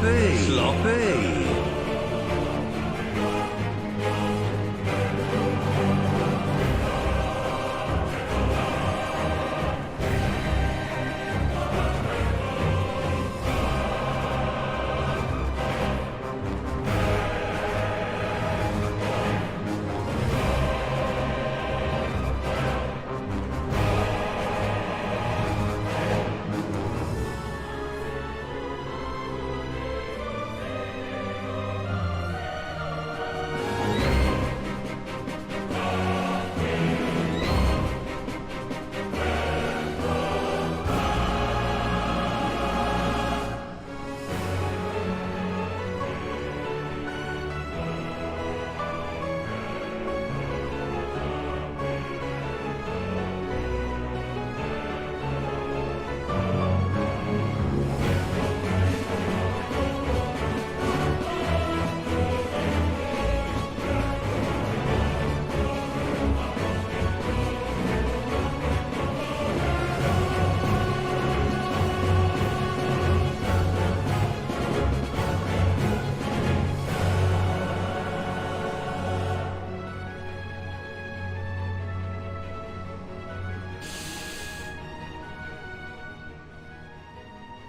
Sloppy.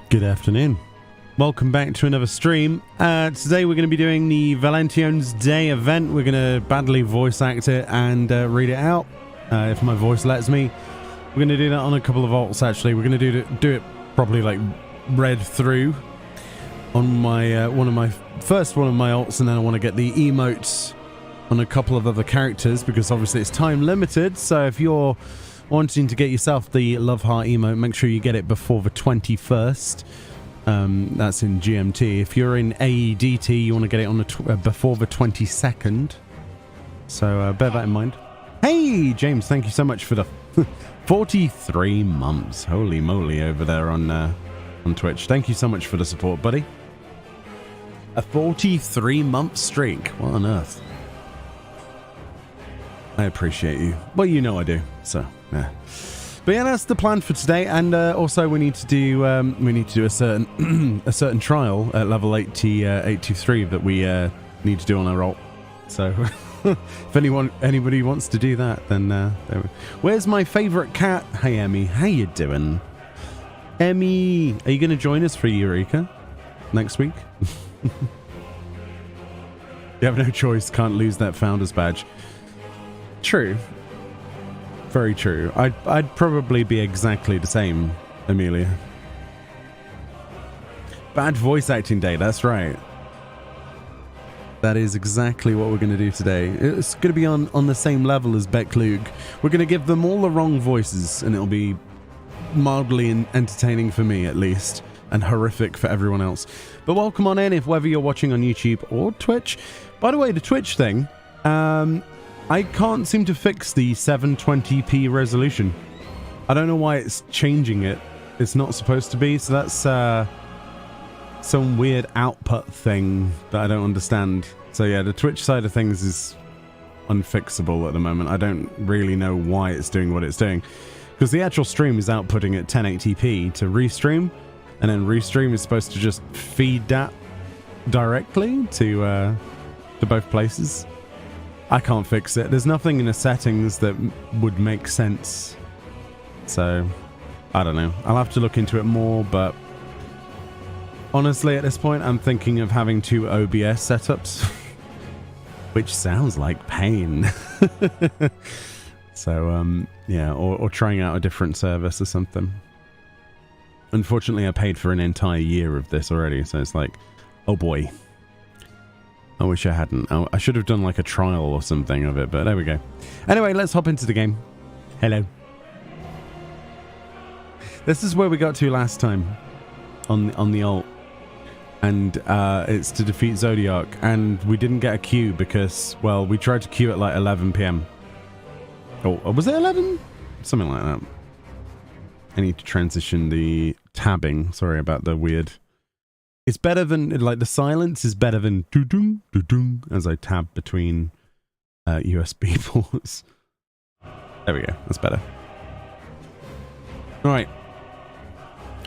Good afternoon. Welcome back to another stream. Today we're going to be doing the Valentiones Day event. We're going to badly voice act it and read it out, if my voice lets me. We're going to do that on a couple of alts, actually. We're going to do it probably like read through on my one of my alts, and then I want to get the emotes on a couple of other characters because obviously it's time limited. So if you're wanting to get yourself the love heart emote, make sure you get it before the 21st. That's in GMT. If you're in AEDT, you want to get it on the before the 22nd. So bear that in mind. Hey, James, thank you so much for the 43 months. Holy moly, over there on Twitch. Thank you so much for the support, buddy. A 43-month streak. What on earth? I appreciate you. Well, you know I do. So, yeah. But yeah, that's the plan for today. And also, we need to do a certain a certain trial at level 823 that we need to do on our ult. So, if anybody wants to do that, then where's my favorite cat? Hey, Emmy, how you doing? Emmy, are you going to join us for Eureka next week? You have no choice. Can't lose that founder's badge. True. Very true. I'd probably be exactly the same, Amelia. Bad voice acting day, that's right. That is exactly what we're going to do today. It's going to be on the same level as Beck Lug. We're going to give them all the wrong voices, and it'll be mildly entertaining for me, at least, and horrific for everyone else. But welcome on in, if whether you're watching on YouTube or Twitch. By the way, the Twitch thing, I can't seem to fix the 720p resolution. I don't know why it's changing it. It's not supposed to be, so that's some weird output thing that I don't understand. So yeah, the Twitch side of things is unfixable at the moment. I don't really know why it's doing what it's doing. Because the actual stream is outputting at 1080p to restream, and then restream is supposed to just feed that directly to both places. I can't fix it. There's nothing in the settings that would make sense. So, I don't know. I'll have to look into it more, but honestly, at this point, I'm thinking of having 2 OBS setups, which sounds like pain. So, yeah, or trying out a different service or something. Unfortunately, I paid for an entire year of this already, so it's like, oh boy. I wish I hadn't. I should have done like a trial or something of it, but there we go. Anyway, let's hop into the game. Hello. This is where we got to last time on the ult. And it's to defeat Zodiac. And we didn't get a queue because, well, we tried to queue at like 11 PM. Oh, was it 11? Something like that. I need to transition the tabbing. Sorry about the weird... It's better than, like, the silence is better than doo-doo, doo-doo, as I tab between USB ports. There we go, that's better. Alright.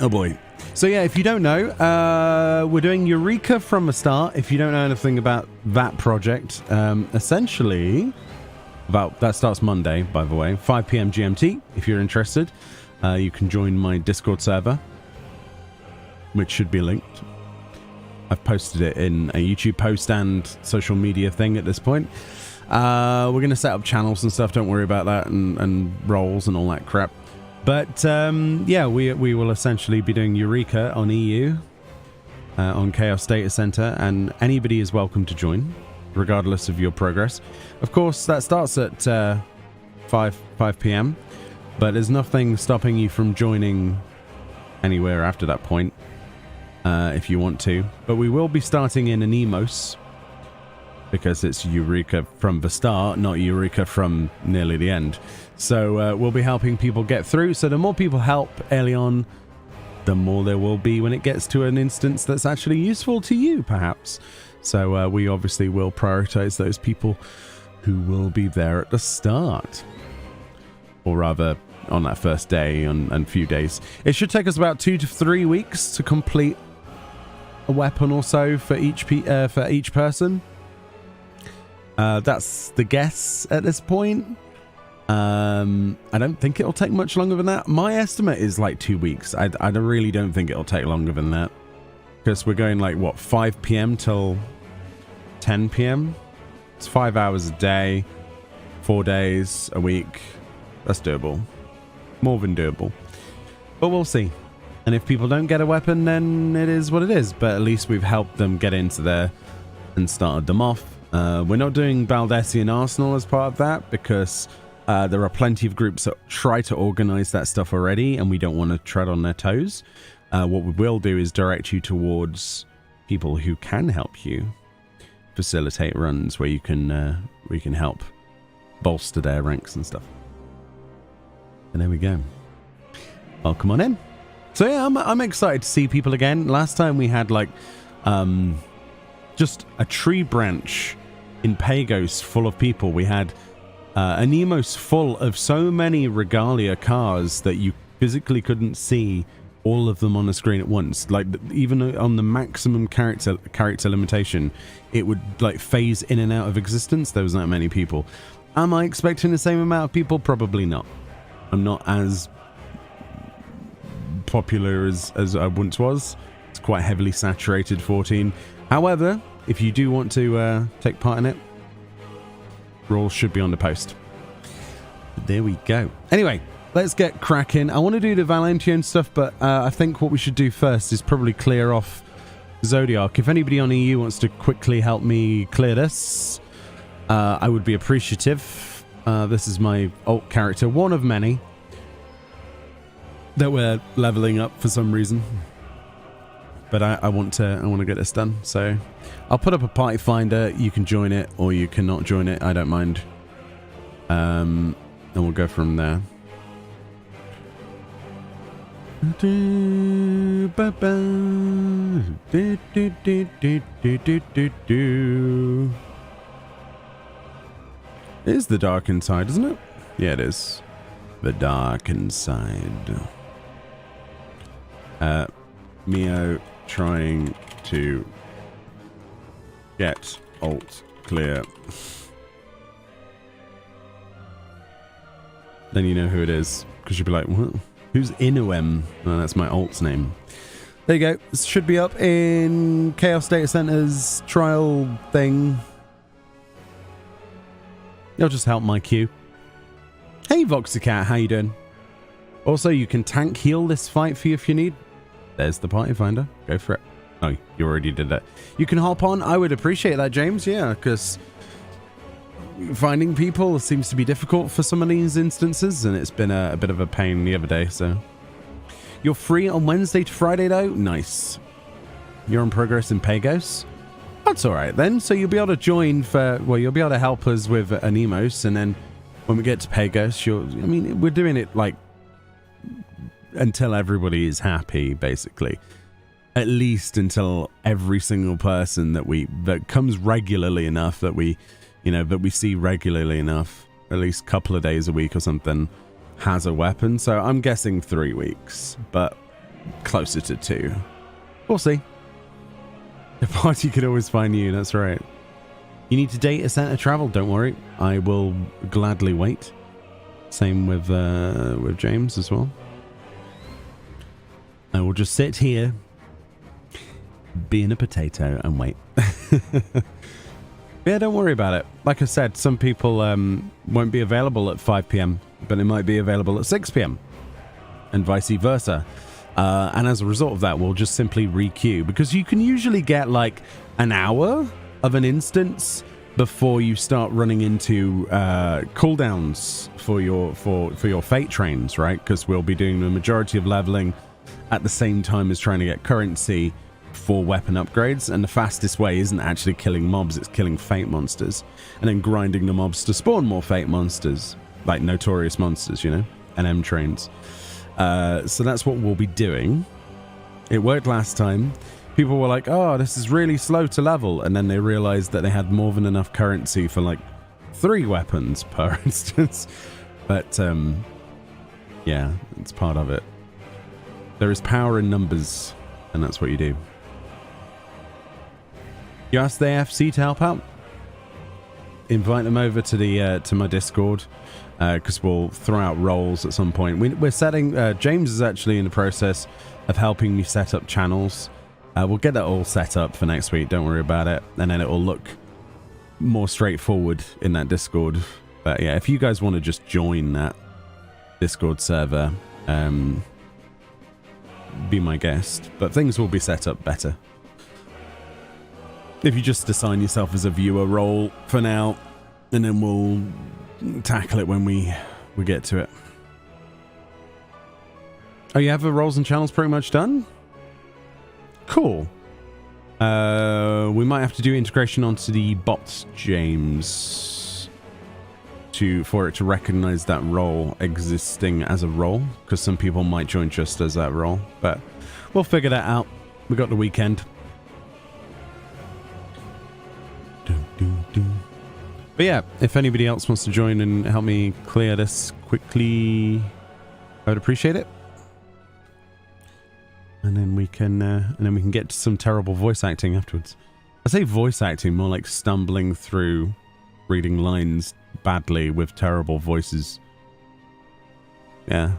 Oh boy. So yeah, if you don't know, we're doing Eureka from the start. If you don't know anything about that project, essentially, that starts Monday, by the way, 5 p.m. GMT. If you're interested, you can join my Discord server, which should be linked. I've posted it in a YouTube post and social media thing at this point. We're going to set up channels and stuff. Don't worry about that, and roles and all that crap. But yeah, we will essentially be doing Eureka on EU, on Chaos Data Center, and anybody is welcome to join, regardless of your progress. Of course, that starts at 5 p.m., but there's nothing stopping you from joining anywhere after that point, if you want to. But we will be starting in an emote, because it's Eureka from the start, not Eureka from nearly the end. So we'll be helping people get through. So the more people help early on, the more there will be when it gets to an instance that's actually useful to you, perhaps. So we obviously will prioritize those people who will be there at the start. Or rather, on that first day and few days. It should take us about 2 to 3 weeks to complete a weapon or so for each person. That's the guess at this point. I don't think it'll take much longer than that. My estimate is like 2 weeks. I really don't think it'll take longer than that, because we're going like, what, 5 p.m. till 10 p.m. It's 5 hours a day, 4 days a week. That's doable, more than doable, but we'll see. And if people don't get a weapon, then it is what it is, but at least we've helped them get into there and started them off. We're not doing Baldessian Arsenal as part of that, because there are plenty of groups that try to organize that stuff already, and we don't want to tread on their toes. What we will do is direct you towards people who can help you facilitate runs where you can help bolster their ranks and stuff. And there we go. Welcome on in. So yeah, I'm excited to see people again. Last time we had like just a tree branch in Pagos full of people. We had an emote full of so many regalia cars that you physically couldn't see all of them on the screen at once. Like, even on the maximum character limitation, it would like phase in and out of existence. There was that many people. Am I expecting the same amount of people? Probably not. I'm not as popular as I once was. It's quite heavily saturated 14. However, if you do want to take part in it, rules should be on the post. But there we go. Anyway, let's get cracking. I want to do the Valentione stuff, but I think what we should do first is probably clear off Zodiac. If anybody on EU wants to quickly help me clear this, I would be appreciative. This is my alt character, one of many that we're leveling up for some reason. But I want to get this done. So I'll put up a party finder. You can join it or you cannot join it. I don't mind. And we'll go from there. It is the dark inside, isn't it? Yeah, it is. The dark inside. Mio trying to get alt clear. Then you know who it is, because you'll be like, what? Who's Inuem? Oh, that's my alt's name. There you go. This should be up in Chaos Data Center's trial thing. It'll just help my queue. Hey, Voxycat, how you doing? Also, you can tank heal this fight for you if you need. There's the party finder. Go for it. Oh, you already did that. You can hop on. I would appreciate that, James. Yeah, because finding people seems to be difficult for some of these instances, and it's been a bit of a pain the other day. So you're free on Wednesday to Friday, though. Nice. You're in progress in Pagos. That's all right then. So you'll be able to join for, well, you'll be able to help us with an emote, and then when we get to Pagos, I mean, we're doing it like until everybody is happy, basically. At least until every single person that comes regularly enough, that we see regularly enough, at least a couple of days a week or something, has a weapon. So I'm guessing 3 weeks, but closer to 2. We'll see. The party could always find you, that's right. You need to date a Santa travel, don't worry. I will gladly wait. Same with James as well. I will just sit here, being a potato, and wait. Yeah, don't worry about it. Like I said, some people won't be available at 5 p.m, but they might be available at 6 p.m, and vice versa. And as a result of that, we'll just simply re-queue, because you can usually get like an hour of an instance before you start running into cooldowns for your fate trains, right? Because we'll be doing the majority of leveling at the same time as trying to get currency for weapon upgrades, and the fastest way isn't actually killing mobs, it's killing fate monsters and then grinding the mobs to spawn more fate monsters, like notorious monsters, you know, and M trains. So that's what we'll be doing. It worked last time. People were like, oh, this is really slow to level, and then they realized that they had more than enough currency for like 3 weapons per instance. But yeah, it's part of it. There is power in numbers, and that's what you do. You ask the AFC to help out? Invite them over to the to my Discord, because we'll throw out roles at some point. We're setting... James is actually in the process of helping me set up channels. We'll get that all set up for next week, don't worry about it. And then it will look more straightforward in that Discord. But yeah, if you guys want to just join that Discord server, be my guest. But things will be set up better. If you just assign yourself as a viewer role for now, and then we'll tackle it when we get to it. Oh, you have the roles and channels pretty much done? Cool. We might have to do integration onto the bots, James, for it to recognize that role existing as a role, because some people might join just as that role, but we'll figure that out. We got the weekend. But yeah, if anybody else wants to join and help me clear this quickly, I would appreciate it. And then we can get to some terrible voice acting afterwards. I say voice acting, more like stumbling through reading lines badly with terrible voices. Yeah.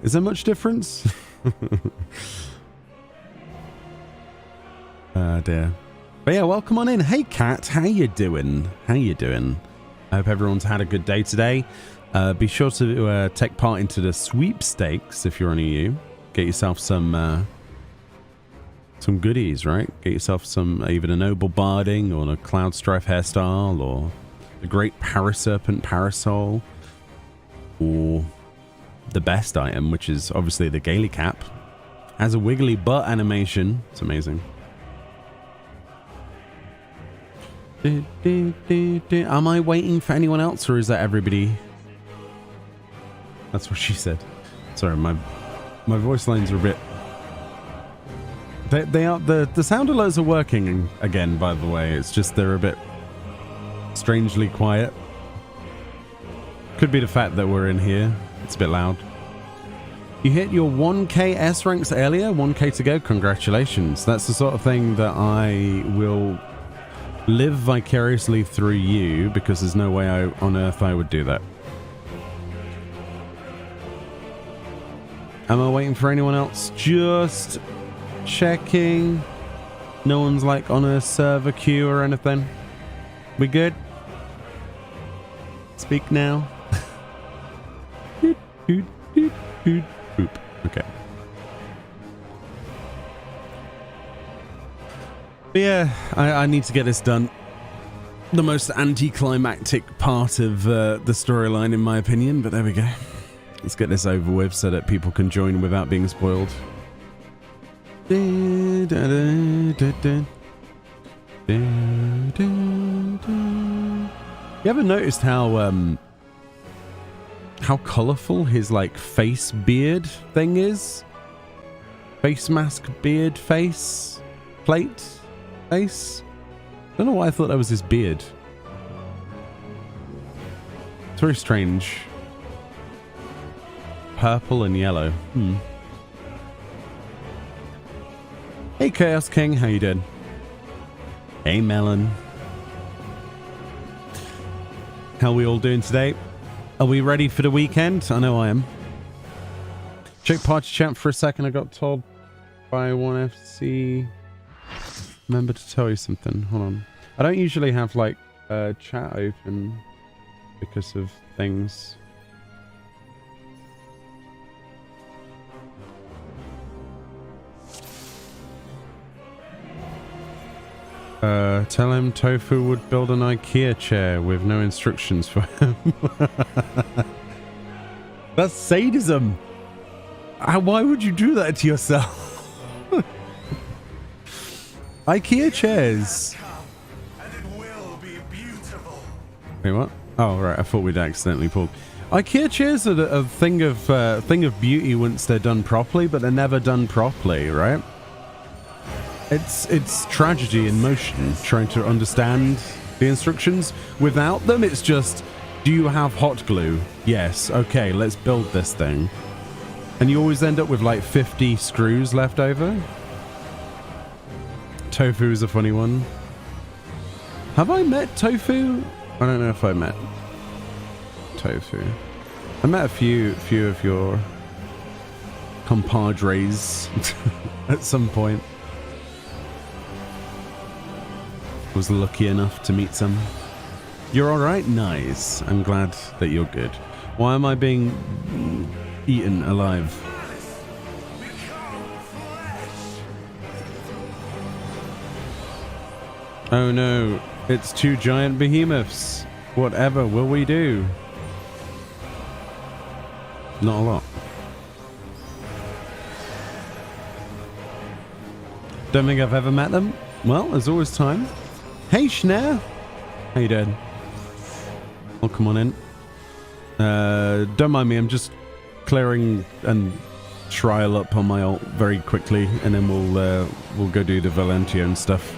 Is there much difference? Dear. But yeah, welcome on in. Hey, Kat, how you doing? How you doing? I hope everyone's had a good day today. Be sure to take part into the sweepstakes if you're any EU. Get yourself some goodies, right? Get yourself some, either a noble barding or a cloud strife hairstyle or the great paraserpent parasol, or the best item, which is obviously the Gaily cap. Has a wiggly butt animation. It's amazing. Am I waiting for anyone else, or is that everybody? That's what she said. Sorry, my voice lines are a bit... They are... The sound alerts are working again, by the way. It's just they're a bit strangely quiet. Could be the fact that we're in here. It's a bit loud. You hit your 1k S ranks earlier. 1k to go. Congratulations. That's the sort of thing that I will live vicariously through you, because there's no way on earth I would do that. Am I waiting for anyone else? Just checking. No one's like on a server queue or anything. We good? Speak now. Boop. Okay. But yeah, I need to get this done. The most anticlimactic part of the storyline, in my opinion, but there we go. Let's get this over with so that people can join without being spoiled. You ever noticed how colourful his like face beard thing is? Face mask, beard, face, plate, face? I don't know why I thought that was his beard. It's very strange. Purple and yellow. Hey Chaos King, how you doing? Hey Melon. How we all doing today? Are we ready for the weekend? I know I am. Check party chat for a second. I got told by one FC. Remember to tell you something. Hold on. I don't usually have like chat open because of things. Tell him Tofu would build an IKEA chair with no instructions for him. That's sadism. Why would you do that to yourself? IKEA chairs. Wait, what? Oh, right. I thought we'd accidentally pulled. IKEA chairs are a thing of beauty once they're done properly, but they're never done properly, right? It's tragedy in motion, trying to understand the instructions. Without them, it's just, do you have hot glue? Yes. Okay, let's build this thing. And you always end up with like 50 screws left over. Tofu is a funny one. Have I met Tofu? I don't know if I met Tofu. I met a few of your compadres at some point. Was lucky enough to meet some. You're alright? Nice. I'm glad that you're good. Why am I being eaten alive? Oh no, it's 2 giant behemoths. Whatever will we do? Not a lot. Don't think I've ever met them. Well, there's always time. Hey, Schnair. How you doing? Oh, come on in. Don't mind me. I'm just clearing and trial up on my ult very quickly, and then we'll go do the Valentione stuff.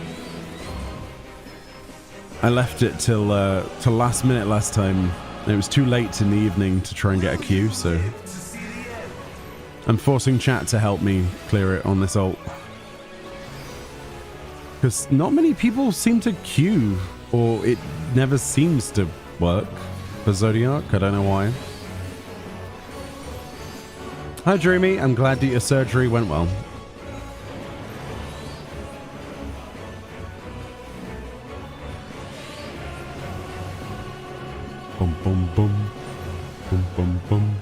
I left it till last minute last time. It was too late in the evening to try and get a queue, so I'm forcing chat to help me clear it on this ult. Because not many people seem to queue, or it never seems to work for Zodiac. I don't know why. Hi, Dreamy. I'm glad that your surgery went well. Boom, boom, boom. Boom, boom, boom.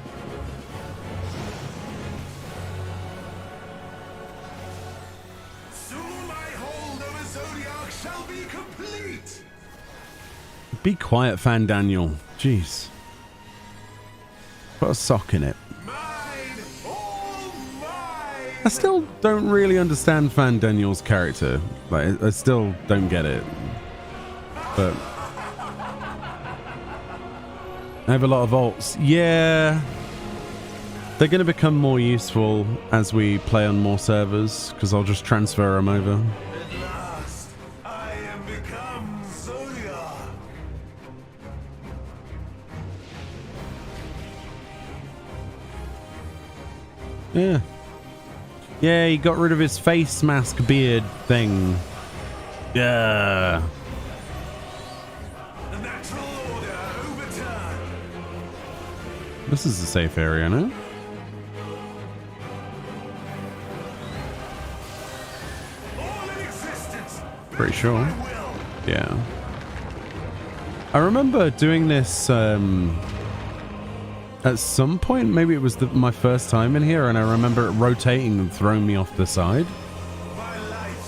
Be quiet, Fan Daniel. Jeez. Put a sock in it. I still don't really understand Fan Daniel's character. Like, I still don't get it. But I have a lot of ults. Yeah. They're going to become more useful as we play on more servers, because I'll just transfer them over. Yeah. Yeah, he got rid of his face mask beard thing. Yeah. The natural order overturned. This is a safe area, no? Pretty sure. Yeah. I remember doing this at some point. Maybe it was my first time in here, and I remember it rotating and throwing me off the side.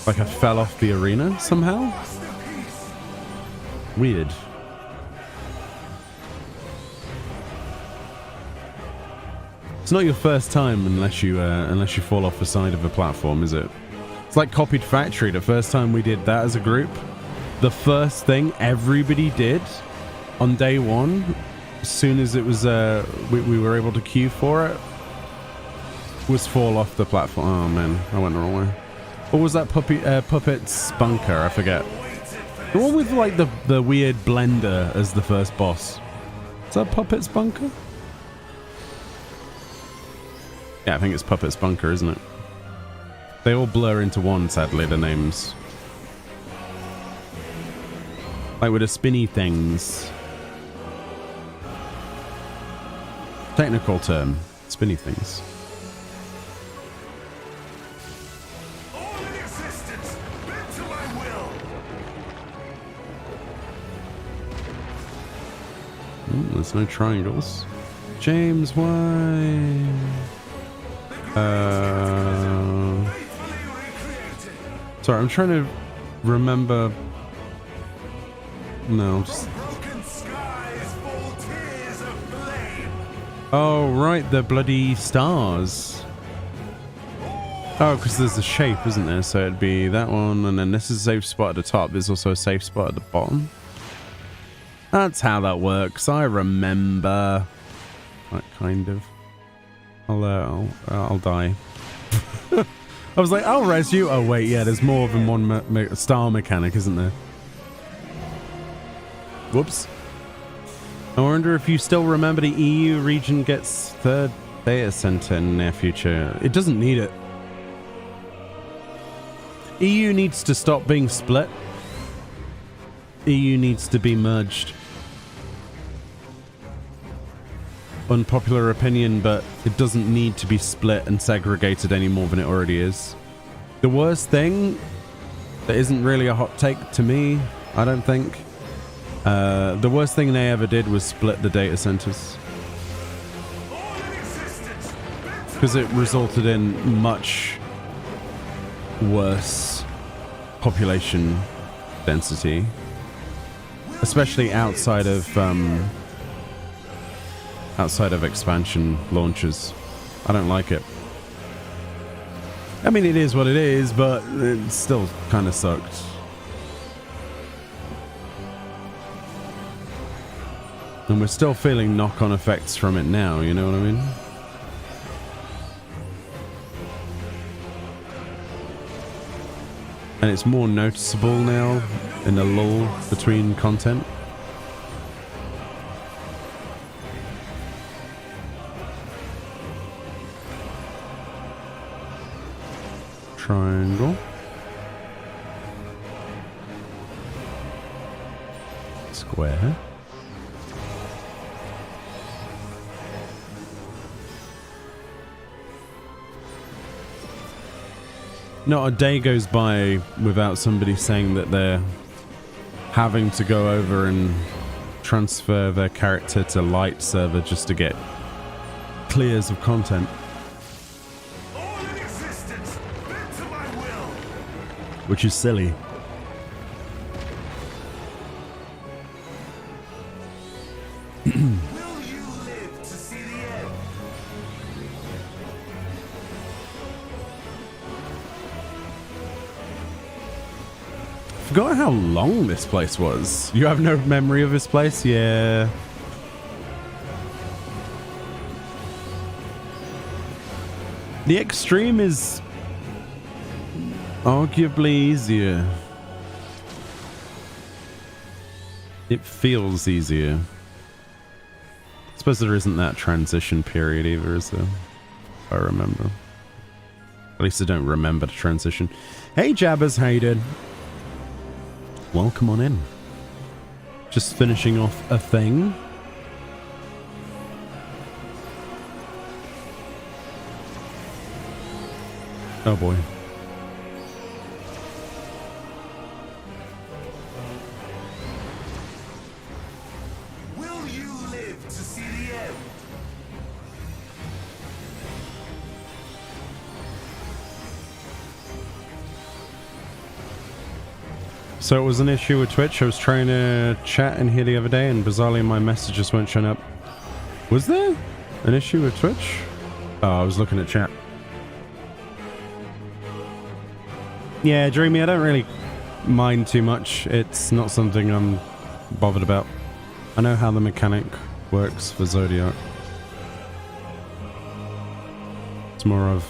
Like I fell off the arena somehow. Weird. It's not your first time unless you fall off the side of a platform, is it? It's like Copied Factory. The first time we did that as a group, the first thing everybody did on day one, as soon as it was we were able to queue for it, was fall off the platform. Oh man, I went the wrong way. What was that Puppet's Bunker? I forget. The one with like the weird blender as the first boss. Is that Puppet's Bunker? Yeah, I think it's Puppet's Bunker, isn't it? They all blur into one, sadly, the names. Like with the spinny things. Technical term. Spinny things. There's no triangles. James, why? Sorry, I'm trying to remember. No, just. Oh, right, the bloody stars. Oh, because there's a shape, isn't there? So it'd be that one, and then this is a safe spot at the top. There's also a safe spot at the bottom. That's how that works. I remember. That kind of. I'll die. I was like, I'll res you. Oh, wait, yeah, there's more than one star mechanic, isn't there? Whoops. I wonder if you still remember the EU region gets third data center in the near future. It doesn't need it. EU needs to stop being split. EU needs to be merged. Unpopular opinion, but it doesn't need to be split and segregated any more than it already is. The worst thing that isn't really a hot take to me, I don't think. The worst thing they ever did was split the data centers. Because it resulted in much worse population density. Especially outside of expansion launches. I don't like it. I mean, it is what it is, but it still kind of sucked. And we're still feeling knock-on effects from it now, you know what I mean? And it's more noticeable now in the lull between content. Triangle. Square. Not a day goes by without somebody saying that they're having to go over and transfer their character to light server just to get clears of content. Which is silly. Forgot how long this place was. You have no memory of this place? Yeah. The extreme is arguably easier. It feels easier. I suppose there isn't that transition period either, is there? If I remember. At least I don't remember the transition. Hey Jabbers, how you doing? Welcome on in. Just finishing off a thing. Oh boy. Will you live to see the end? So it was an issue with Twitch. I was trying to chat in here the other day and bizarrely my messages weren't showing up. Was there an issue with Twitch? Oh, I was looking at chat. Yeah, Dreamy, I don't really mind too much. It's not something I'm bothered about. I know how the mechanic works for Zodiac. It's more of,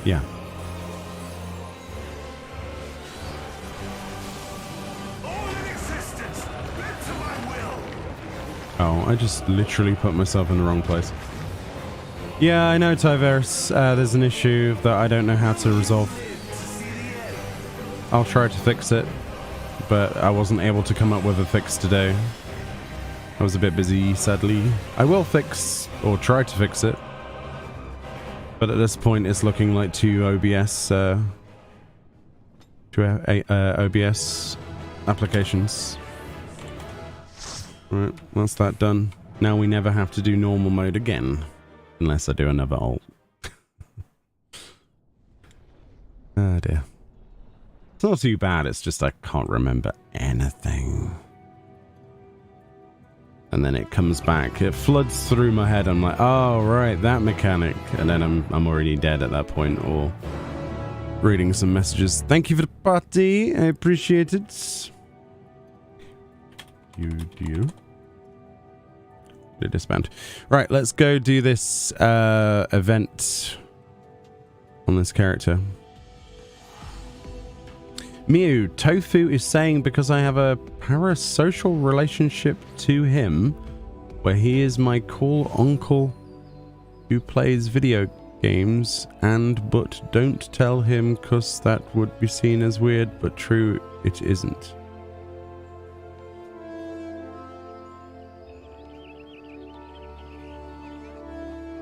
yeah. Oh, I just literally put myself in the wrong place. Yeah, I know, Tyverse. There's an issue that I don't know how to resolve. I'll try to fix it, but I wasn't able to come up with a fix today. I was a bit busy, sadly. I will fix, or try to fix it. But at this point, it's looking like two OBS applications. Right, that's that done. Now we never have to do normal mode again. Unless I do another alt. Oh dear. It's not too bad, it's just I can't remember anything. And then it comes back. It floods through my head. I'm like, oh right, that mechanic. And then I'm already dead at that point, or reading some messages. Thank you for the party. I appreciate it. You. Disband. Right, let's go do this event on this character. Mew, Tofu is saying because I have a parasocial relationship to him, where he is my cool uncle who plays video games, but don't tell him cause that would be seen as weird, but true it isn't.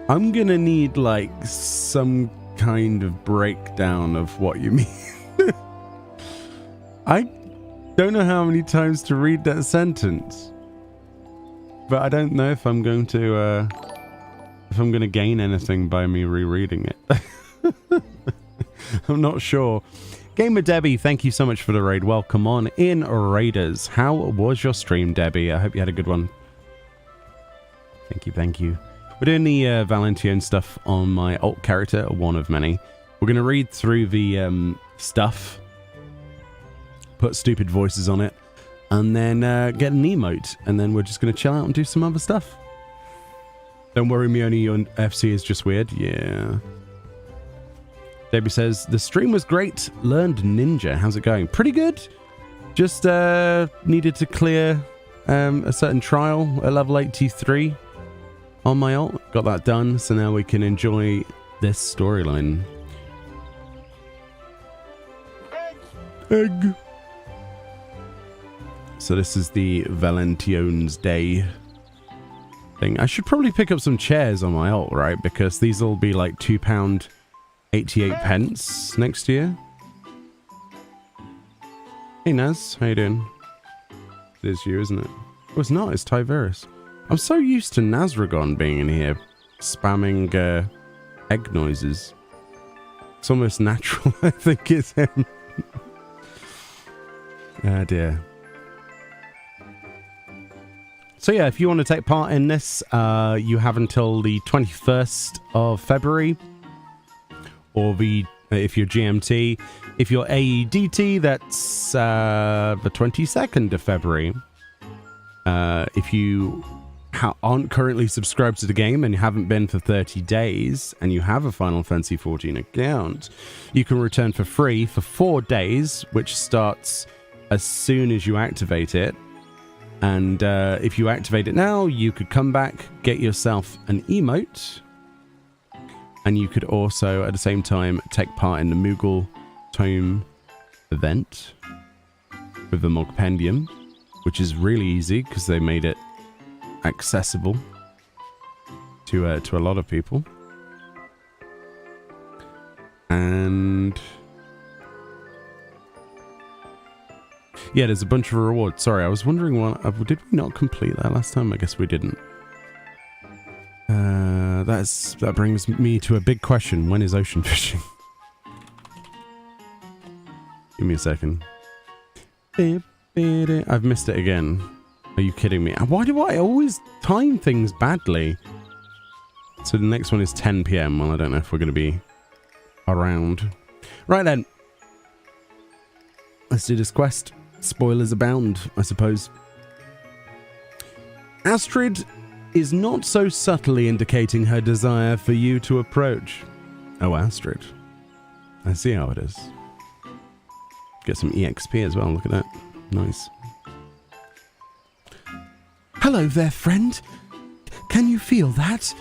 I'm gonna need like some kind of breakdown of what you mean. I don't know how many times to read that sentence, but I don't know if I'm going to gain anything by me rereading it. I'm not sure. Gamer Debbie, thank you so much for the raid. Welcome on in, Raiders. How was your stream, Debbie? I hope you had a good one. Thank you. We're doing the Valentione stuff on my alt character, one of many. We're going to read through the stuff, put stupid voices on it, and then get an emote, and then we're just going to chill out and do some other stuff. Don't worry, Mioni, your FC is just weird. Yeah. Debbie says, the stream was great. Learned Ninja. How's it going? Pretty good. Just needed to clear a certain trial at level 83 on my alt. Got that done, so now we can enjoy this storyline. Egg. So this is the Valentiones Day thing. I should probably pick up some chairs on my alt, right? Because these will be like £2.88 next year. Hey Naz, how you doing? It is you, isn't it? Oh, it's not, it's Tyverus. I'm so used to Nazragon being in here, spamming egg noises. It's almost natural, I think it's him. Ah dear. So yeah, if you want to take part in this, you have until the 21st of February. Or if you're GMT. If you're AEDT, that's the 22nd of February. If you aren't currently subscribed to the game and you haven't been for 30 days and you have a Final Fantasy XIV account, you can return for free for 4 days, which starts as soon as you activate it. And if you activate it now, you could come back, get yourself an emote, and you could also at the same time take part in the Moogle Tome event with the Mogpendium, which is really easy because they made it accessible to a lot of people. And yeah, there's a bunch of rewards. Sorry, I was wondering did we not complete that last time? I guess we didn't. That brings me to a big question. When is ocean fishing? Give me a second. I've missed it again. Are you kidding me? Why do I always time things badly? So the next one is 10 PM. Well, I don't know if we're going to be around. Right then. Let's do this quest. Spoilers abound, I suppose. Astrid is not so subtly indicating her desire for you to approach. Oh, Astrid. I see how it is. Get some EXP as well. Look at that. Nice. Hello there, friend. Can you feel that?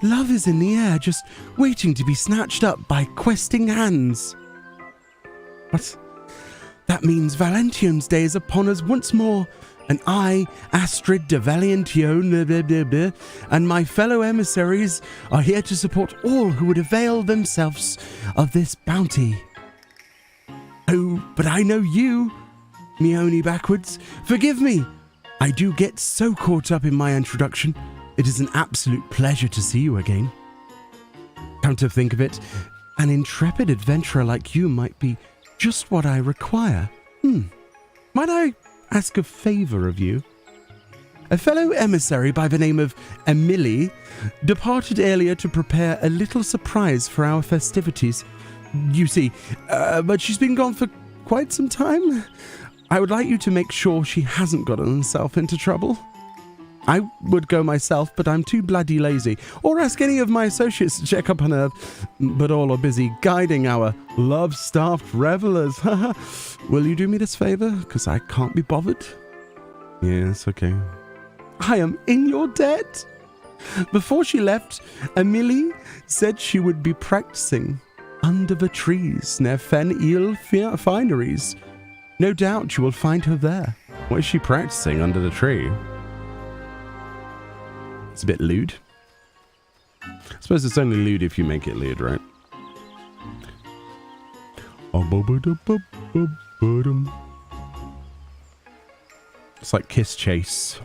Love is in the air, just waiting to be snatched up by questing hands. What? That means Valentiones Day is upon us once more, and I, Astrid de Valentione, and my fellow emissaries are here to support all who would avail themselves of this bounty. Oh, but I know you, Meone backwards. Forgive me. I do get so caught up in my introduction. It is an absolute pleasure to see you again. Come to think of it, an intrepid adventurer like you might be just what I require. Might I ask a favor of you? A fellow emissary by the name of Emily departed earlier to prepare a little surprise for our festivities. You see, but she's been gone for quite some time. I would like you to make sure she hasn't gotten herself into trouble. I would go myself, but I'm too bloody lazy, or ask any of my associates to check up on her, but all are busy guiding our love-starved revelers. Will you do me this favor? Because I can't be bothered. Yes, okay. I am in your debt. Before she left, Amelie said she would be practicing under the trees near Fen-Il Fineries. No doubt you will find her there. What is she practicing under the tree? It's a bit lewd. I suppose it's only lewd if you make it lewd, right? It's like Kiss Chase.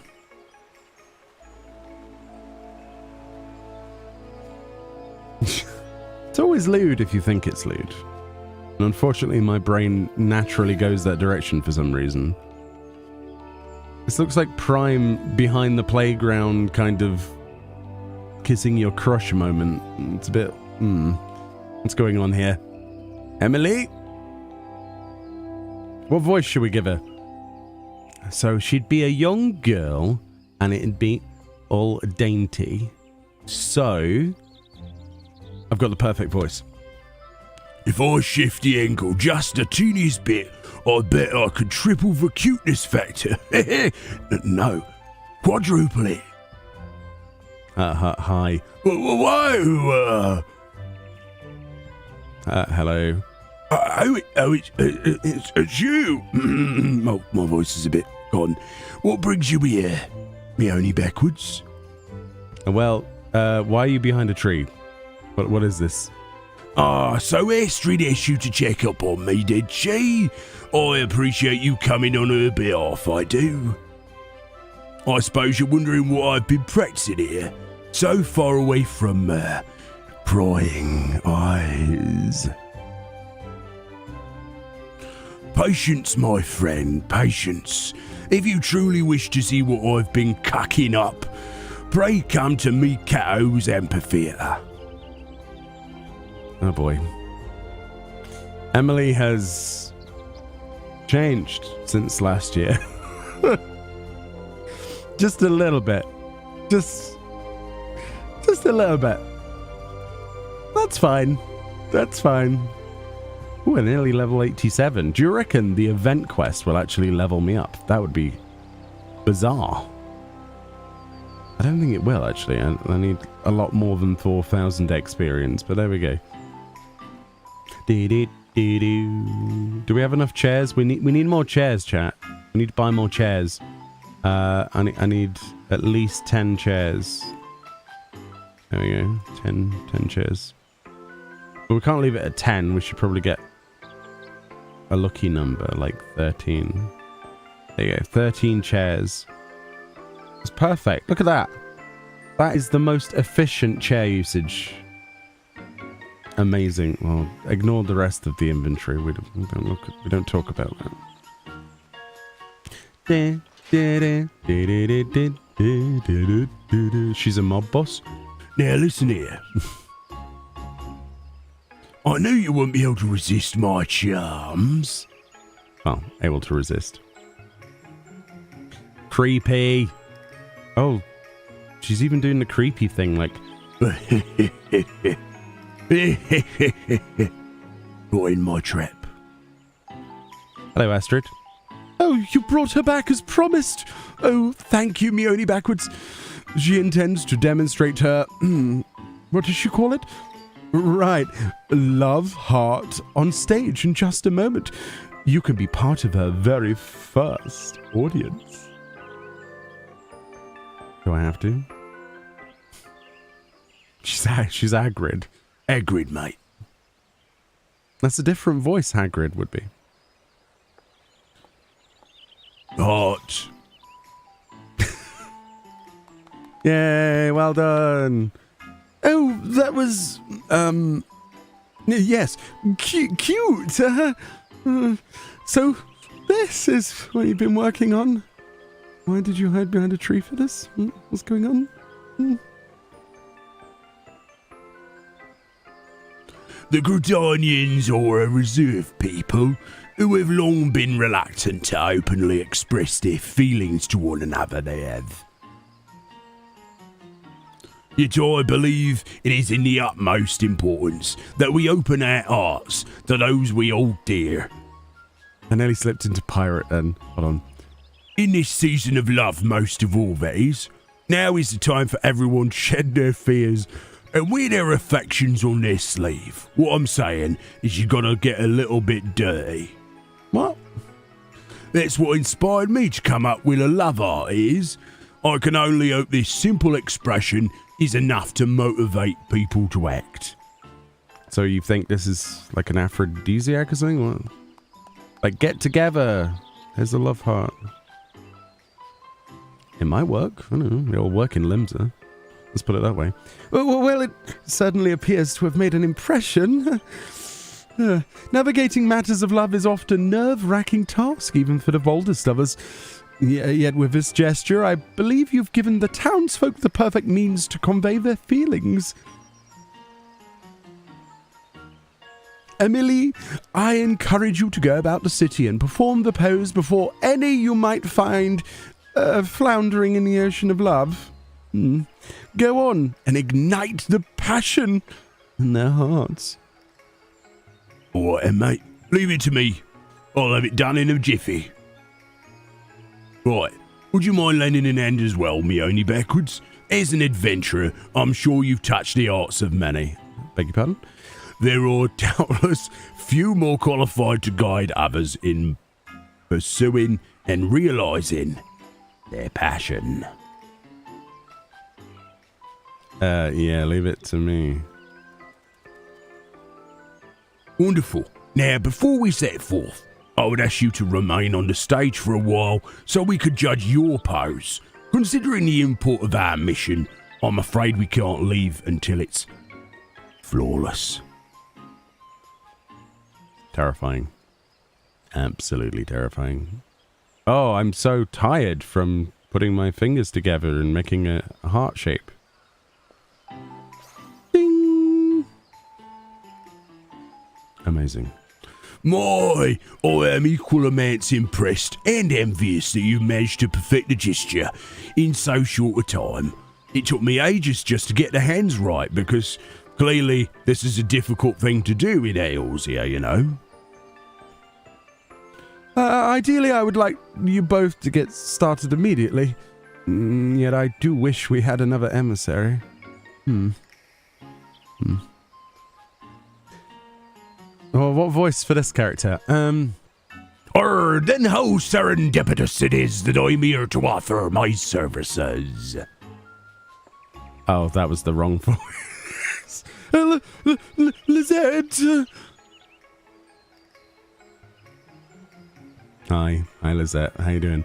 It's always lewd if you think it's lewd. And unfortunately, my brain naturally goes that direction for some reason. This looks like prime behind the playground kind of kissing your crush moment. It's a bit, what's going on here? Emily? What voice should we give her? So she'd be a young girl and it'd be all dainty. So, I've got the perfect voice. If I shift the angle just a teeniest bit, I bet I could triple the cuteness factor. No, quadruple it. Hi. Whoa! Hello. It's you. My voice is a bit gone. What brings you here? Meone backwards. Well, why are you behind a tree? What is this? So Astrid asked you to check up on me, did she? I appreciate you coming on her behalf, I do. I suppose you're wondering what I've been practicing here, so far away from prying eyes. Patience, my friend, patience. If you truly wish to see what I've been cucking up, pray come to me Cato's amphitheatre. Oh boy. Emily has changed since last year. Just a little bit. Just a little bit. That's fine. That's fine. Ooh, we're nearly level 87. Do you reckon the event quest will actually level me up? That would be bizarre. I don't think it will, actually. I need a lot more than 4,000 experience, but there we go. Do we have enough chairs? We need more chairs, chat. We need to buy more chairs. I need at least 10 chairs. There we go. 10 chairs. But we can't leave it at 10. We should probably get a lucky number, like 13. There you go. 13 chairs. It's perfect. Look at that. That is the most efficient chair usage. Amazing. Well, ignore the rest of the inventory. We don't talk about that. She's a mob boss. Now listen here. I knew you wouldn't be able to resist my charms. Oh, able to resist. Creepy. Oh, she's even doing the creepy thing, like. Right in my trap. Hello, Astrid. Oh, you brought her back as promised. Oh, thank you, Meone backwards. She intends to demonstrate her, what does she call it? Right, love heart on stage in just a moment. You can be part of her very first audience. Do I have to? She's Hagrid. Hagrid, mate. That's a different voice Hagrid would be. Heart. Yay, well done. Oh, that was, yes, cute. So, this is what you've been working on. Why did you hide behind a tree for this? What's going on? The Gridanians are a reserved people who have long been reluctant to openly express their feelings to one another. They have. Yet I believe it is in the utmost importance that we open our hearts to those we hold dear. I nearly slipped into pirate then. Hold on. In this season of love, most of all, that is, now is the time for everyone to shed their fears and wear their affections on their sleeve. What I'm saying is you gotta get a little bit dirty. What? That's what inspired me to come up with a love art is. I can only hope this simple expression is enough to motivate people to act. So you think this is like an aphrodisiac or something? What? Like, get together. There's a love heart. It might work. I don't know. They all work in Limsa. Let's put it that way. Well, it certainly appears to have made an impression. Navigating matters of love is often a nerve-wracking task, even for the boldest of us. Yet with this gesture, I believe you've given the townsfolk the perfect means to convey their feelings. Emily, I encourage you to go about the city and perform the pose before any you might find floundering in the ocean of love. Go on and ignite the passion in their hearts. All right, mate. Leave it to me. I'll have it done in a jiffy. Right. Would you mind lending an hand as well, me only backwards? As an adventurer, I'm sure you've touched the arts of many. Beg your pardon? There are doubtless few more qualified to guide others in pursuing and realising their passion. Yeah, leave it to me. Wonderful. Now, before we set forth, I would ask you to remain on the stage for a while so we could judge your pose. Considering the import of our mission, I'm afraid we can't leave until it's flawless. Terrifying. Absolutely terrifying. Oh, I'm so tired from putting my fingers together and making a heart shape. Ding! Amazing. I am equal amounts impressed and envious that you managed to perfect the gesture in so short a time. It took me ages just to get the hands right because clearly this is a difficult thing to do in Eorzea, you know. Ideally, I would like you both to get started immediately. Yet I do wish we had another emissary. Oh, what voice for this character? Then how serendipitous it is that I'm here to offer my services. Oh, that was the wrong voice. Lizette. Hi, Lizette. How you doing?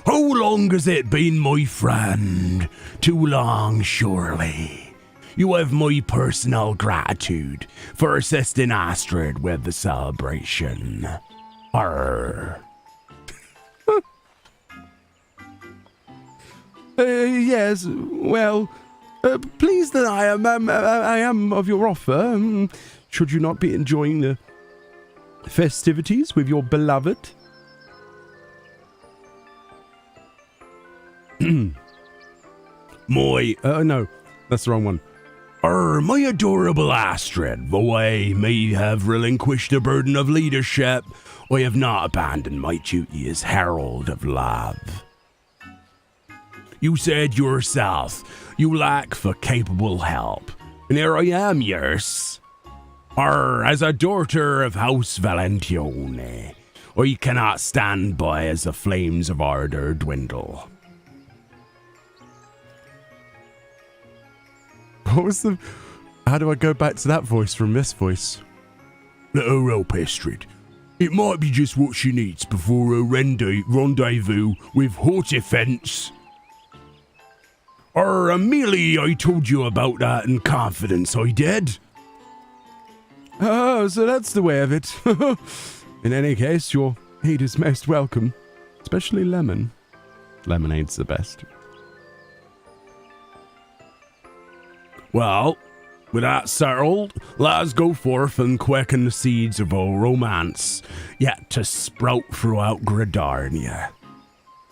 How long has it been, my friend? Too long, surely. You have my personal gratitude for assisting Astrid with the celebration. Yes, well, pleased that I am of your offer. Should you not be enjoying the festivities with your beloved? No, that's the wrong one. My adorable Astrid, though I may have relinquished the burden of leadership, I have not abandoned my duty as herald of love. You said yourself you lack for capable help, and here I am, yours. As a daughter of House Valentione, I cannot stand by as the flames of ardor dwindle. What was the... How do I go back to that voice from this voice? Let her help, Estrid. It might be just what she needs before a rendezvous with Hortifence. Amelie, I told you about that in confidence, I did. Oh, so that's the way of it. In any case, your aid is most welcome. Especially lemon. Lemonade's the best. Well, with that settled, let us go forth and quicken the seeds of our romance, yet to sprout throughout Gradarnia.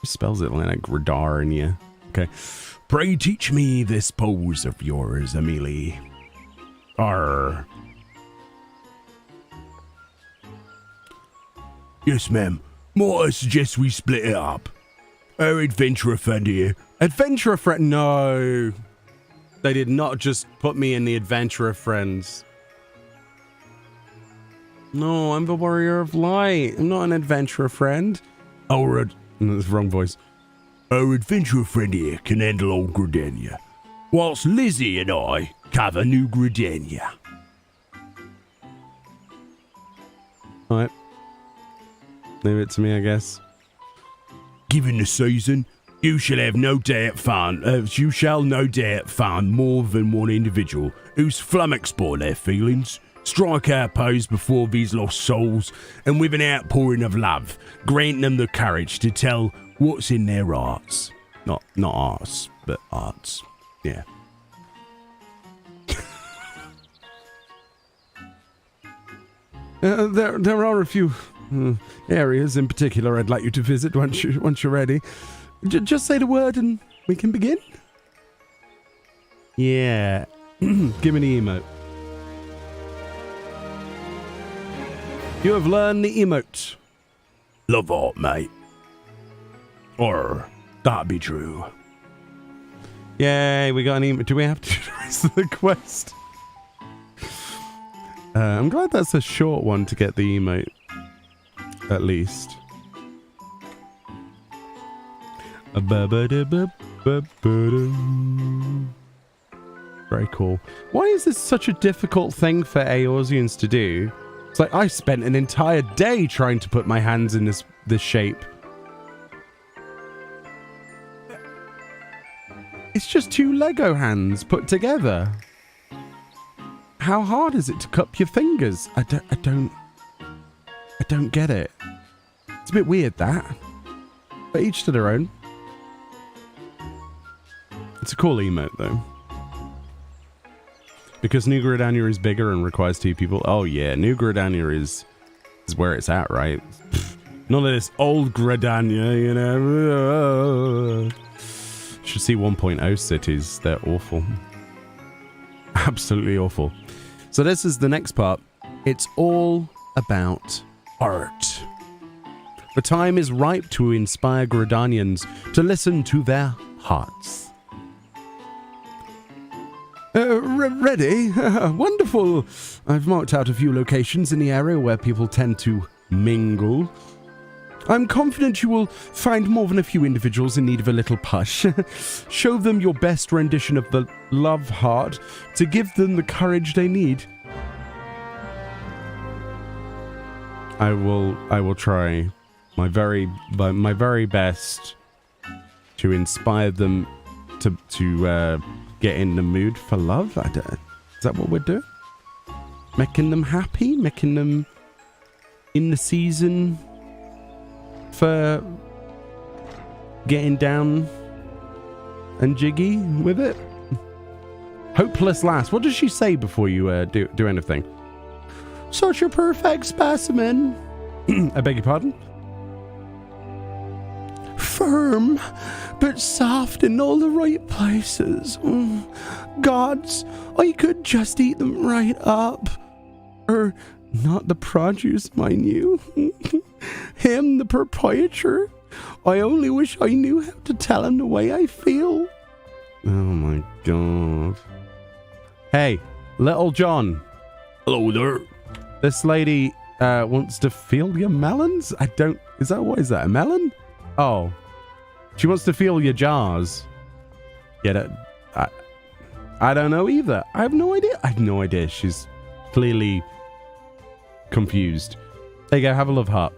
Who spells it like Gradarnia? Okay. Pray teach me this pose of yours, Amelie. Yes, ma'am. Might I suggest we split it up? Our adventurer friend here. Adventurer friend? No. They did not just put me in the adventurer friends. No, I'm the warrior of light. I'm not an adventurer friend. That's the wrong voice. Our adventurer friend here can handle old Gridania, whilst Lizzie and I cover New Gridania. Alright. Leave it to me, I guess. Given the season, you shall no doubt find more than one individual who's flummoxed by their feelings, strike our pose before these lost souls, and with an outpouring of love, grant them the courage to tell what's in their hearts. Not arts, but arts. Yeah. There are a few areas in particular I'd like you to visit once you're ready. Just say the word and we can begin. Yeah. Give me the emote. You have learned the emote. Love art, mate. Or that be true. Yay, we got an emote. Do we have to do the rest of the quest? I'm glad that's a short one to get the emote. At least. Very cool. Why is this such a difficult thing for Eorzeans to do? It's like I spent an entire day trying to put my hands in this shape. It's just two Lego hands put together. How hard is it to cup your fingers? I don't get it. It's a bit weird, that. But each to their own. It's a cool emote, though. Because New Gridania is bigger and requires two people. Oh, yeah. New Gridania is where it's at, right? None of this old Gridania, you know. Should see 1.0 cities. They're awful. Absolutely awful. So this is the next part. It's all about art. The time is ripe to inspire Gridanians to listen to their hearts. Ready? Wonderful. I've marked out a few locations in the area where people tend to mingle. I'm confident you will find more than a few individuals in need of a little push. Show them your best rendition of the love heart to give them the courage they need. I will try my very best to inspire them to get in the mood for love. Is that what we're doing? Making them happy, making them in the season for getting down and jiggy with it. Hopeless lass. What does she say before you do anything? Such a perfect specimen. I beg your pardon? Firm, but soft in all the right places. Gods, I could just eat them right up. Not the produce, mind you. Him, the proprietor, I only wish I knew how to tell him the way I feel. Oh my god. Hey, little John. Hello there. This lady wants to feel your melons? What is that, a melon? Oh. She wants to feel your jars. Get it? I don't know either. I have no idea. She's clearly confused. There you go, have a love heart.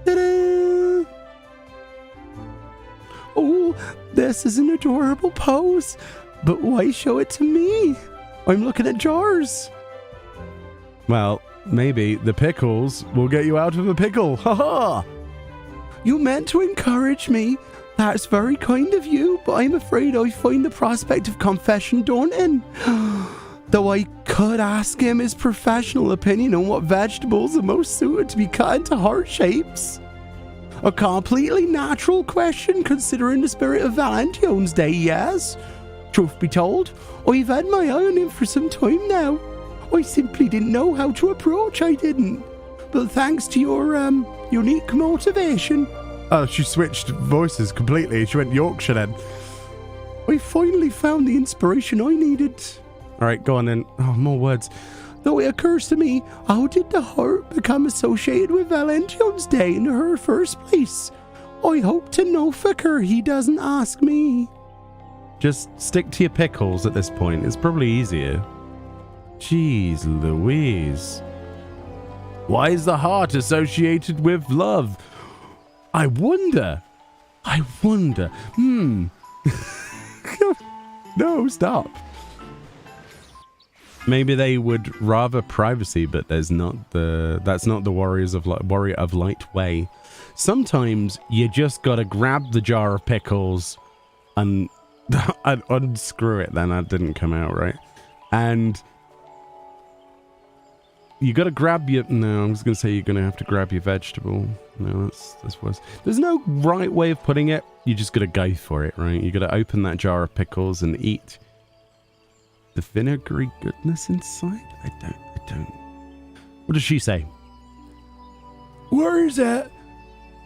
Ta-da! Oh, this is an adorable pose. But why show it to me? I'm looking at jars. Well, maybe the pickles will get you out of a pickle. Ha ha! You meant to encourage me. That's very kind of you, but I'm afraid I find the prospect of confession daunting. Though I could ask him his professional opinion on what vegetables are most suited to be cut into heart shapes. A completely natural question considering the spirit of Valentiones Day, yes? Truth be told, I've had my eye on him for some time now. I simply didn't know how to approach, I didn't. But thanks to your, unique motivation. Oh, she switched voices completely. She went Yorkshire then. I finally found the inspiration I needed. All right, go on then. Oh, more words. Though it occurs to me, how did the heart become associated with Valentiones Day in her first place? I hope to no fucker he doesn't ask me. Just stick to your pickles at this point. It's probably easier. Jeez Louise. Why is the heart associated with love? I wonder. No, stop. Maybe they would rather privacy, but that's not the warrior of light way. Sometimes you just gotta grab the jar of pickles and unscrew it. Then that didn't come out right. And you gotta grab your... No, I was gonna say you're gonna have to grab your vegetable. No, that's worse. There's no right way of putting it. You just gotta go for it, right? You gotta open that jar of pickles and eat the vinegary goodness inside. I don't. What does she say? Where is that?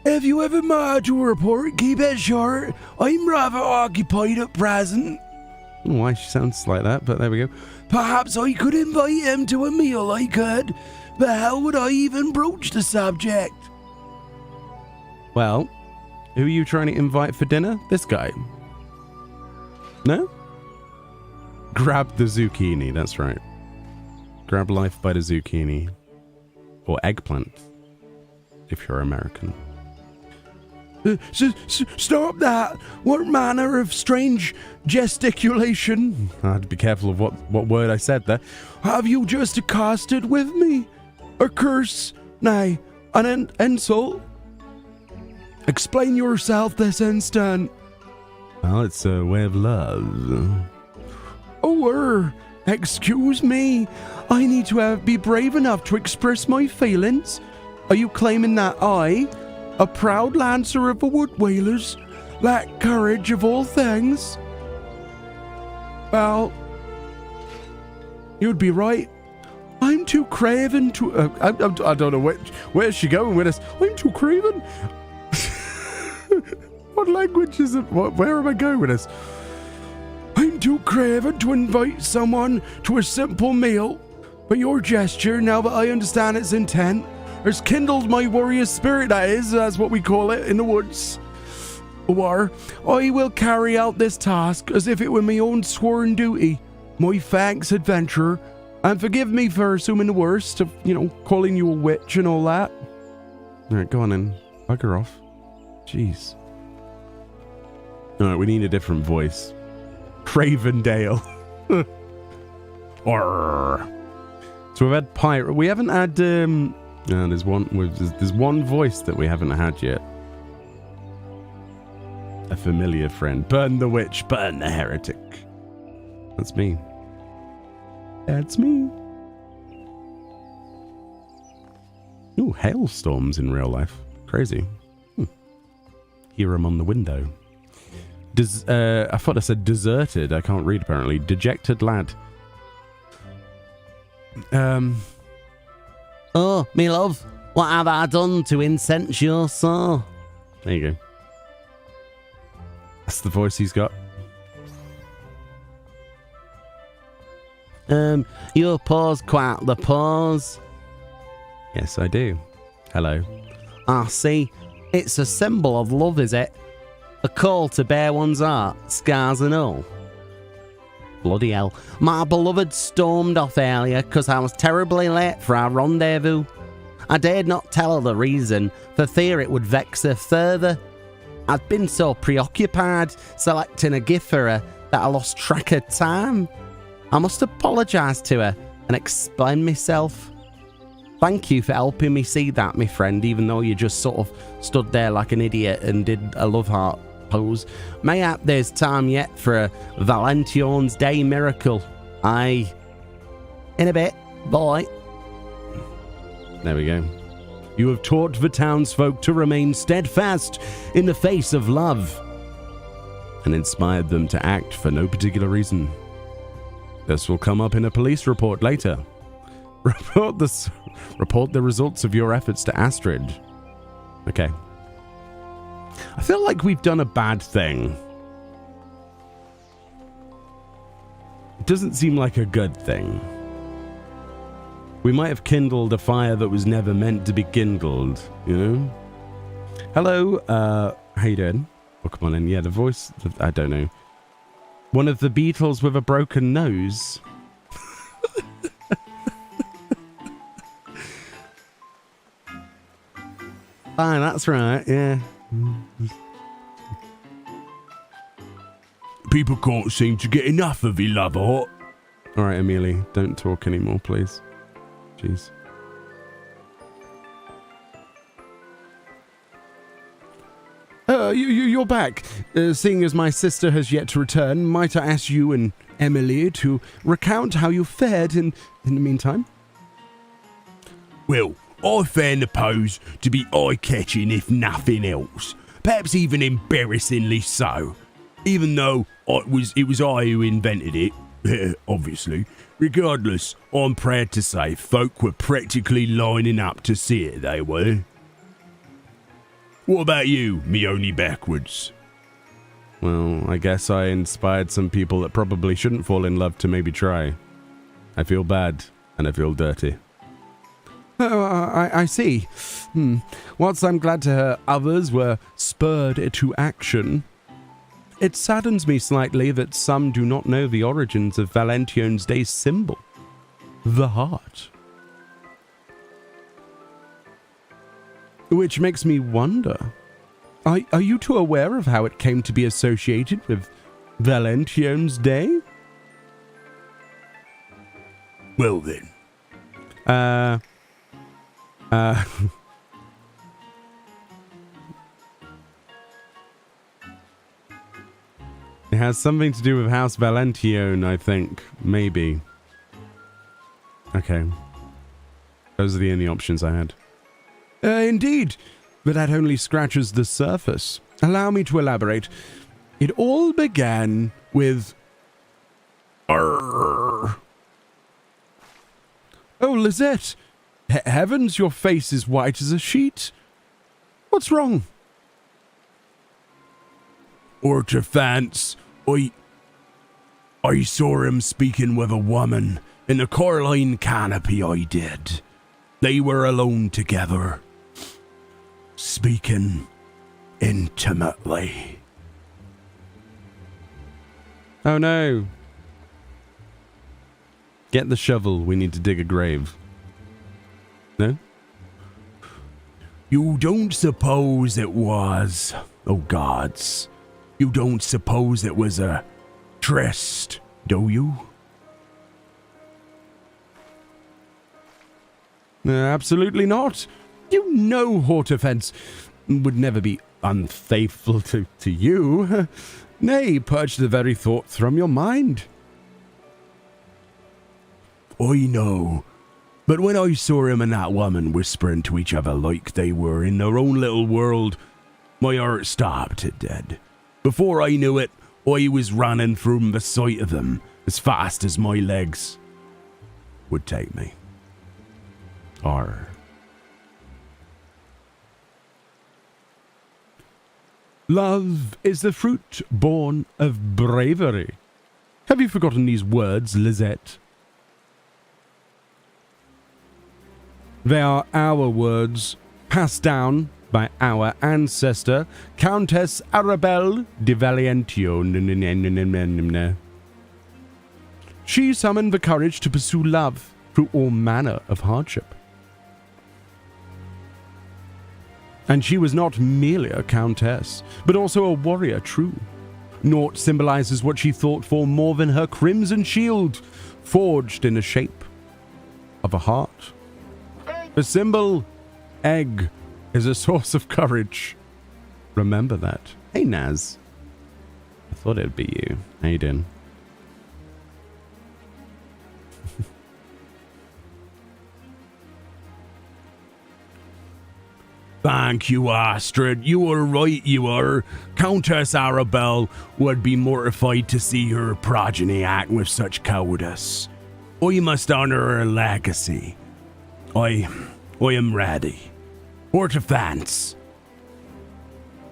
Have you ever made to report? Keep it short. I'm rather occupied at present. I don't know why she sounds like that, but there we go. Perhaps I could invite him to a meal, I could. But how would I even broach the subject? Well, who are you trying to invite for dinner? This guy. No? Grab the zucchini, that's right. Grab life by the zucchini. Or eggplant, if you're American. Stop that! What manner of strange gesticulation? I had to be careful of what word I said there. Have you just accosted with me? A curse? Nay, an insult? Explain yourself this instant. Well, it's a way of love. Oh, excuse me. I need to be brave enough to express my feelings. Are you claiming that I, a proud lancer of the wood whalers, lack courage of all things? Well, you'd be right. I'm too craven to... I don't know where's she going with this. I'm too craven. What language is it? Where am I going with this? I'm too craven to invite someone to a simple meal, but your gesture, now that I understand its intent, has kindled my warrior spirit, that's what we call it in the woods. Or I will carry out this task as if it were my own sworn duty. My thanks, adventurer, and forgive me for assuming the worst of, calling you a witch and all that. Alright, go on then. Bugger off. Jeez. Alright, we need a different voice. Cravendale. So we've had pirate. We haven't had. There's one voice that we haven't had yet. A familiar friend. Burn the witch. Burn the heretic. That's me. That's me. Ooh, hailstorms in real life. Crazy. Hear them on the window. I thought I said deserted. I can't read apparently. Dejected lad. Oh, me love, what have I done to incense your soul? There you go. That's the voice he's got. Your paw's quite the pause. Yes, I do. Hello. I see. It's a symbol of love, is it? A call to bare one's heart, scars and all. Bloody hell. My beloved stormed off earlier because I was terribly late for our rendezvous. I dared not tell her the reason, for fear it would vex her further. I'd been so preoccupied selecting a gift for her that I lost track of time. I must apologise to her and explain myself. Thank you for helping me see that, my friend, even though you just sort of stood there like an idiot and did a love heart pose. Mayhap there's time yet for a Valentiones Day miracle. Aye. In a bit. Bye. There we go. You have taught the townsfolk to remain steadfast in the face of love and inspired them to act for no particular reason. This will come up in a police report later. Report the results of your efforts to Astrid. Okay. I feel like we've done a bad thing. It doesn't seem like a good thing. We might have kindled a fire that was never meant to be kindled, you know? Hello, how you doing? Oh, come on in. Yeah, the voice, I don't know. One of the Beatles with a broken nose. Fine, that's right, yeah. People can't seem to get enough of you, love heart. All right, Amelie, don't talk anymore, please. Jeez. You're back. Seeing as my sister has yet to return, might I ask you and Emily to recount how you fared in the meantime? Well, I found the pose to be eye-catching if nothing else. Perhaps even embarrassingly so. Even though it was I who invented it, obviously. Regardless, I'm proud to say folk were practically lining up to see it, they were. What about you, me only backwards? Well, I guess I inspired some people that probably shouldn't fall in love to maybe try. I feel bad, and I feel dirty. Oh, I see. Whilst I'm glad to hear others were spurred to action, it saddens me slightly that some do not know the origins of Valentiones Day's symbol, the heart. Which makes me wonder, are you two aware of how it came to be associated with Valentiones Day? Well then. It has something to do with House Valentione, I think. Maybe. Okay. Those are the only options I had. Indeed, but that only scratches the surface. Allow me to elaborate. It all began with... Oh, Lizette! Heavens, your face is white as a sheet. What's wrong? Orthophants, I saw him speaking with a woman in the Coraline canopy, I did. They were alone together, speaking intimately. Oh no. Get the shovel, we need to dig a grave. No? You don't suppose it was, oh gods, you don't suppose it was a tryst, do you? Absolutely not. You know Hortefence would never be unfaithful to you. Nay, purge the very thought from your mind. I know. But when I saw him and that woman whispering to each other like they were in their own little world, my heart stopped dead. Before I knew it, I was running from the sight of them as fast as my legs would take me. Love is the fruit born of bravery. Have you forgotten these words, Lizette? They are our words, passed down by our ancestor, Countess Arabelle de Valentiones. She summoned the courage to pursue love through all manner of hardship. And she was not merely a countess, but also a warrior true. Naught symbolizes what she fought for more than her crimson shield, forged in the shape of a heart. The symbol, egg, is a source of courage. Remember that. Hey, Naz. I thought it'd be you. How you doing? Thank you, Astrid. You are right, you are. Countess Arabelle would be mortified to see her progeny act with such cowardice. I must honor her legacy. I am ready. Hortefance.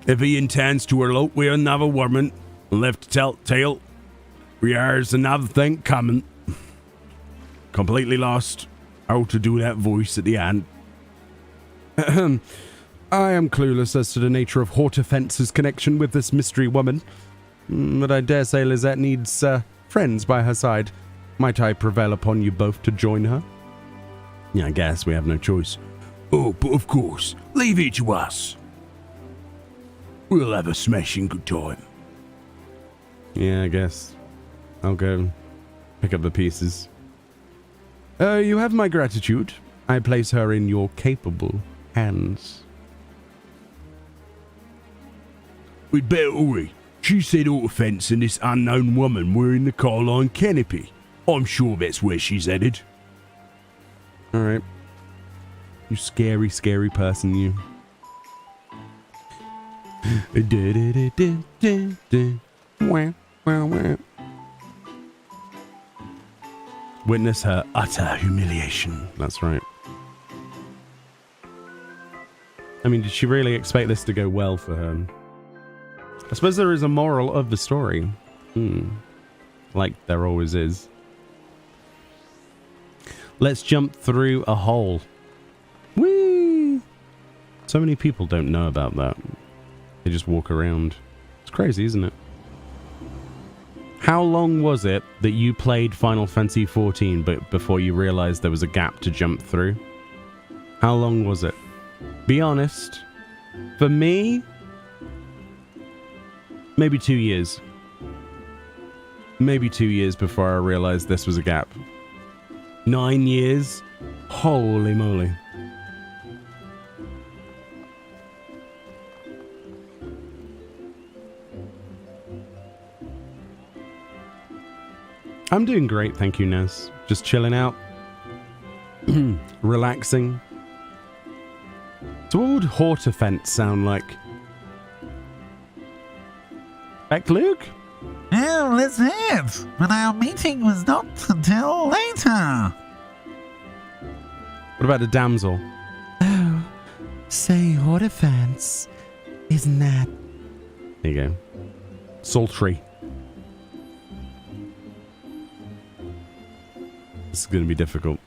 If he intends to elope with another woman and live to tell tale, there's another thing coming. Completely lost how to do that voice at the end. I am clueless as to the nature of Hortefence's connection with this mystery woman, but I dare say Lizette needs friends by her side. Might I prevail upon you both to join her? Yeah, I guess we have no choice. Oh, but of course, leave it to us. We'll have a smashing good time. Yeah, I guess. I'll go pick up the pieces. You have my gratitude. I place her in your capable hands. We'd better hurry. She said Hortefence and this unknown woman were in the Carline canopy. I'm sure that's where she's headed. Alright. You scary, scary person, you. Witness her utter humiliation. That's right. I mean, did she really expect this to go well for her? I suppose there is a moral of the story. Like there always is. Let's jump through a hole. Whee! So many people don't know about that. They just walk around. It's crazy, isn't it? How long was it that you played Final Fantasy XIV but before you realized there was a gap to jump through? How long was it? Be honest. For me, maybe 2 years. Maybe 2 years before I realized this was a gap. 9 years? Holy moly. I'm doing great, thank you, Naz. Just chilling out. Relaxing. So what would Hortefence sound like? Back to Luke? Oh, that's it. But our meeting was not until later. What about the damsel? Oh, say Hortefence. Isn't that... There you go. Sultry. This is going to be difficult.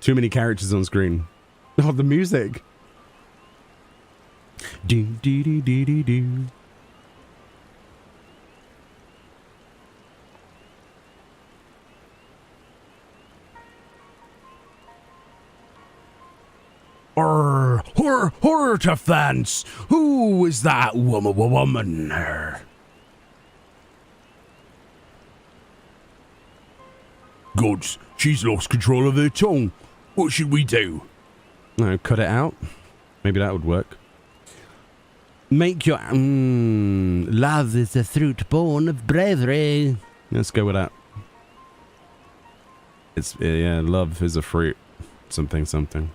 Too many characters on screen. Oh, the music. Do do do do do do. Hortefance! Who is that woman? Gods, she's lost control of her tongue. What should we do? No, cut it out. Maybe that would work. Make your... Love is the fruit born of bravery. Let's go with that. It's... Yeah, love is a fruit. Something, something.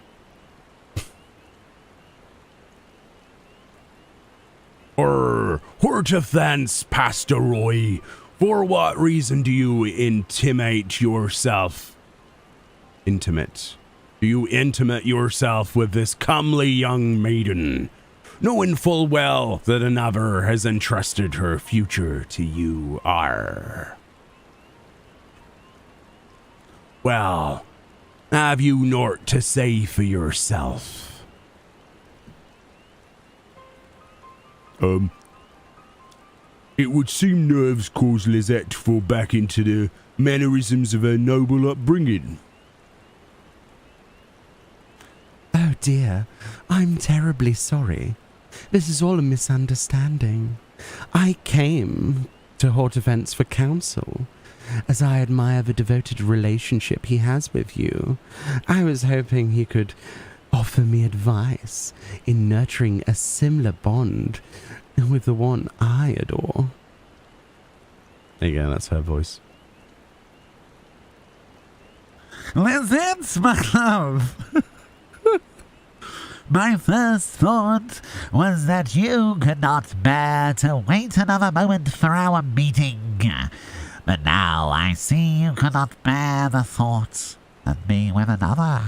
Hortefance, Pastor Roy. For what reason do you intimate yourself? Intimate. Do you intimate yourself with this comely young maiden? knowing full well that another has entrusted her future to you. Well, have you naught to say for yourself? It would seem nerves cause Lizette to fall back into the mannerisms of her noble upbringing. Oh dear, I'm terribly sorry. This is all a misunderstanding. I came to Hortifence for counsel, as I admire the devoted relationship he has with you. I was hoping he could offer me advice in nurturing a similar bond with the one I adore. There you go, that's her voice. Lizette, my love. My first thought was that you could not bear to wait another moment for our meeting. But now I see you could not bear the thought of me with another.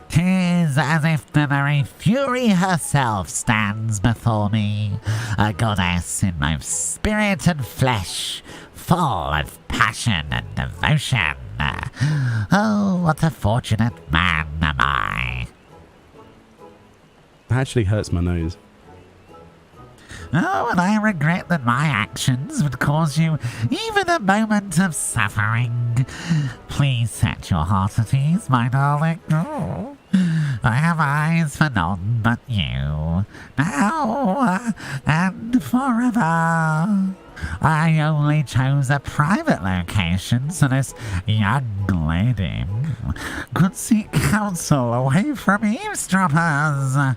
'Tis as if the very Fury herself stands before me, a goddess in both spirit and flesh, full of passion and devotion. Oh, what a fortunate man am I. It actually hurts my nose. Oh, and I regret that my actions would cause you even a moment of suffering. Please set your heart at ease, my darling. Oh, I have eyes for none but you, now and forever. I only chose a private location so this young lady could seek counsel away from eavesdroppers.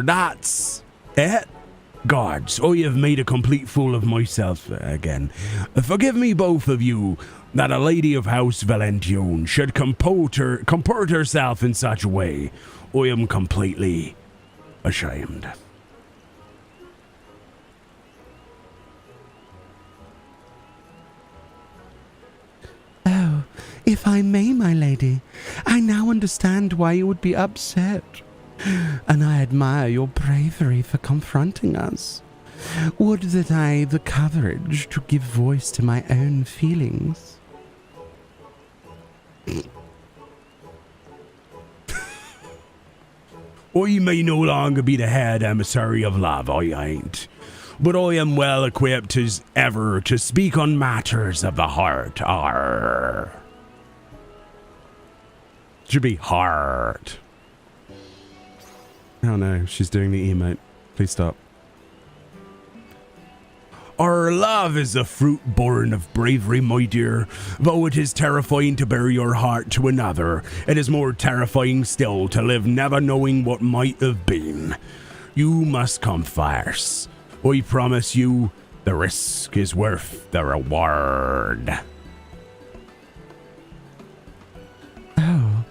That's it? Gods, I have made a complete fool of myself again. Forgive me, both of you, that a lady of House Valentione should comport herself in such a way. I am completely ashamed. Oh, if I may, my lady, I now understand why you would be upset. And I admire your bravery for confronting us. Would that I had the courage to give voice to my own feelings. I may no longer be the head emissary of love, I ain't. But I am well equipped as ever to speak on matters of the heart. Should be heart. Oh no, she's doing the emote. Please stop. Our love is a fruit born of bravery, my dear. Though it is terrifying to bare your heart to another, it is more terrifying still to live never knowing what might have been. You must come first. I promise you, the risk is worth the reward. Oh,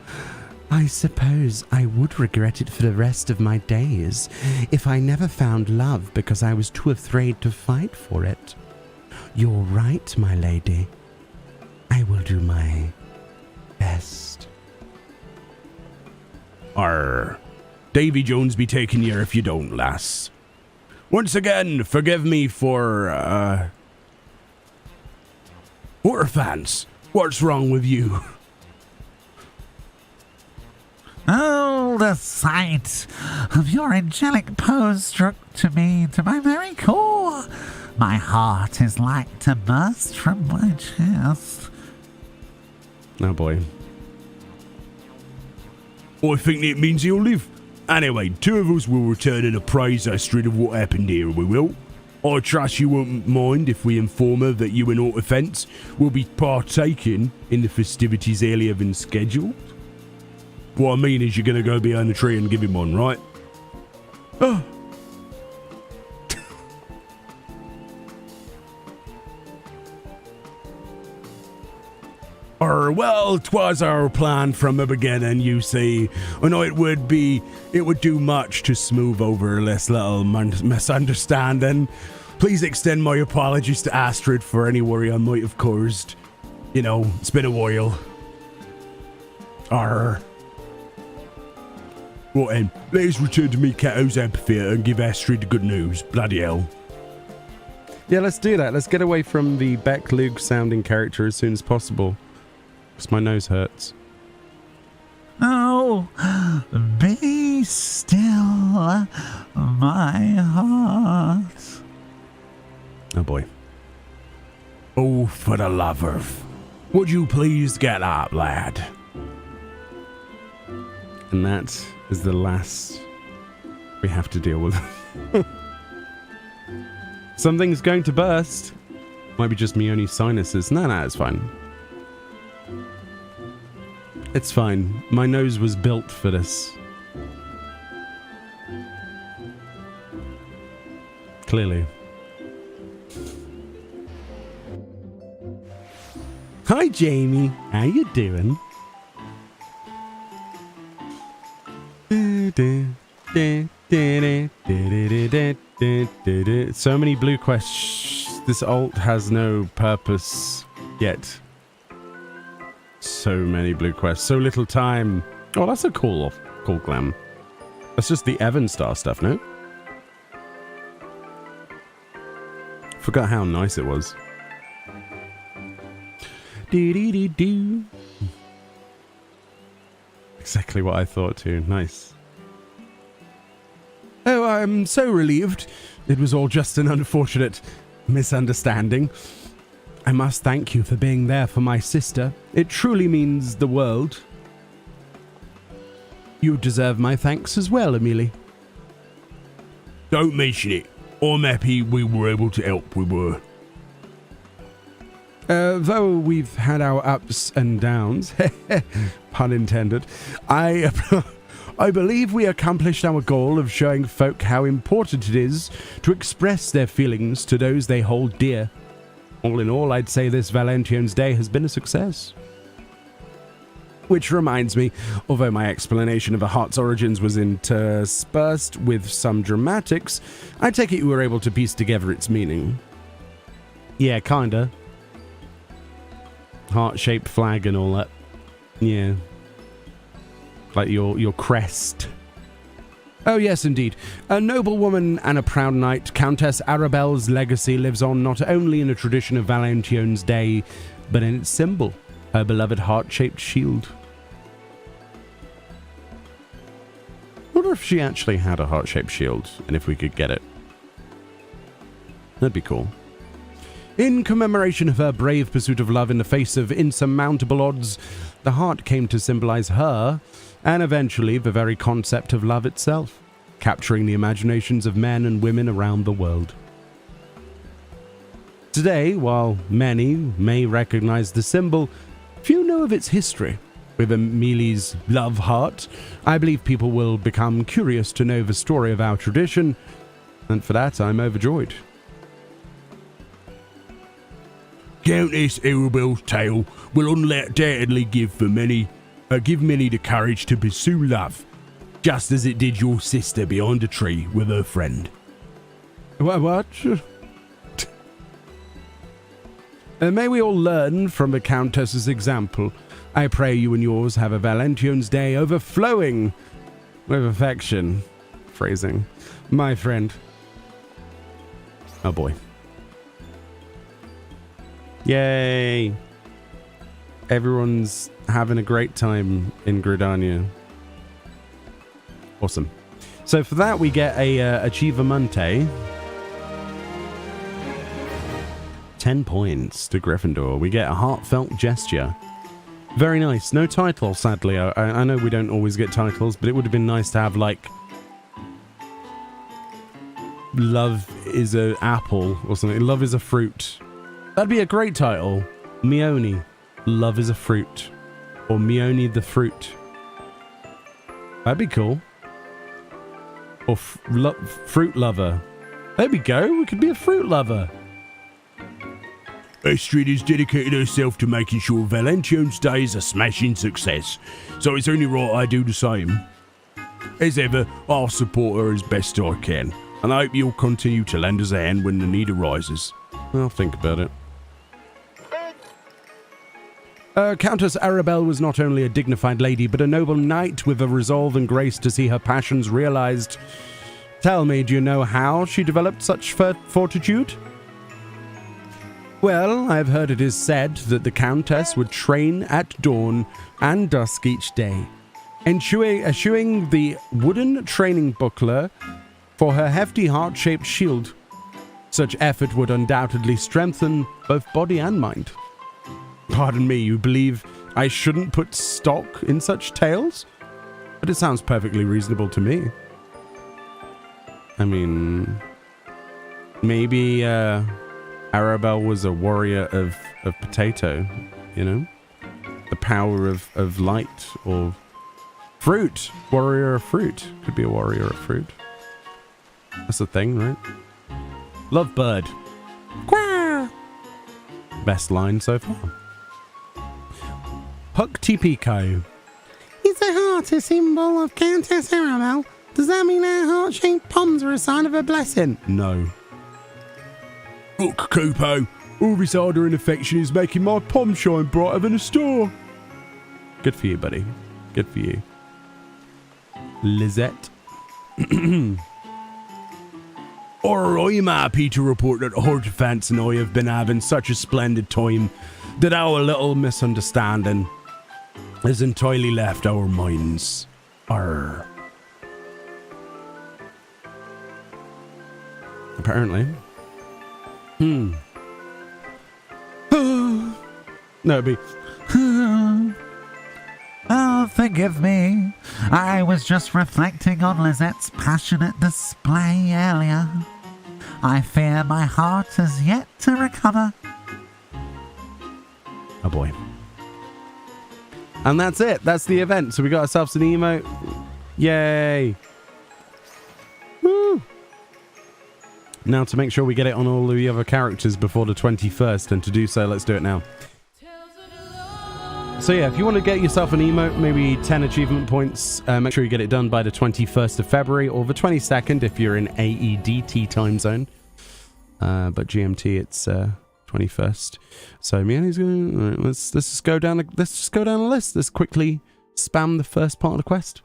I suppose I would regret it for the rest of my days if I never found love because I was too afraid to fight for it. You're right, my lady. I will do my best. Davy Jones be taking you if you don't, lass. Once again, forgive me for, Hortifence, what's wrong with you? Oh, the sight of your angelic pose struck to me to my very core. My heart is like to burst from my chest. Oh boy. I think it means he'll live. Anyway, two of us will return and apprise Astrid of what happened here, we will. I trust you won't mind if we inform her that you and Hortifence will be partaking in the festivities earlier than scheduled. What I mean is you're going to go behind the tree and give him one, right? Oh. Well, 'twas our plan from the beginning, you see. I know it would do much to smooth over this little misunderstanding. Please extend my apologies to Astrid for any worry I might have caused. You know, it's been a while. Arr. Right then, let us return to me Cato's amphitheatre and give Astrid the good news. Bloody hell. Yeah, let's do that. Let's get away from the Beck Luke sounding character as soon as possible. Because my nose hurts. Oh, be still, my heart. Oh boy. Oh, for the love of... Would you please get up, lad? And that is the last we have to deal with. Something's going to burst. Might be just me only sinuses. No, it's fine. It's fine. My nose was built for this. Clearly. Hi, Jamie. How you doing? So many blue quests. This alt has no purpose yet. So many blue quests. So little time. Oh, that's a cool glam. That's just the Evanstar stuff, no? Forgot how nice it was. Dee-dee-dee-doo. Exactly what I thought too. Nice. Oh, I'm so relieved. It was all just an unfortunate misunderstanding. I must thank you for being there for my sister. It truly means the world. You deserve my thanks as well, Amelie. Don't mention it. I'm happy we were able to help. We were. Though we've had our ups and downs, pun intended, I believe we accomplished our goal of showing folk how important it is to express their feelings to those they hold dear. All in all, I'd say this Valentiones Day has been a success. Which reminds me, although my explanation of the heart's origins was interspersed with some dramatics, I take it you were able to piece together its meaning. Yeah, kinda. Heart-shaped flag and all that. Yeah. Like your crest. Oh yes, indeed. A noble woman and a proud knight, Countess Arabelle's legacy lives on not only in the tradition of Valentiones Day, but in its symbol, her beloved heart-shaped shield. I wonder if she actually had a heart-shaped shield, and if we could get it. That'd be cool. In commemoration of her brave pursuit of love in the face of insurmountable odds, the heart came to symbolize her, and eventually the very concept of love itself, capturing the imaginations of men and women around the world. Today, while many may recognize the symbol, few know of its history. With Amelie's love heart, I believe people will become curious to know the story of our tradition, and for that I'm overjoyed. Countess Arabelle's tale will undoubtedly give many the courage to pursue love, just as it did your sister behind a tree with her friend. What? May we all learn from the Countess's example. I pray you and yours have a Valentiones Day overflowing with affection. Phrasing. My friend. Oh boy. Yay! Everyone's having a great time in Gridania. Awesome. So for that we get a Achievamente. 10 points to Gryffindor. We get a heartfelt gesture. Very nice. No title, sadly. I know we don't always get titles, but it would have been nice to have, like, Love is an apple or something. Love is a fruit. That'd be a great title. Mione, Love is a fruit. Or Mione the fruit. That'd be cool. Or fruit lover. There we go. We could be a fruit lover. Astrid has dedicated herself to making sure Valentiones Day is a smashing success, so it's only right I do the same. As ever, I'll support her as best I can, and I hope you'll continue to lend us a hand when the need arises. I'll think about it. Countess Arabelle was not only a dignified lady, but a noble knight with a resolve and grace to see her passions realized. Tell me, do you know how she developed such fortitude? Well, I've heard it is said that the Countess would train at dawn and dusk each day, eschewing the wooden training buckler for her hefty heart-shaped shield. Such effort would undoubtedly strengthen both body and mind. Pardon me, you believe I shouldn't put stock in such tales? But it sounds perfectly reasonable to me. I mean, maybe Arabelle was a warrior of potato, you know? The power of light, or fruit. Warrior of fruit. Could be a warrior of fruit. That's the thing, right? Lovebird. Quack! Best line so far. Huck Tipico. Is a heart a symbol of Countess Arabelle? Does that mean our heart-shaped palms are a sign of a blessing? No. Look, Kupo, all this ardour and affection is making my palm shine brighter than a star. Good for you, buddy. Good for you. Lizette. I'm happy to report that Hortefants and I have been having such a splendid time that our little misunderstanding has entirely left our minds. Arr. Apparently. No, it'd be... Oh, forgive me. I was just reflecting on Lizette's passionate display earlier. I fear my heart has yet to recover. Oh boy. And that's it. That's the event. So we got ourselves an emote. Yay. Woo. Now to make sure we get it on all the other characters before the 21st, and to do so, let's do it now. So yeah, if you want to get yourself an emote, maybe 10 achievement points, make sure you get it done by the 21st of February or the 22nd if you're in AEDT time zone. But GMT, it's 21st. So Miani's gonna... Right, let's just go down the list. Let's quickly spam the first part of the quest.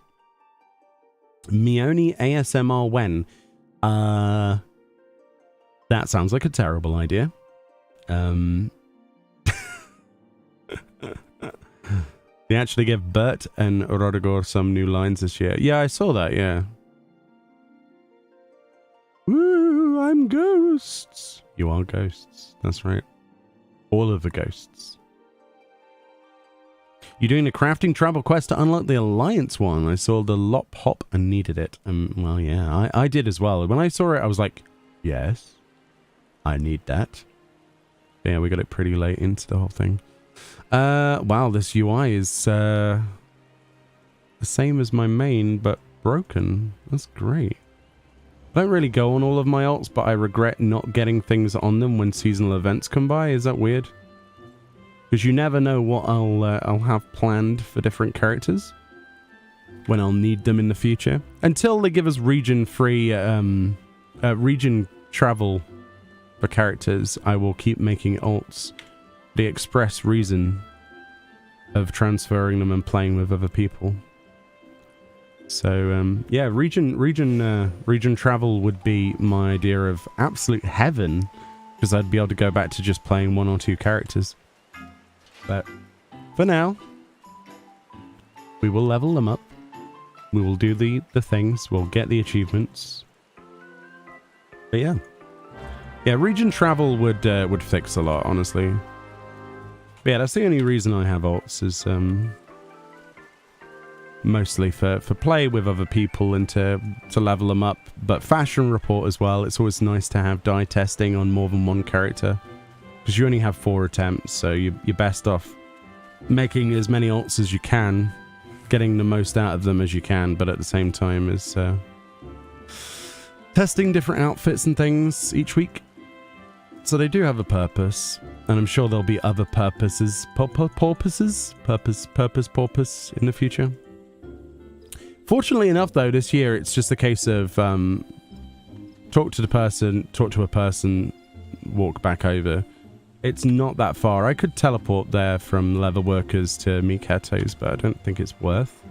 Mioni ASMR when? That sounds like a terrible idea. They actually gave Bert and Rodrigo some new lines this year. Yeah, I saw that, yeah. Woo, I'm ghosts. You are ghosts. That's right. All of the ghosts. You're doing a crafting travel quest to unlock the Alliance one. I saw the Lop Hop and needed it. Well, yeah, I did as well. When I saw it, I was like, yes, I need that. Yeah, we got it pretty late into the whole thing. Wow, this UI is the same as my main, but broken. That's great. I don't really go on all of my alts, but I regret not getting things on them when seasonal events come by. Is that weird? Because you never know what I'll have planned for different characters when I'll need them in the future. Until they give us region-free region travel for characters, I will keep making alts. The express reason of transferring them and playing with other people. So yeah, region travel would be my idea of absolute heaven, because I'd be able to go back to just playing 1 or 2 characters. But for now, we will level them up. We will do the things. We'll get the achievements. But yeah, region travel would fix a lot, honestly. But yeah, that's the only reason I have alts, is mostly for play with other people and to level them up. But fashion report as well. It's always nice to have die testing on more than one character, because you only have 4 attempts, so you're best off making as many alts as you can, getting the most out of them as you can, but at the same time is testing different outfits and things each week. So they do have a purpose, and I'm sure there'll be other purposes, purpose in the future. Fortunately enough, though, this year it's just a case of talk to a person, walk back over. It's not that far. I could teleport there from Leatherworkers to Miketos, but I don't think it's worth.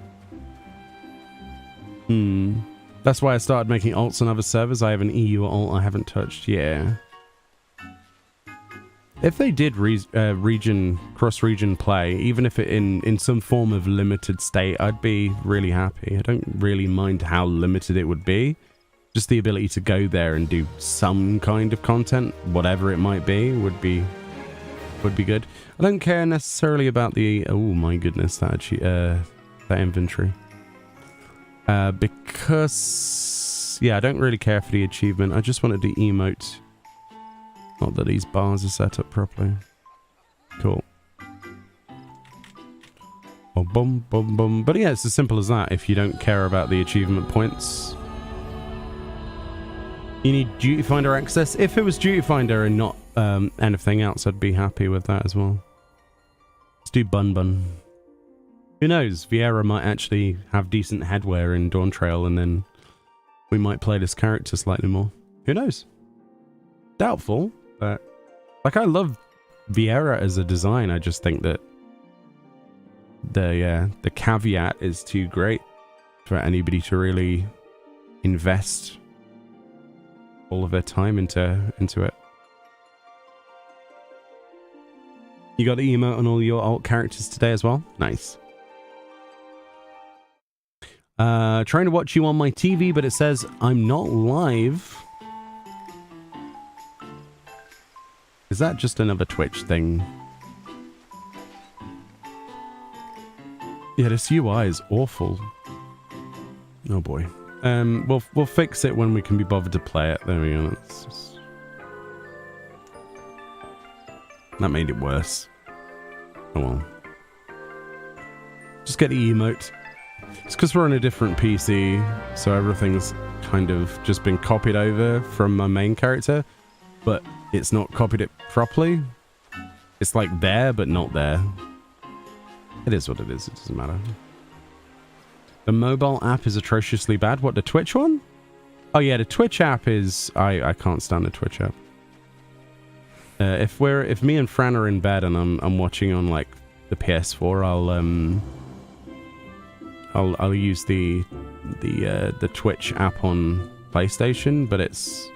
That's why I started making alts on other servers. I have an EU alt I haven't touched. Yeah. If they did cross-region play, even if it in some form of limited state, I'd be really happy. I don't really mind how limited it would be. Just the ability to go there and do some kind of content, whatever it might be, would be good. I don't care necessarily about the... Oh my goodness, that inventory. Because... Yeah, I don't really care for the achievement. I just wanted the emote. Not that these bars are set up properly. Cool. Oh, boom, boom, boom. But yeah, it's as simple as that. If you don't care about the achievement points... You need Duty Finder access. If it was Duty Finder and not anything else, I'd be happy with that as well. Let's do Bun Bun. Who knows? Vieira might actually have decent headwear in Dawn Trail, and then we might play this character slightly more. Who knows? Doubtful, but like I love Vieira as a design. I just think that the caveat is too great for anybody to really invest all of their time into it. You got the emote on all your alt characters today as well? Nice. Trying to watch you on my TV, but it says I'm not live. Is that just another Twitch thing? Yeah, this UI is awful. Oh boy. We'll fix it when we can be bothered to play it. There we go. That made it worse. Oh well. Just get the emote. It's because we're on a different PC, so everything's kind of just been copied over from my main character, but it's not copied it properly. It's like there, but not there. It is what it is. It doesn't matter. The mobile app is atrociously bad. What, the Twitch one? Oh yeah, the Twitch app is... I can't stand the Twitch app. If me and Fran are in bed and I'm watching on like the PS4, I'll use the Twitch app on PlayStation, but it's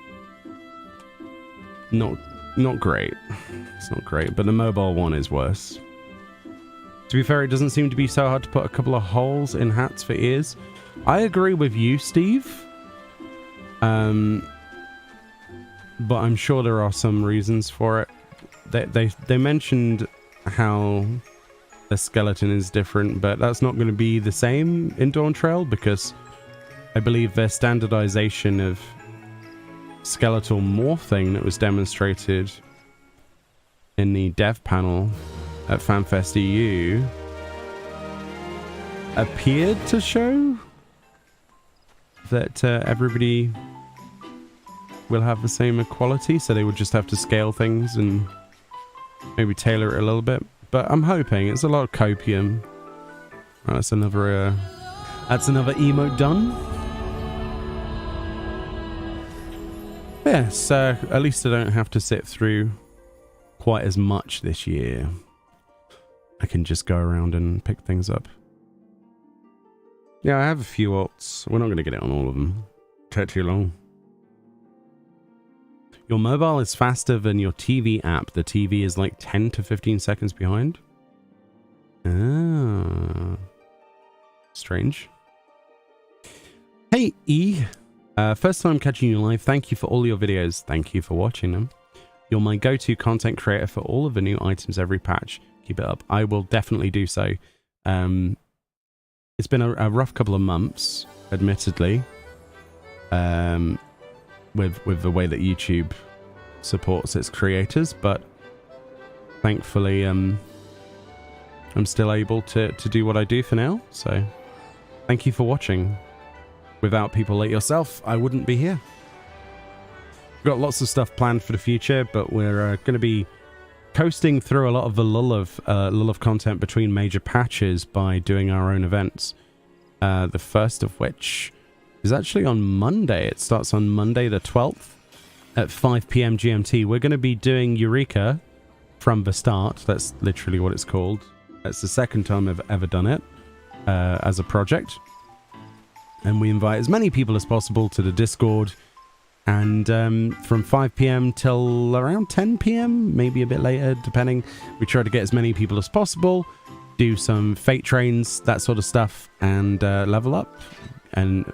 not great. It's not great, but the mobile one is worse. To be fair, it doesn't seem to be so hard to put a couple of holes in hats for ears. I agree with you, Steve. But I'm sure there are some reasons for it. They mentioned how the skeleton is different, but that's not going to be the same in Dawn Trail because I believe their standardization of skeletal morphing that was demonstrated in the dev panel at FanFest EU appeared to show that everybody will have the same equality, so they would just have to scale things and maybe tailor it a little bit. But I'm hoping it's a lot of copium. Oh, that's another emote done. Yeah, so at least I don't have to sit through quite as much this year. I can just go around and pick things up. Yeah, I have a few alts. We're not going to get it on all of them. Take too long. Your mobile is faster than your TV app. The TV is like 10 to 15 seconds behind. Ah. Strange. Hey, E. First time catching you live. Thank you for all your videos. Thank you for watching them. You're my go-to content creator for all of the new items every patch. Keep it up. I will definitely do so. It's been a rough couple of months, admittedly, with the way that YouTube supports its creators, but thankfully I'm still able to do what I do for now. So thank you for watching. Without people like yourself, I wouldn't be here. We've got lots of stuff planned for the future, but we're going to be coasting through a lot of the lull of content between major patches by doing our own events. The first of which is actually on Monday. It starts on Monday the 12th at 5 PM GMT. We're going to be doing Eureka from the start. That's literally what it's called. It's the second time I've ever done it as a project. And we invite as many people as possible to the Discord. And from 5 p.m. till around 10 p.m., maybe a bit later, depending. We try to get as many people as possible, do some fate trains, that sort of stuff, and level up. And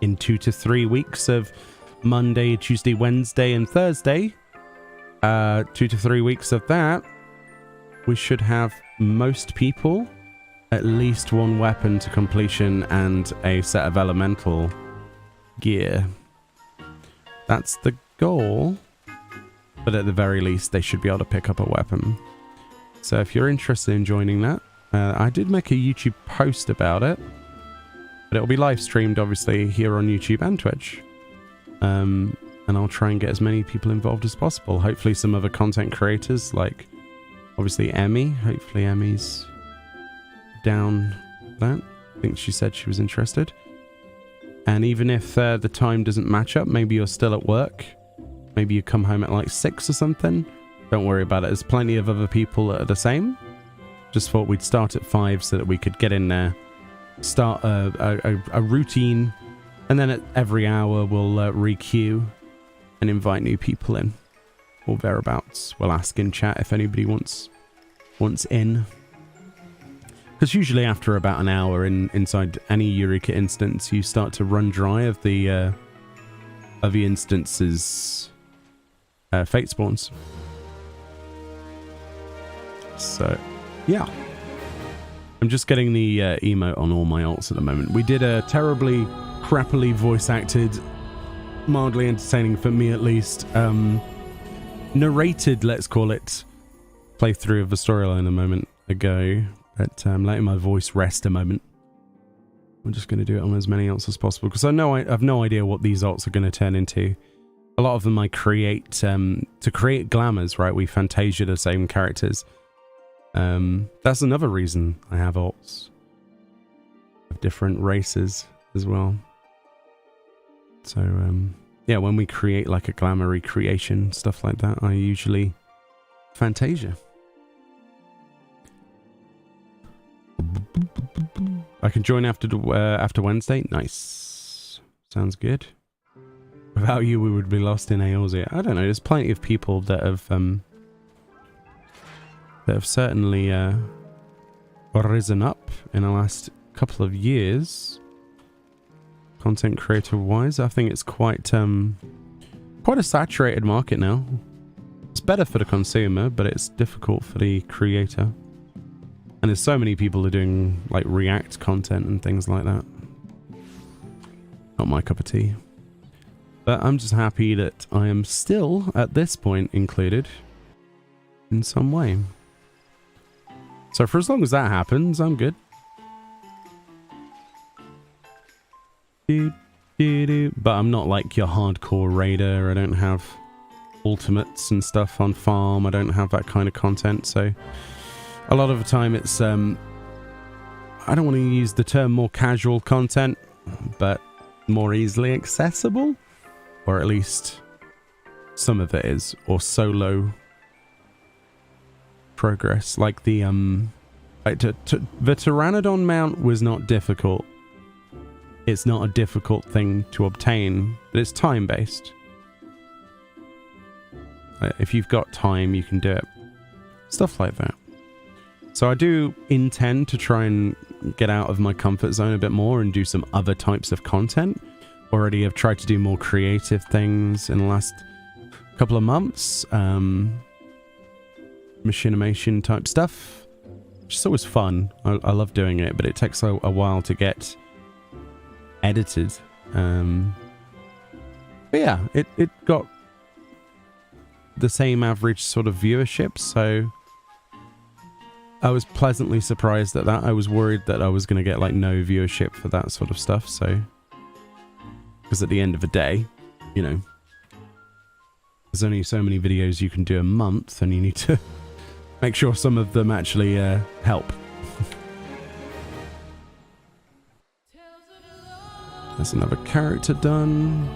in 2 to 3 weeks of Monday, Tuesday, Wednesday, and Thursday, 2 to 3 weeks of that, we should have most people at least one weapon to completion and a set of elemental gear. That's the goal, but at the very least they should be able to pick up a weapon. So if you're interested in joining that, I did make a YouTube post about it, but it'll be live streamed obviously here on YouTube and Twitch. And I'll try and get as many people involved as possible. Hopefully some other content creators, like obviously Emmy. Hopefully Emmy's down that. I think she said she was interested. And even if the time doesn't match up, maybe you're still at work. Maybe you come home at like 6 or something. Don't worry about it. There's plenty of other people that are the same. Just thought we'd start at 5 so that we could get in there, start a routine, and then at every hour we'll re-queue and invite new people in, or thereabouts. We'll ask in chat if anybody wants in. Because usually after about an hour inside any Eureka instance, you start to run dry of the instance's fate spawns. So, yeah. I'm just getting the emote on all my alts at the moment. We did a terribly, crappily voice-acted, mildly entertaining, for me at least, narrated, let's call it, playthrough of the storyline a moment ago. But I'm letting my voice rest a moment. I'm just going to do it on as many alts as possible, because I know I have no idea what these alts are going to turn into. A lot of them I create to create glamours, right? We Fantasia the same characters. That's another reason I have alts of different races as well. So yeah, when we create like a glamour recreation, stuff like that, I usually Fantasia. I can join after Wednesday. Nice. Sounds good. Without you, we would be lost in Eorzea. I don't know. There's plenty of people that have certainly risen up in the last couple of years, content creator wise. I think it's quite a saturated market now. It's better for the consumer, but it's difficult for the creator. And there's so many people who are doing like React content and things like that. Not my cup of tea. But I'm just happy that I am still, at this point, included in some way. So for as long as that happens, I'm good. But I'm not like your hardcore raider. I don't have ultimates and stuff on farm. I don't have that kind of content, so a lot of the time it's I don't want to use the term more casual content, but more easily accessible, or at least some of it is, or solo progress. Like the the Pteranodon mount was not difficult. It's not a difficult thing to obtain, but it's time based. If you've got time, you can do it. Stuff like that. So I do intend to try and get out of my comfort zone a bit more and do some other types of content. Already I've tried to do more creative things in the last couple of months. Machinimation type stuff, which is always fun. I love doing it, but it takes a while to get edited. But yeah, it got the same average sort of viewership, so I was pleasantly surprised at that. I was worried that I was going to get like no viewership for that sort of stuff, so because at the end of the day, you know, there's only so many videos you can do a month, and you need to make sure some of them actually help. That's another character done.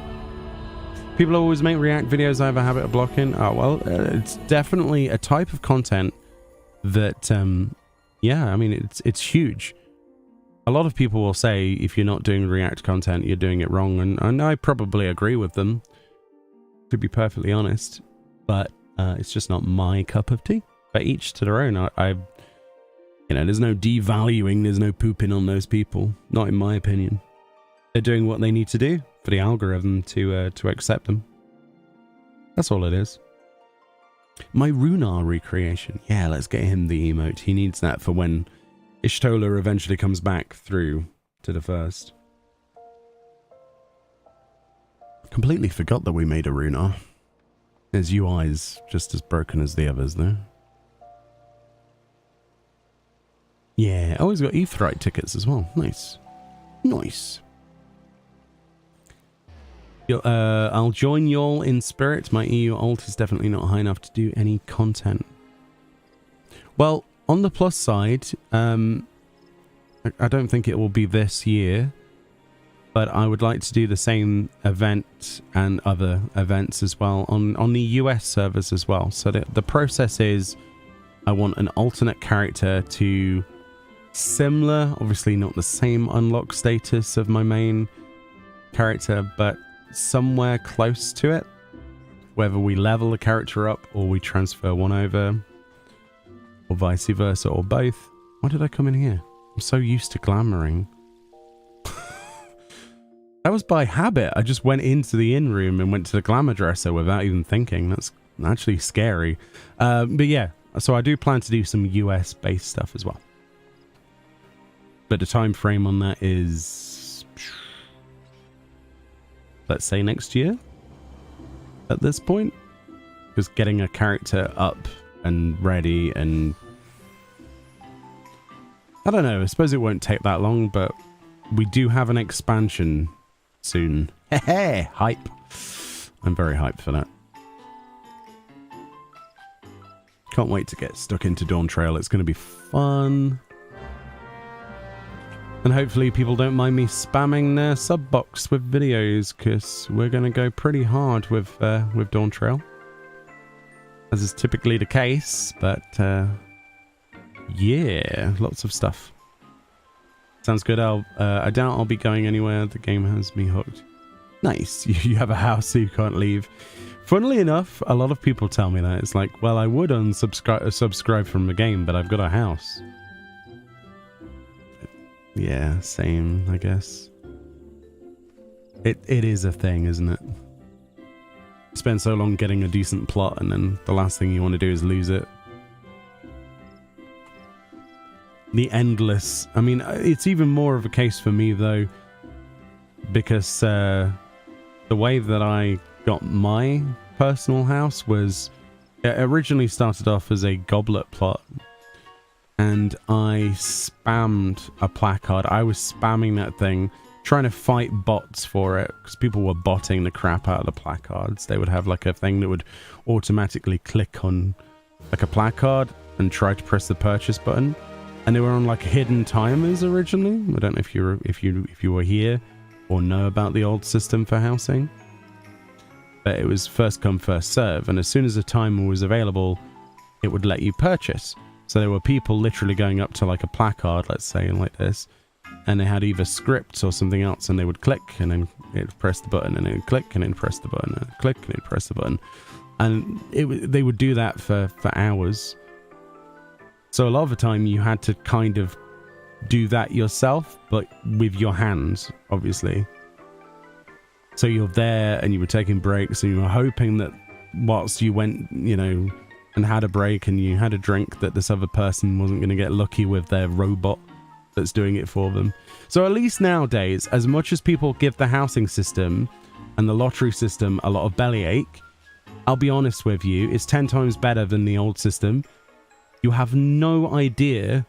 People always make react videos. I have a habit of blocking. Oh, well, it's definitely a type of content that, yeah, I mean, it's huge. A lot of people will say if you're not doing react content, you're doing it wrong. And I probably agree with them, to be perfectly honest. But it's just not my cup of tea. But each to their own. You know, there's no devaluing, there's no pooping on those people. Not in my opinion. They're doing what they need to do for the algorithm to accept them. That's all it is. My Runar recreation. Yeah, let's get him the emote. He needs that for when Ishtola eventually comes back through to the first. Completely forgot that we made a Runar. His UI is just as broken as the others, though. Yeah, oh, he's got Aetheryte tickets as well. Nice. Nice. I'll join y'all in spirit. My EU alt is definitely not high enough to do any content. Well, on the plus side, I don't think it will be this year, but I would like to do the same event and other events as well on the US servers as well. So the process is I want an alternate character to similar, obviously not the same unlock status of my main character, but somewhere close to it. Whether we level the character up or we transfer one over, or vice versa, or both. Why did I come in here? I'm so used to glamoring. That was by habit. I just went into the in room and went to the glamour dresser without even thinking. That's actually scary. But yeah, so I do plan to do some US based stuff as well. But the time frame on that is, let's say, next year at this point, because getting a character up and ready, and I don't know, I suppose it won't take that long, but we do have an expansion soon. Heh, hype. I'm very hyped for that. Can't wait to get stuck into Dawn Trail. It's going to be fun. And hopefully people don't mind me spamming their sub box with videos, because we're going to go pretty hard with Dawn Trail, as is typically the case. But yeah, lots of stuff. Sounds good. I doubt I'll be going anywhere. The game has me hooked. Nice. You have a house, so you can't leave. Funnily enough, a lot of people tell me that. It's like, well, I would unsubscribe from the game, but I've got a house. Yeah, same, I guess. It is a thing, isn't it? Spend so long getting a decent plot, and then the last thing you want to do is lose it. The endless... I mean, it's even more of a case for me, though, because the way that I got my personal house was... It originally started off as a goblet plot, and I spammed a placard. I was spamming that thing, trying to fight bots for it, because people were botting the crap out of the placards. They would have like a thing that would automatically click on like a placard and try to press the purchase button, and they were on like hidden timers originally. I don't know if you were here or know about the old system for housing, but it was first come first serve, and as soon as a timer was available, it would let you purchase. So there were people literally going up to like a placard, let's say, like this, and they had either scripts or something else, and they would click, and then it'd press the button, and it'd click, and then press the button, and it'd click, and it'd press the button, and they would do that for hours. So a lot of the time you had to kind of do that yourself, but with your hands, obviously. So you're there, and you were taking breaks, and you were hoping that whilst you went, you know, and had a break and you had a drink, that this other person wasn't going to get lucky with their robot that's doing it for them. So at least nowadays, as much as people give the housing system and the lottery system a lot of bellyache, I'll be honest with you, it's 10 times better than the old system. You have no idea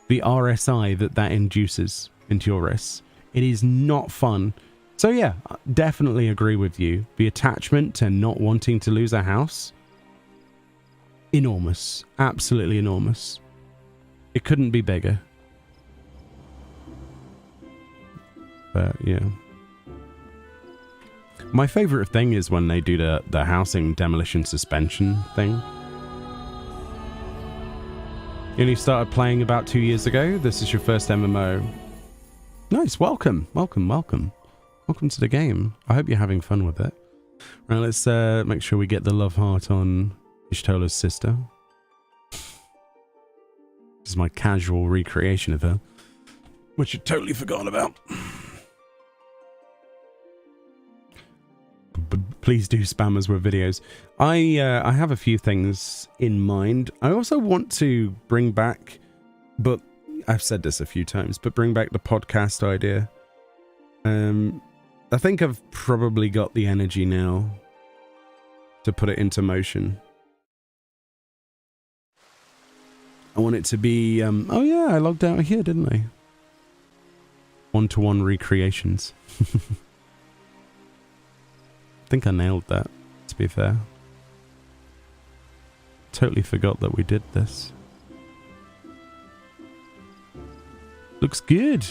the RSI that induces into your wrists. It is not fun. So yeah, definitely agree with you. The attachment to not wanting to lose a house, enormous. Absolutely enormous. It couldn't be bigger. But yeah. My favorite thing is when they do the housing demolition suspension thing. You only started playing about 2 years ago. This is your first MMO. Nice, welcome, welcome, welcome. Welcome to the game. I hope you're having fun with it. Right, let's make sure we get the love heart on Ishtola's sister. This is my casual recreation of her, which I totally forgot about. Please do spam us with videos. I have a few things in mind. I also want to bring back, but I've said this a few times, but bring back the podcast idea. I think I've probably got the energy now to put it into motion. I want it to be, oh yeah, I logged out here, didn't I? One-to-one recreations. I think I nailed that, to be fair. Totally forgot that we did this. Looks good.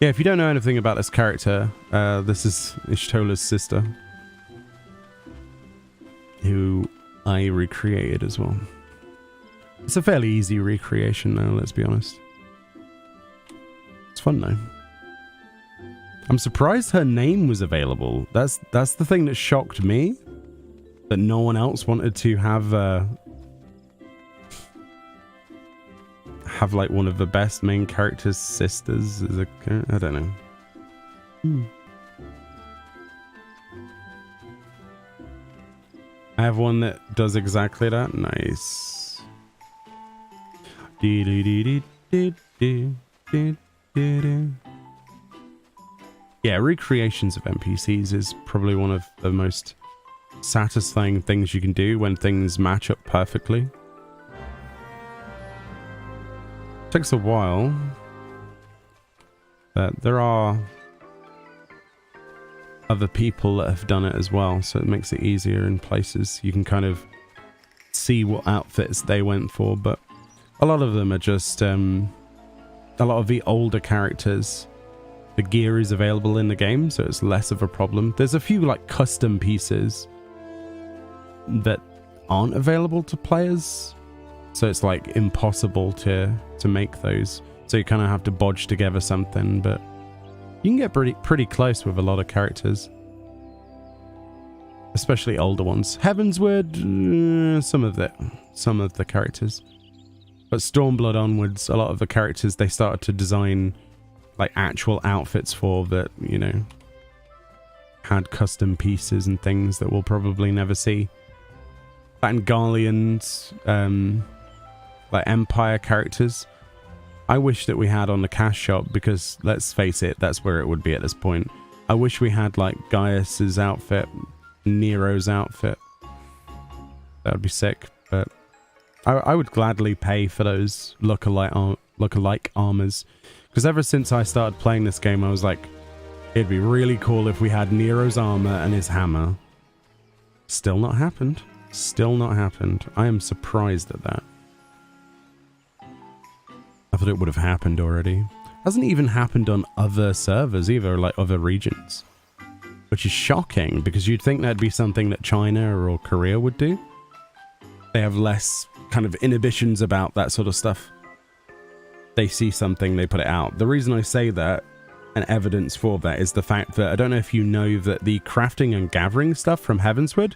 Yeah, if you don't know anything about this character, this is Ishtola's sister, who I recreated as well. It's a fairly easy recreation now, let's be honest. It's fun though. I'm surprised her name was available. That's the thing that shocked me. That no one else wanted to have like one of the best main characters' sisters as a, I don't know. I have one that does exactly that. Nice. Yeah, recreations of NPCs is probably one of the most satisfying things you can do when things match up perfectly. Takes a while, but there are other people that have done it as well, so it makes it easier in places. You can kind of see what outfits they went for, but a lot of them are just a lot of the older characters. The gear is available in the game, so it's less of a problem. There's a few like custom pieces that aren't available to players, so it's like impossible to make those. So you kind of have to bodge together something, but you can get pretty close with a lot of characters, especially older ones. Heavensward, some of the characters, but Stormblood onwards, a lot of the characters they started to design like actual outfits for that, you know, had custom pieces and things that we'll probably never see. Vangalians, like Empire characters, I wish that we had on the cash shop, because let's face it, that's where it would be at this point. I wish we had like Gaius's outfit, Nero's outfit. That would be sick, but I would gladly pay for those look-alike armors. Because ever since I started playing this game, I was like, it'd be really cool if we had Nero's armor and his hammer. Still not happened. Still not happened. I am surprised at that. I thought it would have happened already. Hasn't even happened on other servers either, like other regions. Which is shocking, because you'd think that'd be something that China or Korea would do. They have less kind of inhibitions about that sort of stuff. They see something, they put it out. The reason I say that, and evidence for that, is the fact that I don't know if you know that the crafting and gathering stuff from Heavensward,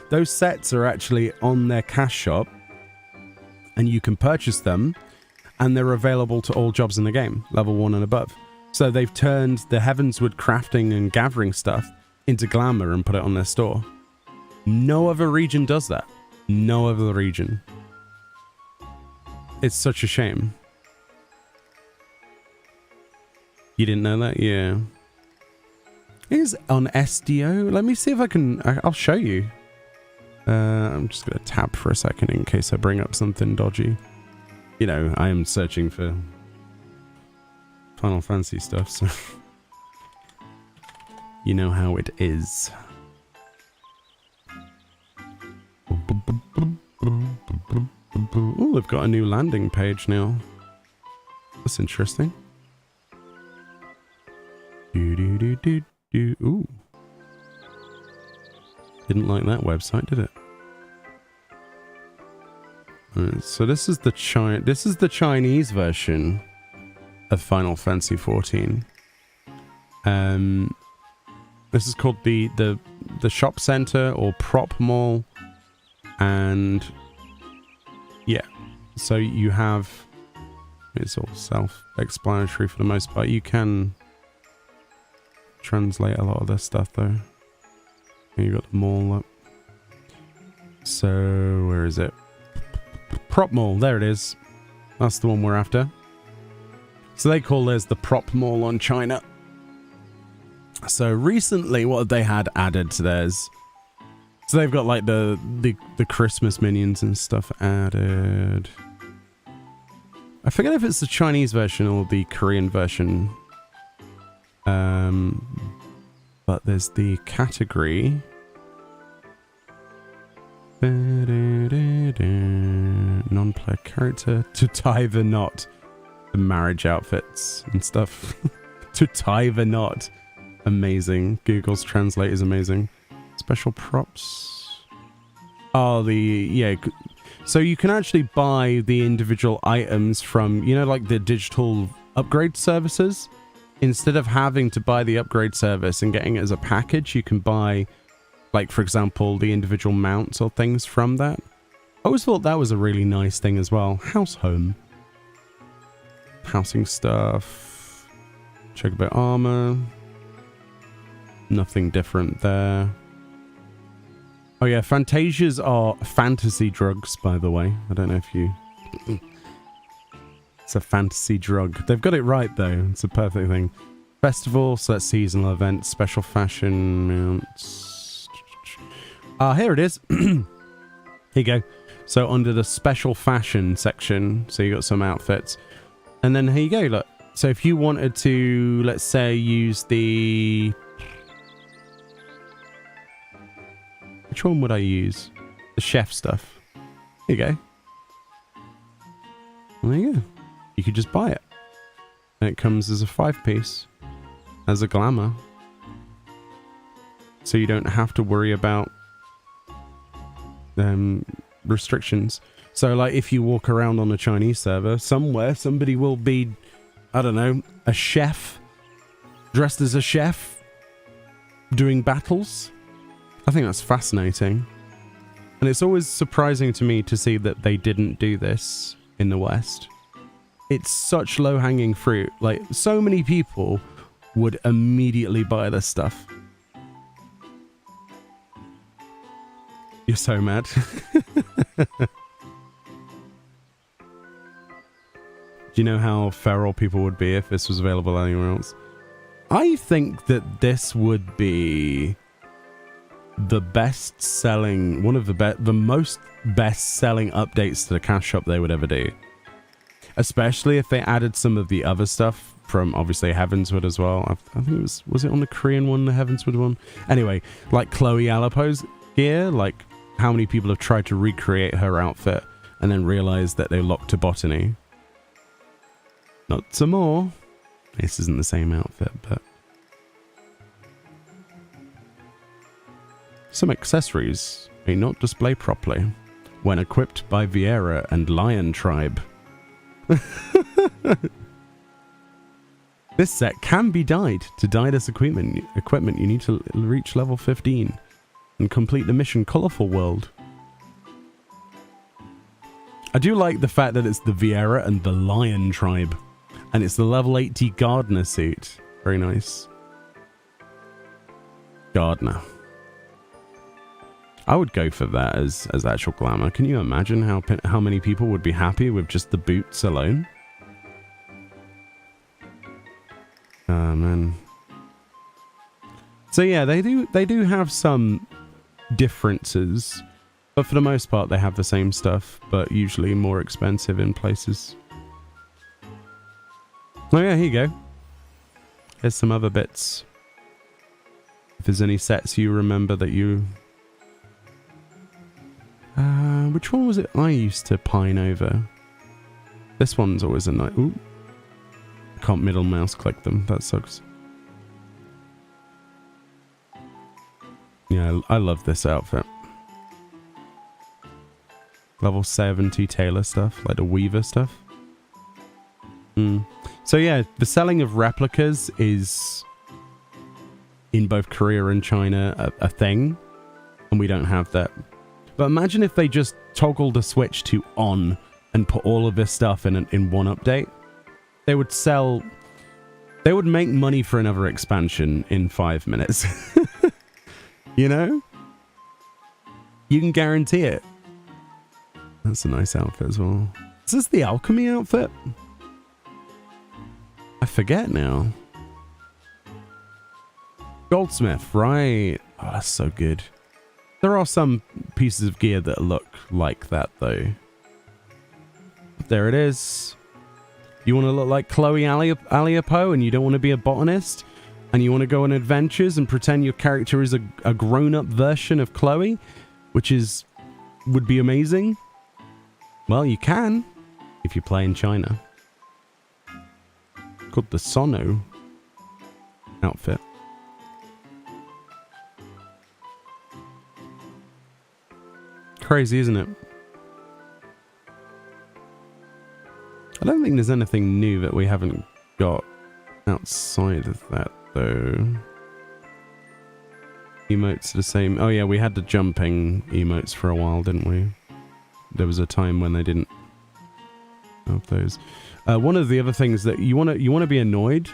those sets are actually on their cash shop, and you can purchase them, and they're available to all jobs in the game, level 1 and above. So they've turned the Heavensward crafting and gathering stuff into glamour and put it on their store. No other region does that. No other region. It's such a shame. You didn't know that? Yeah. It is on SDO. Let me see if I can... I'll show you. I'm just going to tab for a second in case I bring up something dodgy. You know, I am searching for Final Fantasy stuff, so... You know how it is. Oh, they've got a new landing page now. That's interesting. Ooh. Didn't like that website, did it? Alright, so this is the Chinese version of Final Fantasy 14. This is called the shop center or prop mall, and yeah, so you have, it's all self-explanatory for the most part. You can translate a lot of this stuff though. You got the mall up. So where is it? Prop mall, there it is. That's the one we're after. So they call this the prop mall on China. So recently, what have they had added to theirs? So they've got like the Christmas minions and stuff added. I forget if it's the Chinese version or the Korean version. But there's the category. Non-player character to tie the knot. The marriage outfits and stuff. To tie the knot. Amazing. Google's translate is amazing. Special props. Oh, yeah. So you can actually buy the individual items from, you know, like the digital upgrade services. Instead of having to buy the upgrade service and getting it as a package, you can buy, like, for example, the individual mounts or things from that. I always thought that was a really nice thing as well. House home. Housing stuff. Check about armor. Nothing different there. Oh yeah, Fantasias are fantasy drugs, by the way. I don't know if you... It's a fantasy drug. They've got it right, though. It's a perfect thing. Festival, so that's seasonal events, special fashion mounts. Here it is. Here you go. So under the special fashion section, so you got some outfits. And then here you go, look. So if you wanted to, let's say, use the... Which one would I use? The chef stuff. Here you go. Well, there you go. You could just buy it. And it comes as a 5-piece. As a glamour. So you don't have to worry about restrictions. So like if you walk around on a Chinese server, somewhere somebody will be, I don't know, a chef. Dressed as a chef. Doing battles. I think that's fascinating. And it's always surprising to me to see that they didn't do this in the West. It's such low-hanging fruit. Like, so many people would immediately buy this stuff. You're so mad. Do you know how feral people would be if this was available anywhere else? I think that this would be the best-selling, one of the most best-selling updates to the cash shop they would ever do. Especially if they added some of the other stuff from, obviously, Heavenswood as well. I think it was it on the Korean one, the Heavenswood one? Anyway, like Chloe Alapo's gear, like how many people have tried to recreate her outfit and then realized that they locked to botany. Not some more. This isn't the same outfit, but... Some accessories may not display properly when equipped by Vieira and Lion Tribe. This set can be dyed. To dye this equipment, you need to reach level 15 and complete the mission Colorful World. I do like the fact that it's the Vieira and the Lion Tribe. And it's the level 80 Gardener suit. Very nice. Gardener. I would go for that as actual glamour. Can you imagine how many people would be happy with just the boots alone? Oh, man. So yeah, they do have some differences, but for the most part they have the same stuff, but usually more expensive in places. Oh yeah, here you go. Here's some other bits. If there's any sets you remember that you... which one was it I used to pine over? This one's always a nice... Ooh. I can't middle mouse click them. That sucks. Yeah, I love this outfit. Level 70 tailor stuff, like the weaver stuff. So yeah, the selling of replicas is in both Korea and China a thing, and we don't have that. But imagine if they just toggled a switch to on and put all of this stuff in one update. They would sell... They would make money for another expansion in 5 minutes. You know? You can guarantee it. That's a nice outfit as well. Is this the alchemy outfit? I forget now. Goldsmith, right. Oh, that's so good. There are some pieces of gear that look like that, though. There it is. You want to look like Chloe Aliapo and you don't want to be a botanist? And you want to go on adventures and pretend your character is a grown-up version of Chloe? Which would be amazing. Well, you can if you play in China. It's called the Sono outfit. Crazy, isn't it? I don't think there's anything new that we haven't got outside of that, though. Emotes are the same. Oh yeah, we had the jumping emotes for a while, didn't we? There was a time when they didn't have those. One of the other things that you want to be annoyed.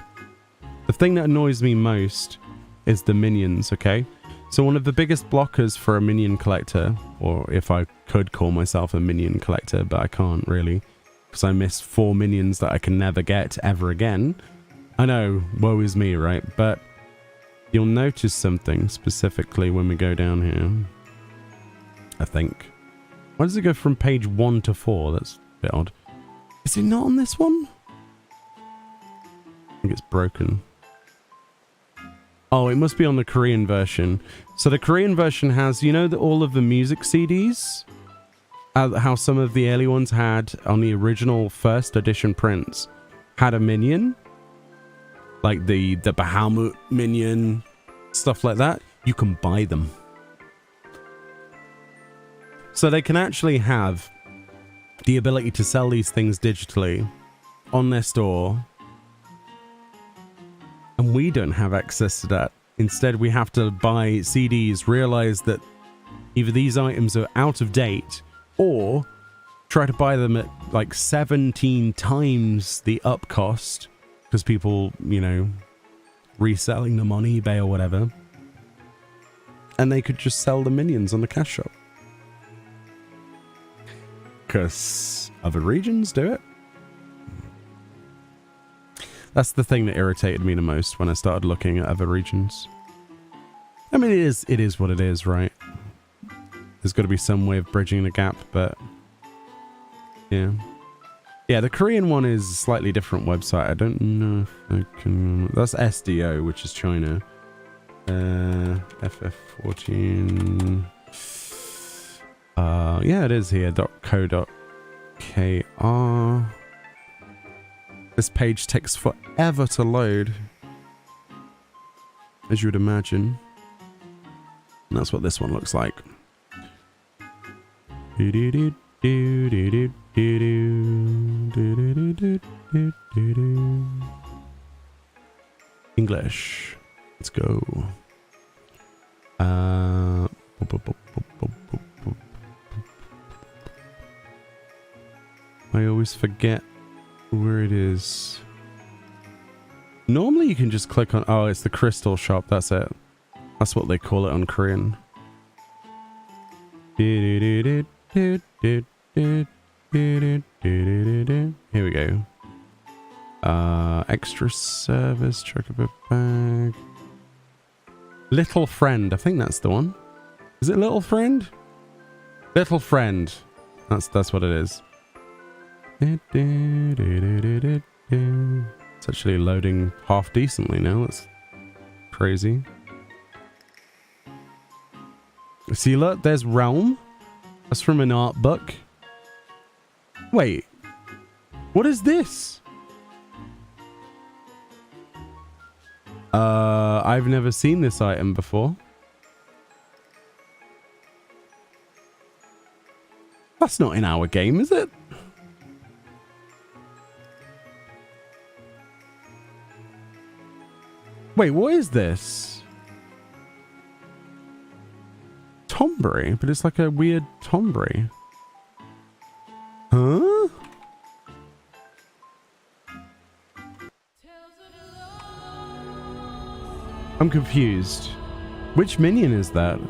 The thing that annoys me most is the minions. Okay, so one of the biggest blockers for a minion collector, or if I could call myself a minion collector, but I can't really, because I miss 4 minions that I can never get ever again. I know, woe is me, right? But you'll notice something specifically when we go down here. I think. Why does it go from page 1 to 4? That's a bit odd. Is it not on this one? I think it's broken. Oh, it must be on the Korean version. So the Korean version has, you know, all of the music CDs? How some of the early ones had on the original first edition prints had a minion? Like the Bahamut minion, stuff like that. You can buy them. So they can actually have the ability to sell these things digitally on their store. And we don't have access to that. Instead, we have to buy CDs, realize that either these items are out of date, or try to buy them at like 17 times the up cost, because people, you know, reselling them on eBay or whatever. And they could just sell the minions on the cash shop. Because other regions do it. That's the thing that irritated me the most when I started looking at other regions. I mean, it is what it is, right? There's got to be some way of bridging the gap, but yeah. Yeah, the Korean one is a slightly different website. I don't know if I can... That's SDO, which is China. FF14... yeah, it is here. .co.kr. This page takes forever to load, as you would imagine. And that's what this one looks like. English. Let's go. I always forget where it is. Normally you can just click on... Oh, it's the crystal shop. That's it. That's what they call it on Korean. Here we go. Extra service, chocolate bag. Little friend. I think that's the one. Is it little friend? Little friend. That's what it is. It's actually loading half decently now. That's crazy. See, look, there's Realm. That's from an art book. Wait, what is this? I've never seen this item before. That's not in our game, is it? Wait, what is this? Tombury, but it's like a weird Tombury. Huh? I'm confused. Which minion is that?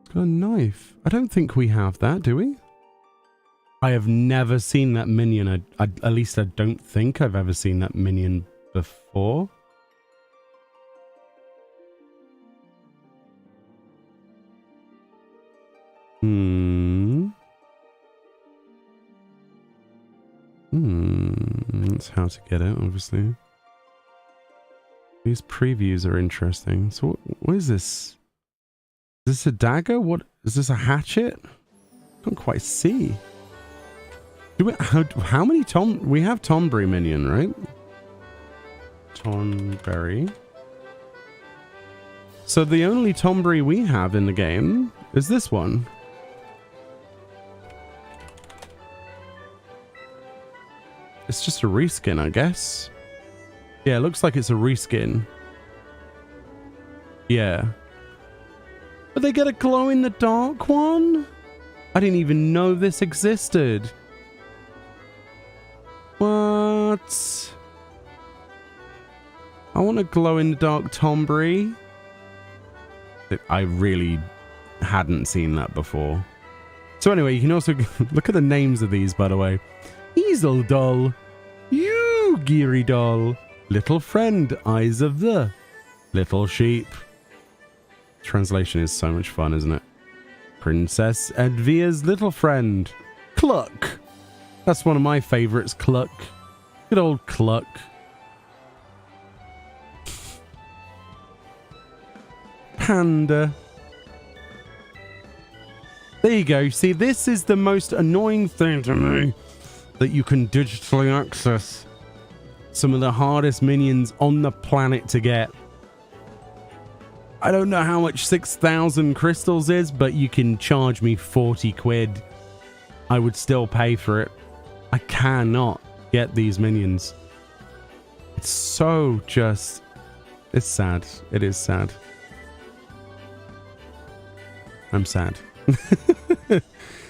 It's got a knife. I don't think we have that, do we? I have never seen that minion. At least I don't think I've ever seen that minion before. That's how to get it, obviously. These previews are interesting. So what is this? Is this a dagger? What is this, a hatchet? I can't quite see. Do we, how many we have Tonberry minion, right? Tonberry. So the only Tonberry we have in the game is this one. It's just a reskin, I guess. Yeah, it looks like it's a reskin. Yeah. But they get a glow-in-the-dark one? I didn't even know this existed. What? I want a glow-in-the-dark Tonberry. I really hadn't seen that before. So anyway, you can also look at the names of these, by the way. Easel Doll, You Geary Doll, Little Friend, Eyes of the, Little Sheep. Translation is so much fun, isn't it? Princess Edvia's Little Friend, Cluck. That's one of my favorites, Cluck. Good old Cluck. Panda. There you go. See, this is the most annoying thing to me. That you can digitally access some of the hardest minions on the planet to get. I don't know how much 6,000 crystals is, but you can charge me 40 quid. I would still pay for it. I cannot get these minions. It's so just... It's sad. It is sad. I'm sad.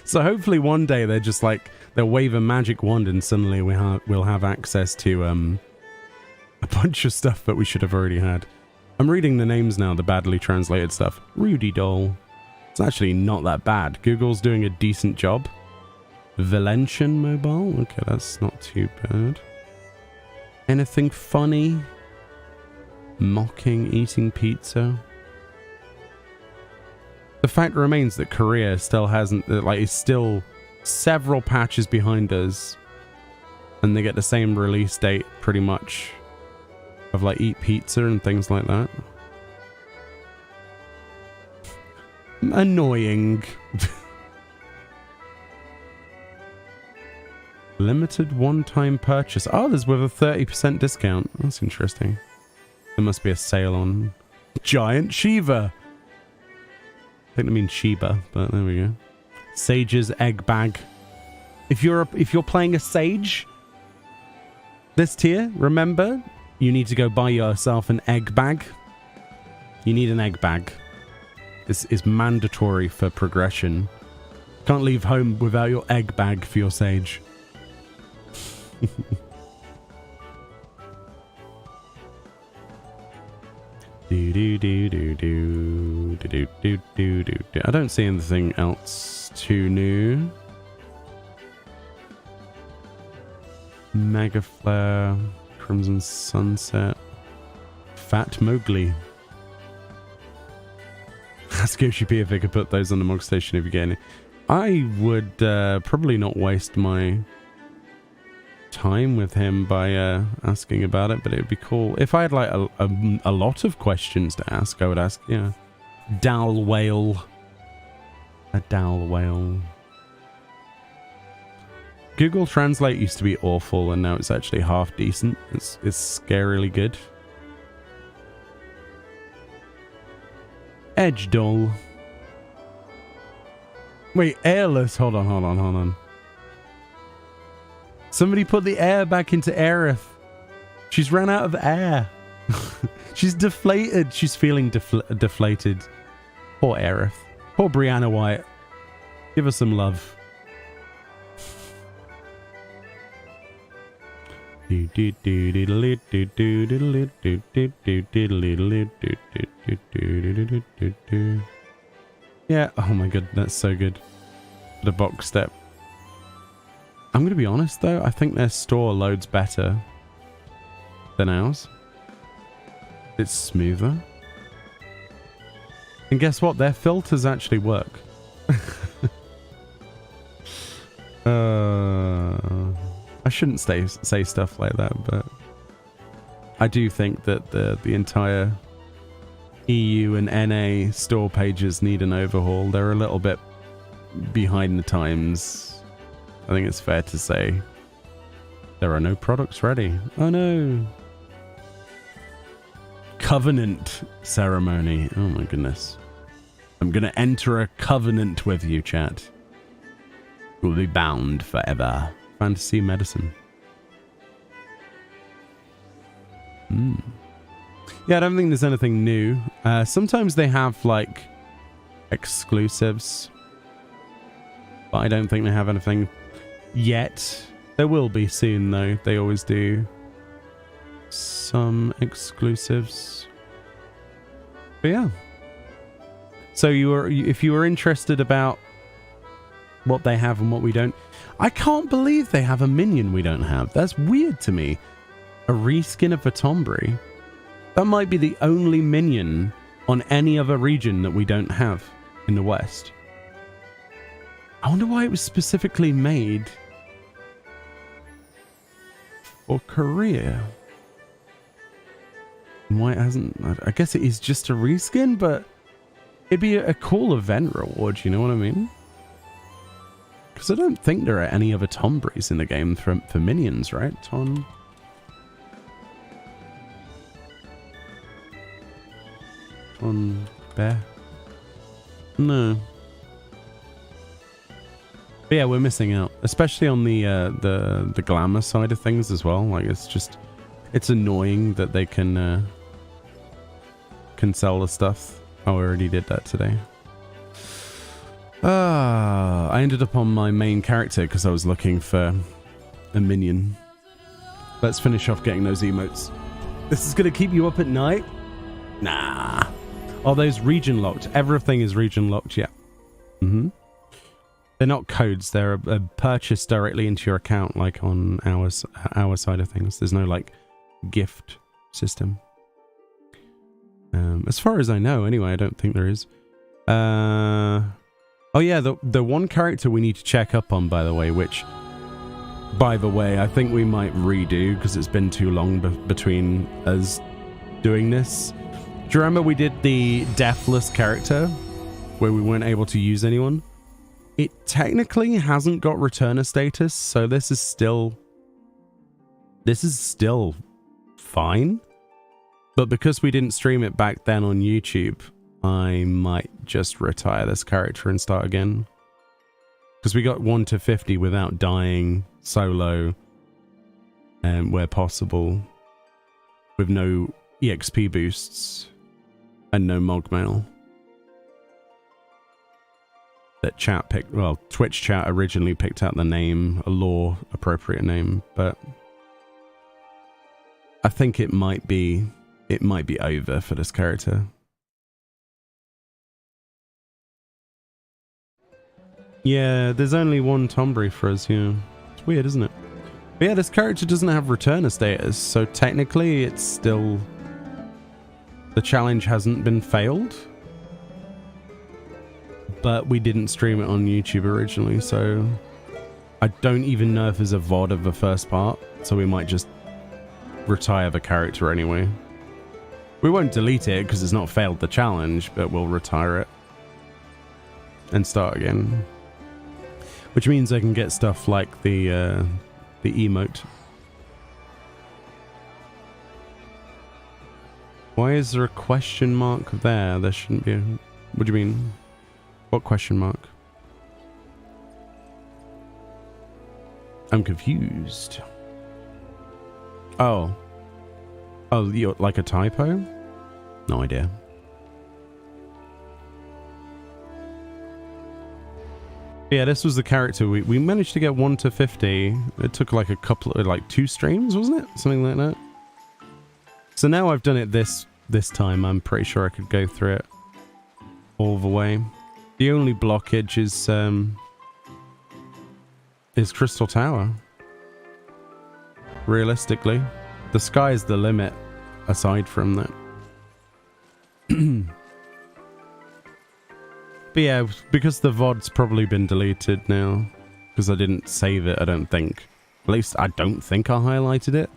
So hopefully one day they're just like... They'll wave a magic wand and suddenly we'll have access to a bunch of stuff that we should have already had. I'm reading the names now, the badly translated stuff. Rudy Doll. It's actually not that bad. Google's doing a decent job. Valentiones mobile? Okay, that's not too bad. Anything funny? Mocking, eating pizza? The fact remains that Korea still hasn't, like, is still... several patches behind us, and they get the same release date pretty much of like Eat Pizza and things like that. Annoying. Limited one-time purchase. Oh, there's with a 30% discount. That's interesting. There must be a sale on Giant Shiva. I think they mean Shiba, but there we go. Sage's egg bag. If you're playing a sage this tier, remember you need to go buy yourself an egg bag. You need an egg bag. This is mandatory for progression. Can't leave home without your egg bag for your sage. I don't see anything else too new. Mega Flare, Crimson Sunset, Fat Mowgli. Ask HGP if they could put those on the Mog Station if you get any. I would probably not waste my time with him by asking about it, but it would be cool. If I had like a lot of questions to ask, I would ask, yeah. Dal Whale. A Dal Whale. Google Translate used to be awful, and now it's actually half decent. It's scarily good. Edge doll. Wait, airless. Hold on. Somebody put the air back into Aerith. She's ran out of air. She's deflated. She's feeling deflated. Poor Aerith. Poor Brianna White. Give her some love. Yeah, oh my god, that's so good. The box step. I'm going to be honest though, I think their store loads better than ours. It's smoother. And guess what? Their filters actually work. I shouldn't say stuff like that, but I do think that the entire EU and NA store pages need an overhaul. They're a little bit behind the times. I think it's fair to say. There are no products ready. Oh no. Covenant ceremony. Oh my goodness. I'm going to enter a covenant with you, chat. We'll be bound forever. Fantasy medicine. Yeah, I don't think there's anything new. Sometimes they have like exclusives, but I don't think they have anything yet. There will be soon though. They always do some exclusives. But yeah. So if you were interested about what they have and what we don't, I can't believe they have a minion we don't have. That's weird to me. A reskin of a Tombury. That might be the only minion on any other region that we don't have in the West. I wonder why it was specifically made for Korea. And why it hasn't... I guess it is just a reskin, but it'd be a cool event reward, you know what I mean? Because I don't think there are any other Tomburys in the game for minions, right? Ton Bear? No. But yeah, we're missing out, especially on the glamour side of things as well. Like it's annoying that they can sell the stuff. Oh, I already did that today. I ended up on my main character because I was looking for a minion. Let's finish off getting those emotes. This is gonna keep you up at night? Nah. Oh, those region locked. Everything is region locked, yeah. They're not codes. They're a purchase directly into your account, like on our side of things. There's no like gift system. As far as I know, anyway, I don't think there is. Oh yeah, the one character we need to check up on, by the way, which, by the way, I think we might redo because it's been too long between us doing this. Do you remember we did the deathless character where we weren't able to use anyone? It technically hasn't got returner status, so this is still fine. But because we didn't stream it back then on YouTube, I might just retire this character and start again. Because we got 1 to 50 without dying solo, and where possible, with no EXP boosts and no Mog Mail. That chat picked, well, Twitch chat originally picked out the name, a lore appropriate name, but I think it might be over for this character. Yeah, there's only one Tombury for us here. It's weird, isn't it? But yeah, this character doesn't have returner status, so technically it's still... The challenge hasn't been failed. But we didn't stream it on YouTube originally, so... I don't even know if there's a VOD of the first part, so we might just retire the character anyway. We won't delete it because it's not failed the challenge, but we'll retire it and start again. Which means I can get stuff like the emote. Why is there a question mark there? There shouldn't be a... What do you mean? What question mark? I'm confused. Oh. Oh, you're like a typo? No idea. Yeah, this was the character. We managed to get 1 to 50. It took like a couple of, like 2 streams, wasn't it? Something like that. So now I've done it this time, I'm pretty sure I could go through it all the way. The only blockage is Crystal Tower. Realistically, the sky's the limit aside from that. But yeah, because the VOD's probably been deleted now, because I didn't save it, I don't think. At least I don't think I highlighted it.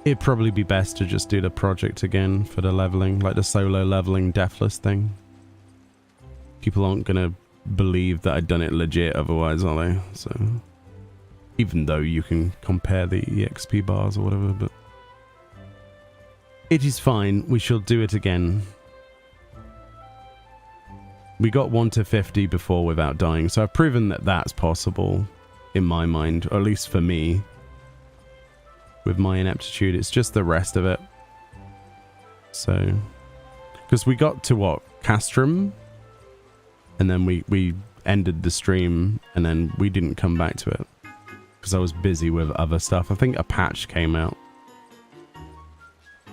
It'd probably be best to just do the project again for the leveling, like the solo leveling deathless thing. People aren't gonna believe that I'd done it legit otherwise, are they? So, even though you can compare the EXP bars or whatever, but it is fine. We shall do it again. We got 1 to 50 before without dying, so I've proven that that's possible in my mind, or at least for me. With my ineptitude, it's just the rest of it. So, because we got to what, Castrum, and then we ended the stream, and then we didn't come back to it because I was busy with other stuff. I think a patch came out.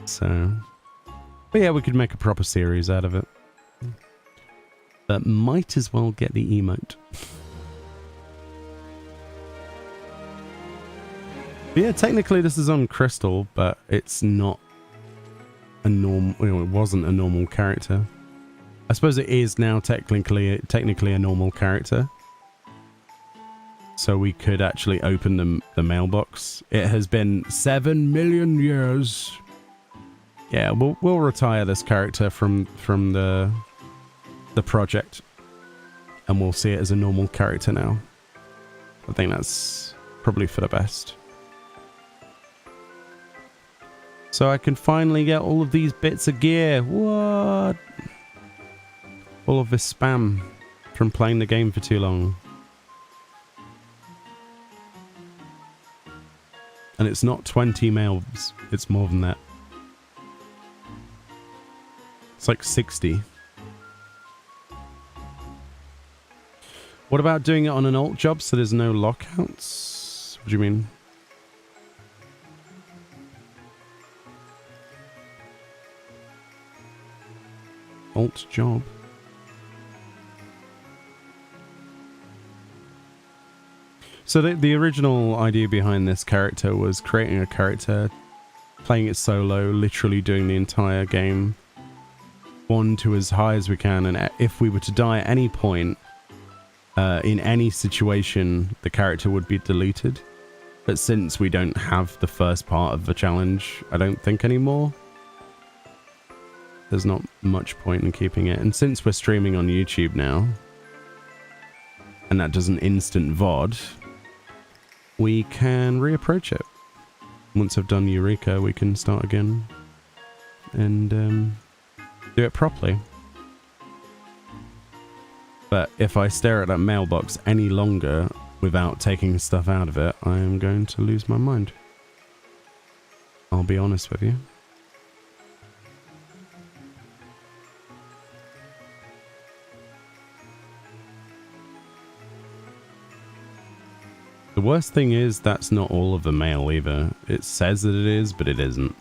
So, but yeah, we could make a proper series out of it. But might as well get the emote. But yeah, technically this is on Crystal, but it's not a normal. You know, it wasn't a normal character. I suppose it is now technically a normal character. So we could actually open the mailbox. It has been 7 million years. Yeah, we'll retire this character from the project, and we'll see it as a normal character now. I think that's probably for the best. So I can finally get all of these bits of gear. What? All of this spam from playing the game for too long. And it's not 20 mails, it's more than that. It's like 60. What about doing it on an alt job so there's no lockouts? What do you mean? Alt job. So the original idea behind this character was creating a character, playing it solo, literally doing the entire game, 1 to as high as we can, and if we were to die at any point, in any situation, the character would be deleted. But since we don't have the first part of the challenge, I don't think anymore, there's not much point in keeping it. And since we're streaming on YouTube now, and that does an instant VOD, we can reapproach it. Once I've done Eureka, we can start again and do it properly. But if I stare at that mailbox any longer without taking stuff out of it, I am going to lose my mind. I'll be honest with you. The worst thing is that's not all of the mail either. It says that it is, but it isn't.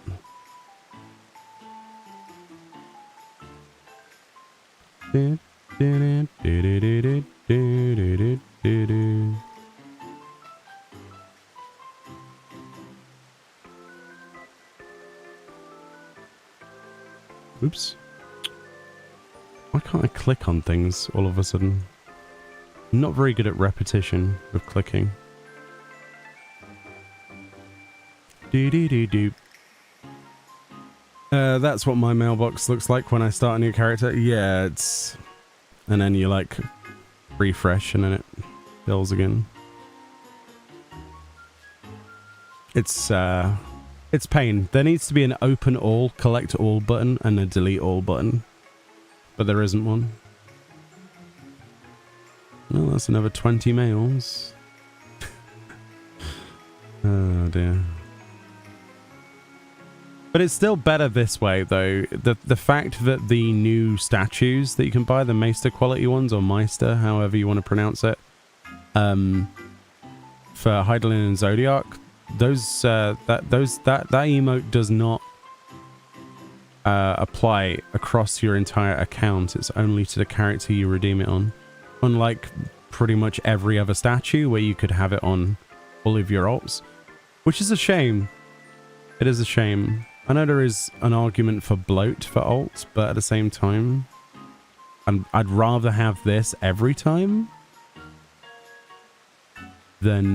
Oops. Why can't I click on things all of a sudden? I'm not very good at repetition with clicking. That's what my mailbox looks like when I start a new character. Yeah, it's... And then you like refresh and then it bills again. It's pain. There needs to be an open all, collect all button and a delete all button. But there isn't one. Well, that's another 20 mails. Oh dear. But it's still better this way, though. The fact that the new statues that you can buy, the Meister quality ones, or Meister, however you want to pronounce it, for Heidelin and Zodiac, that emote does not apply across your entire account. It's only to the character you redeem it on. Unlike pretty much every other statue where you could have it on all of your alts, which is a shame. It is a shame. I know there is an argument for bloat for alts, but at the same time, I'd rather have this every time than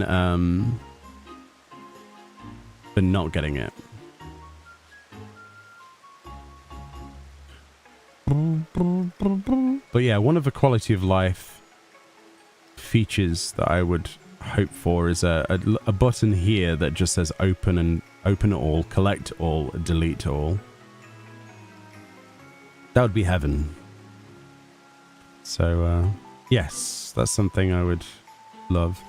not getting it. But yeah, one of the quality of life features that I would hope for is a button here that just says open all, collect all, delete all. That would be heaven. So yes, that's something I would love.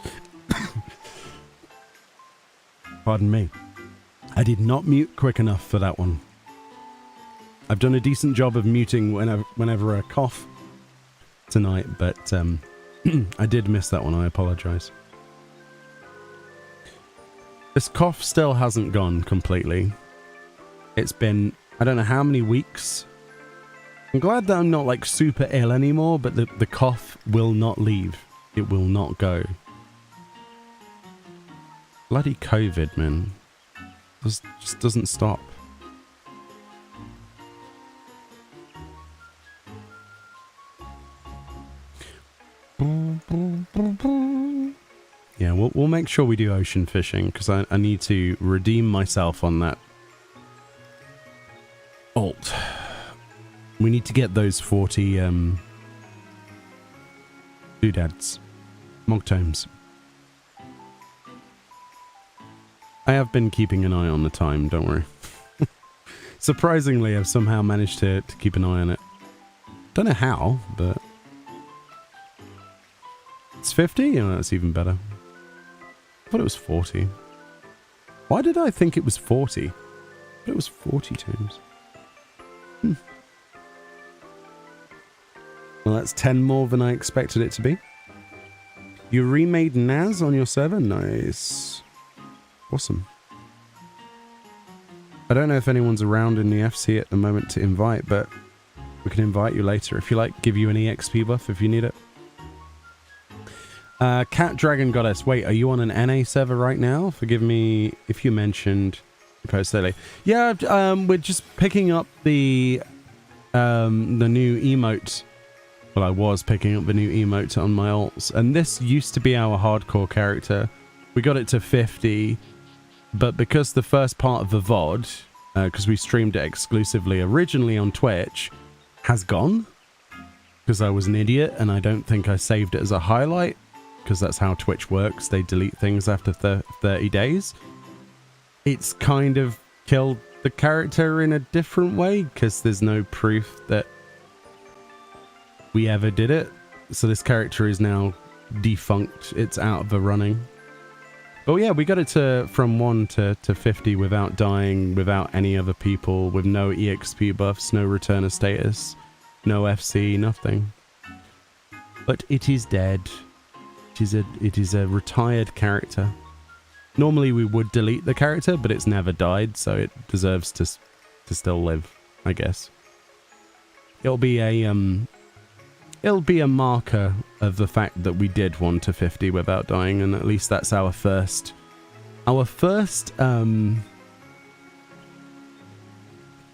Pardon me. I did not mute quick enough for that one. I've done a decent job of muting whenever I cough tonight, but I did miss that one. I apologize. This cough still hasn't gone completely. It's been, I don't know how many weeks. I'm glad that I'm not like super ill anymore, but the cough will not leave. It will not go. Bloody COVID, man. Just doesn't stop. Yeah, we'll make sure we do ocean fishing, because I need to redeem myself on that alt. We need to get those 40 doodads, mogtomes. I have been keeping an eye on the time, don't worry. Surprisingly, I've somehow managed to keep an eye on it. Don't know how, but it's 50? Oh, that's even better. I thought it was 40. Why did I think it was 40? But it was 40 times. Well, that's 10 more than I expected it to be. You remade Naz on your server? Nice. Awesome. I don't know if anyone's around in the FC at the moment to invite, but we can invite you later if you like. Give you an EXP buff if you need it. Cat Dragon Goddess. Wait, are you on an NA server right now? Forgive me if you mentioned you post early. Yeah, we're just picking up the new emote. Well, I was picking up the new emote on my alts, and this used to be our hardcore character. We got it to 50, but because the first part of the VOD, because we streamed it exclusively originally on Twitch, has gone, because I was an idiot and I don't think I saved it as a highlight, because that's how Twitch works. They delete things after 30 days. It's kind of killed the character in a different way, because there's no proof that we ever did it. So this character is now defunct. It's out of the running. But yeah, we got it from 1 to 50 without dying, without any other people, with no EXP buffs, no returner status, no FC, nothing. But it is dead. It is a retired character. Normally we would delete the character, but it's never died, so it deserves to still live, I guess. It'll be a marker of the fact that we did 1 to 50 without dying, and at least that's our first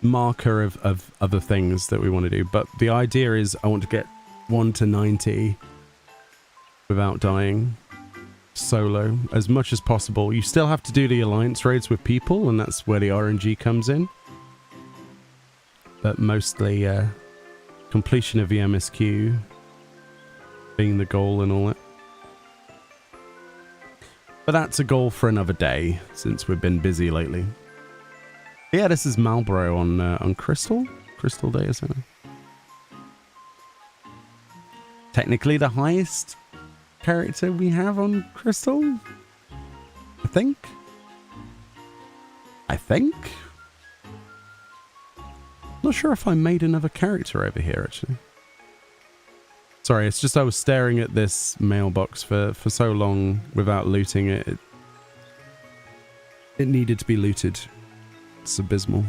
marker of other things that we want to do. But the idea is I want to get 1 to 90 without dying solo as much as possible. You still have to do the alliance raids with people, and that's where the RNG comes in, but mostly completion of the MSQ being the goal and all that. But that's a goal for another day, since we've been busy lately. Yeah, this is Marlborough on Crystal Day or something. Technically the highest character we have on Crystal, I think. Not sure if I made another character over here, actually. Sorry, it's just I was staring at this mailbox for so long without looting it. It needed to be looted. It's abysmal.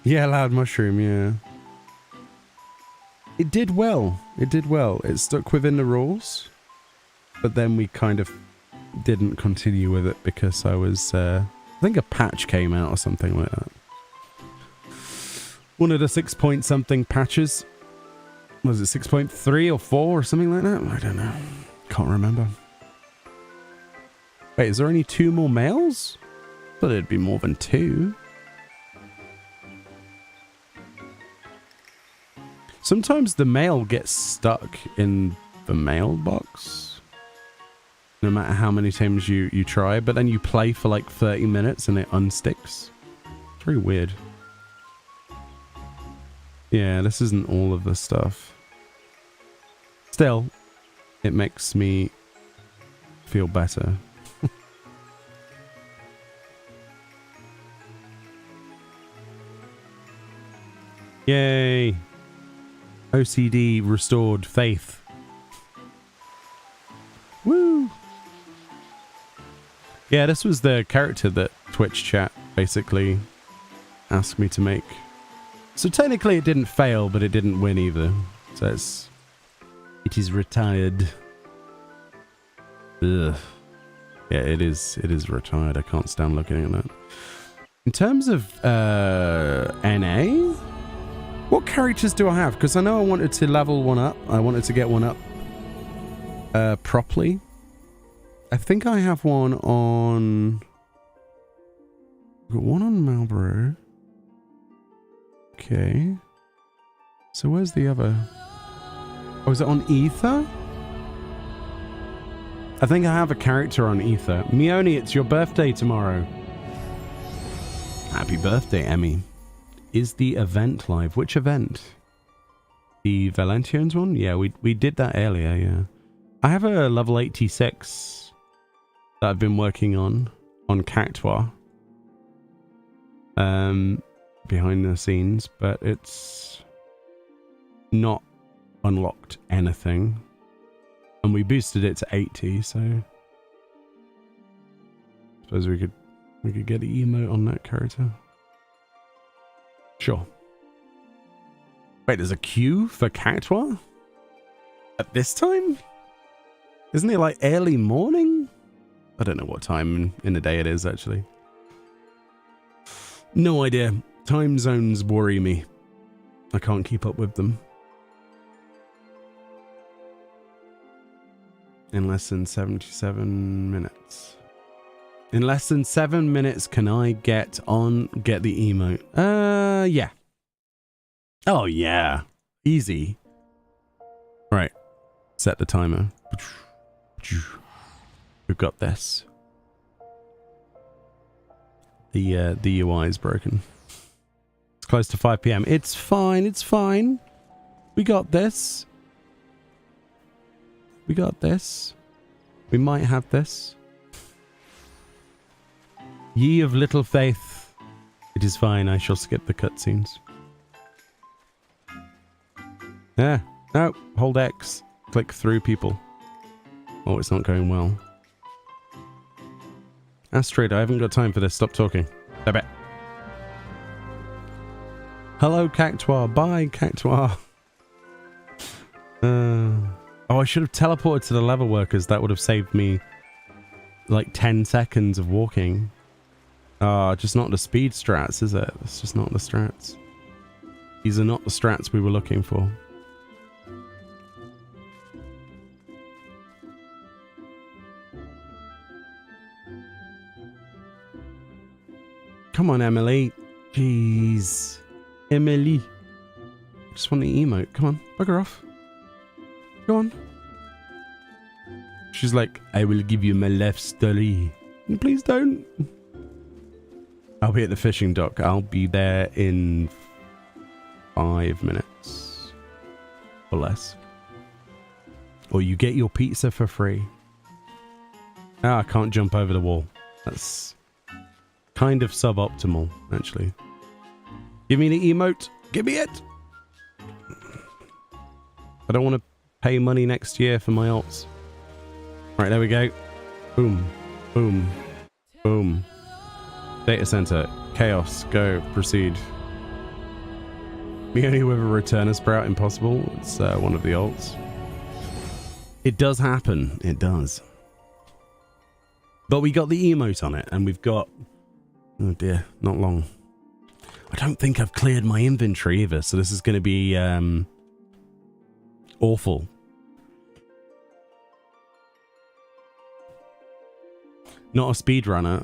Yeah, Loud Mushroom, yeah. It did well. It stuck within the rules. But then we kind of didn't continue with it because I was... I think a patch came out or something like that. One of the 6-point-something patches. Was it 6.3 or 4 or something like that? I don't know. Can't remember. Wait, is there only 2 more males? Thought it'd be more than 2. Sometimes the mail gets stuck in the mailbox. No matter how many times you try, but then you play for like 30 minutes and it unsticks. It's very weird. Yeah, this isn't all of the stuff. Still, it makes me feel better. Yay! OCD restored faith. Woo! Yeah, this was the character that Twitch chat basically asked me to make. So technically it didn't fail, but it didn't win either. So it is retired. Ugh. Yeah, it is retired. I can't stand looking at that. In terms of NA, what characters do I have? Because I know I wanted to level one up. I wanted to get one up properly. I think I have one on... I've got one on Marlborough. Okay. So where's the other? Oh, is it on Ether? I think I have a character on Ether. Mione, it's your birthday tomorrow. Happy birthday, Emmy. Is the event live? Which event? The Valentiones one? Yeah, we did that earlier, yeah. I have a level 86 that I've been working on Cactua. Behind the scenes, but it's not unlocked anything. And we boosted it to 80, so I suppose we could get the emote on that character. Sure. Wait, there's a queue for Cactua? At this time? Isn't it like early morning? I don't know what time in the day it is, actually. No idea. Time zones worry me. I can't keep up with them. In less than 77 minutes. In less than 7 minutes, can I get the emote? Yeah. Oh, yeah. Easy. Right. Set the timer. We've got this. The UI is broken. It's close to 5 PM. It's fine. It's fine. We got this. We got this. We might have this. Ye of little faith. It is fine. I shall skip the cutscenes. Yeah. No. Hold X. Click through people. Oh, it's not going well. Astrid, I haven't got time for this. Stop talking. Bye-bye. Hello, Cactua. Bye, Cactua. Oh, I should have teleported to the level workers. That would have saved me like 10 seconds of walking. Just not the speed strats, is it? It's just not the strats. These are not the strats we were looking for. Come on, Emily. Jeez. Emily. Just want the emote. Come on. Bugger off. Go on. She's like, I will give you my life story. Please don't. I'll be at the fishing dock. I'll be there in 5 minutes. Or less. Or you get your pizza for free. Ah, I can't jump over the wall. That's kind of suboptimal, actually. Give me the emote. Give me it. I don't want to pay money next year for my alts. Right, there we go. Boom. Boom. Boom. Data center. Chaos. Go. Proceed. Me only with a returner sprout. Impossible. It's one of the alts. It does happen. It does. But we got the emote on it, and we've got... Oh dear, not long. I don't think I've cleared my inventory either, so this is going to be awful. Not a speedrunner.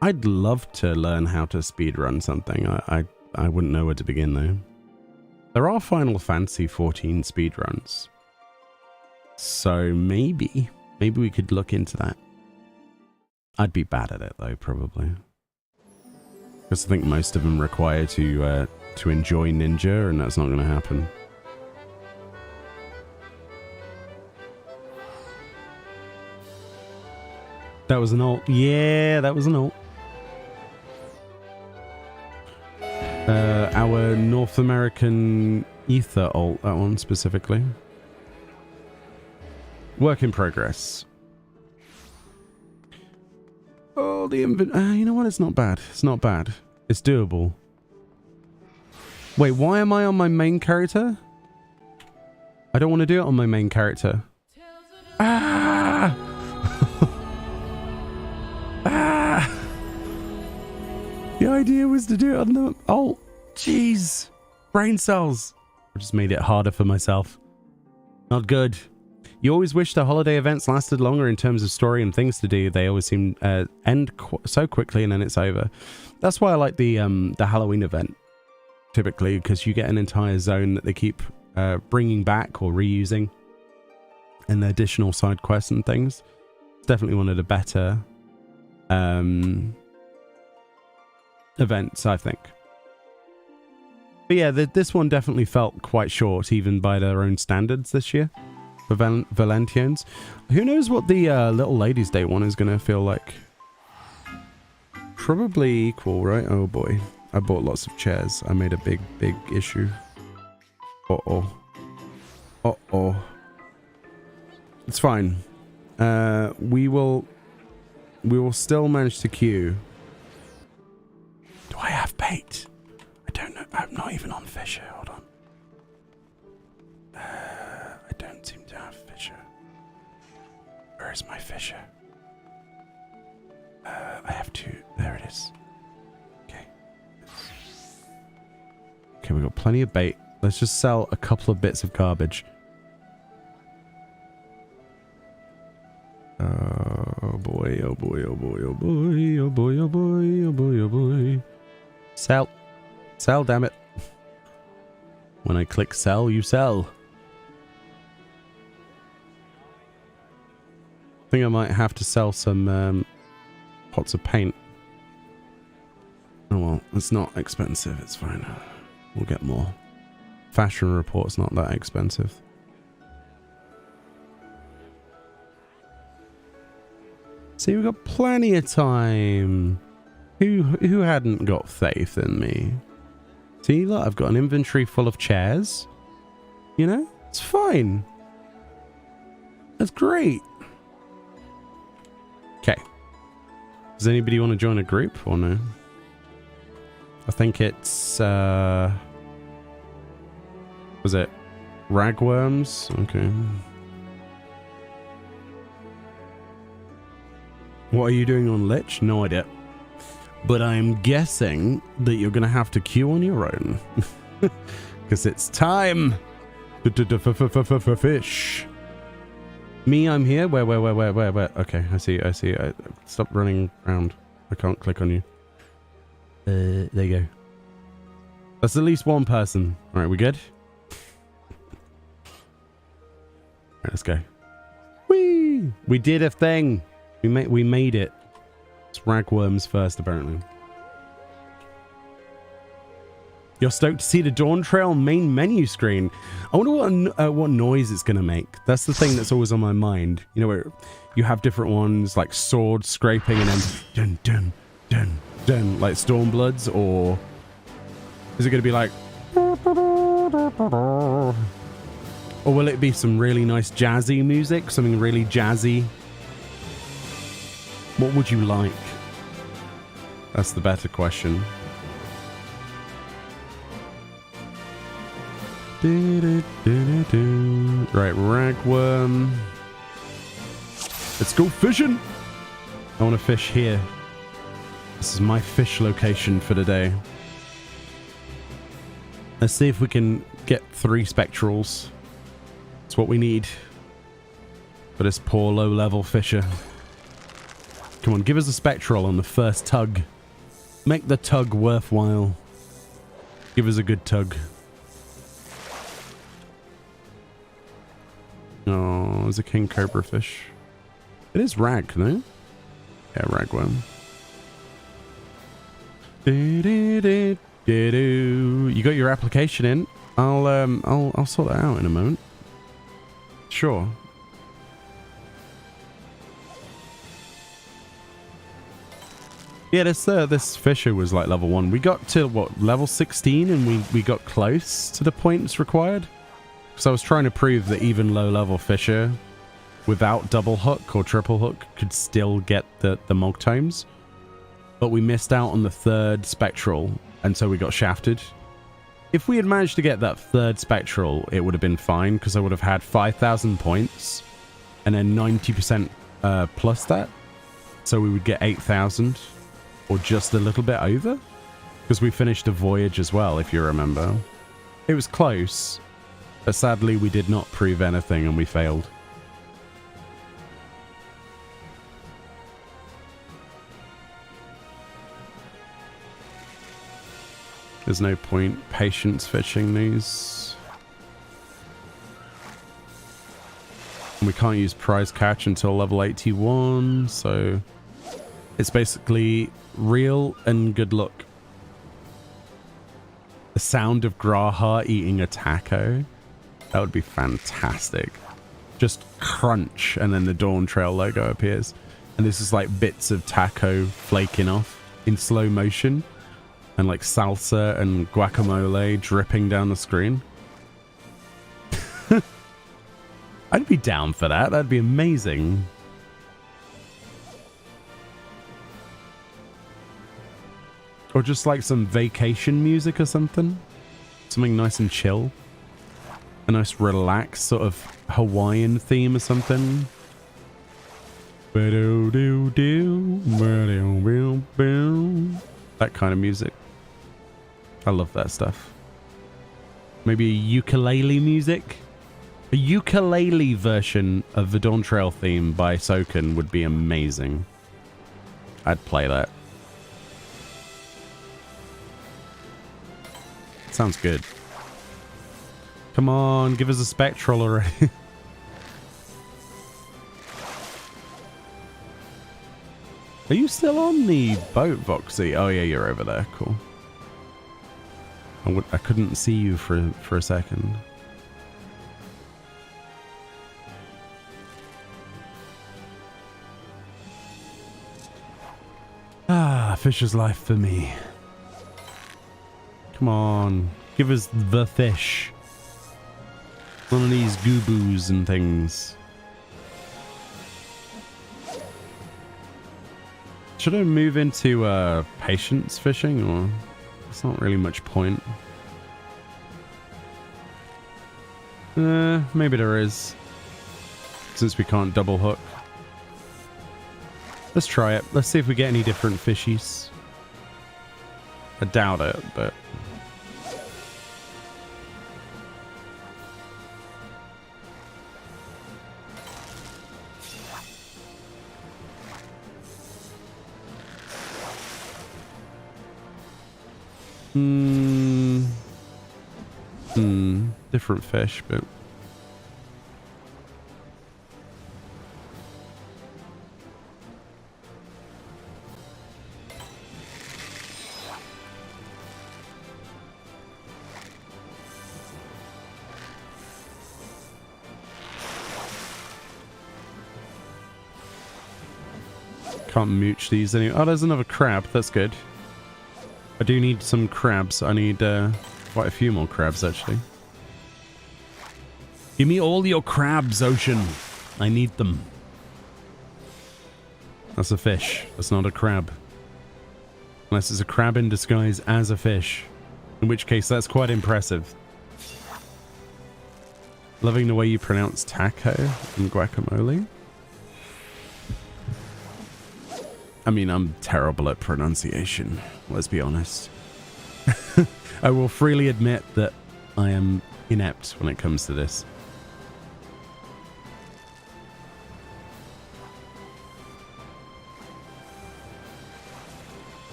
I'd love to learn how to speedrun something. I wouldn't know where to begin, though. There are Final Fantasy 14 speedruns. So maybe we could look into that. I'd be bad at it though, probably. Because I think most of them require to enjoy Ninja, and that's not going to happen. That was an alt. Yeah, that was an alt. Our North American Ether alt, that one specifically. Work in progress. Oh, the you know what? It's not bad. It's not bad. It's doable. Wait, why am I on my main character? I don't want to do it on my main character. Ah! Ah! The idea was to do it on the... Oh, jeez. Brain cells. I just made it harder for myself. Not good. You always wish the holiday events lasted longer in terms of story and things to do. They always seem end so quickly and then it's over. That's why I like the Halloween event, typically, because you get an entire zone that they keep bringing back or reusing, and the additional side quests and things. It's definitely one of the better events, I think. But yeah, this one definitely felt quite short, even by their own standards this year. For Valentiones. Who knows what the Little Ladies Day one is going to feel like? Probably equal, right? Oh boy. I bought lots of chairs. I made a big issue. Uh-oh. Uh-oh. It's fine. We will still manage to queue. Do I have bait? I don't know. I'm not even on Fisher. Hold on. I don't seem to have Fisher. Where is my Fisher? I have two. There it is. Okay. Okay, we've got plenty of bait. Let's just sell a couple of bits of garbage. Oh boy, oh boy, oh boy, oh boy, oh boy, oh boy, oh boy, oh boy. Sell. Sell, damn it. When I click sell, you sell. I think I might have to sell some pots of paint. Oh well, it's not expensive, it's fine. We'll get more. Fashion report's not that expensive. See, we've got plenty of time. Who hadn't got faith in me? See, look, I've got an inventory full of chairs. You know, it's fine. That's great. Okay. Does anybody want to join a group or no? I think it's was it ragworms? Okay. What are you doing on Lich? No idea. But I'm guessing that you're going to have to queue on your own. Because it's time to fish. Me, I'm here. Where? Okay, I see. Stop running around. I can't click on you. There you go. That's at least one person. Alright, we good? Alright, let's go. Yay! We did a thing. We made it. It's ragworms first, apparently. You're stoked to see the Dawn Trail main menu screen. I wonder what noise it's going to make. That's the thing that's always on my mind. You know, where you have different ones like sword scraping and then dun dun dun dun like Stormbloods, or is it going to be like, or will it be some really nice jazzy music? Something really jazzy? What would you like? That's the better question. Right, ragworm. Let's go fishing. I want to fish here. This is my fish location for today. Let's see if we can get 3 spectrals. That's what we need for this poor low-level fisher. Come on, give us a spectral on the first tug. Make the tug worthwhile. Give us a good tug. Oh, it's a king cobra fish. It is rag, no? Yeah, ragworm. You got your application in. I'll sort that out in a moment. Sure. Yeah, this fisher was like level 1. We got to what, level 16, and we got close to the points required. So I was trying to prove that even low-level fisher without double hook or triple hook could still get the Mog Tomes. But we missed out on the 3rd spectral, and so we got shafted. If we had managed to get that 3rd spectral, it would have been fine, because I would have had 5,000 points, and then 90% plus that. So we would get 8,000, or just a little bit over. Because we finished a voyage as well, if you remember. It was close. But sadly, we did not prove anything and we failed. There's no point patience fishing these. And we can't use prize catch until level 81, so it's basically real and good luck. The sound of Graha eating a taco. That would be fantastic. Just crunch, and then the Dawn Trail logo appears. And this is like bits of taco flaking off in slow motion. And like salsa and guacamole dripping down the screen. I'd be down for that. That'd be amazing. Or just like some vacation music or something. Something nice and chill. A nice relaxed sort of Hawaiian theme or something. That kind of music. I love that stuff. Maybe a ukulele music? A ukulele version of the Dawn Trail theme by Soken would be amazing. I'd play that. Sounds good. Come on, give us a spectral already. Are you still on the boat, Voxy? Oh yeah, you're over there. Cool. I couldn't see you for a second. Ah, fisher's life for me. Come on, give us the fish. One of these goo-boos and things. Should I move into patience fishing, or it's not really much point? Maybe there is, since we can't double hook. Let's try it. Let's see if we get any different fishies. I doubt it, but different fish, but Can't mooch these anymore. Oh, there's another crab. That's good. I do need some crabs. I need quite a few more crabs, actually. Give me all your crabs, Ocean. I need them. That's a fish. That's not a crab. Unless it's a crab in disguise as a fish. In which case, that's quite impressive. Loving the way you pronounce taco and guacamole. I mean, I'm terrible at pronunciation, let's be honest. I will freely admit that I am inept when it comes to this.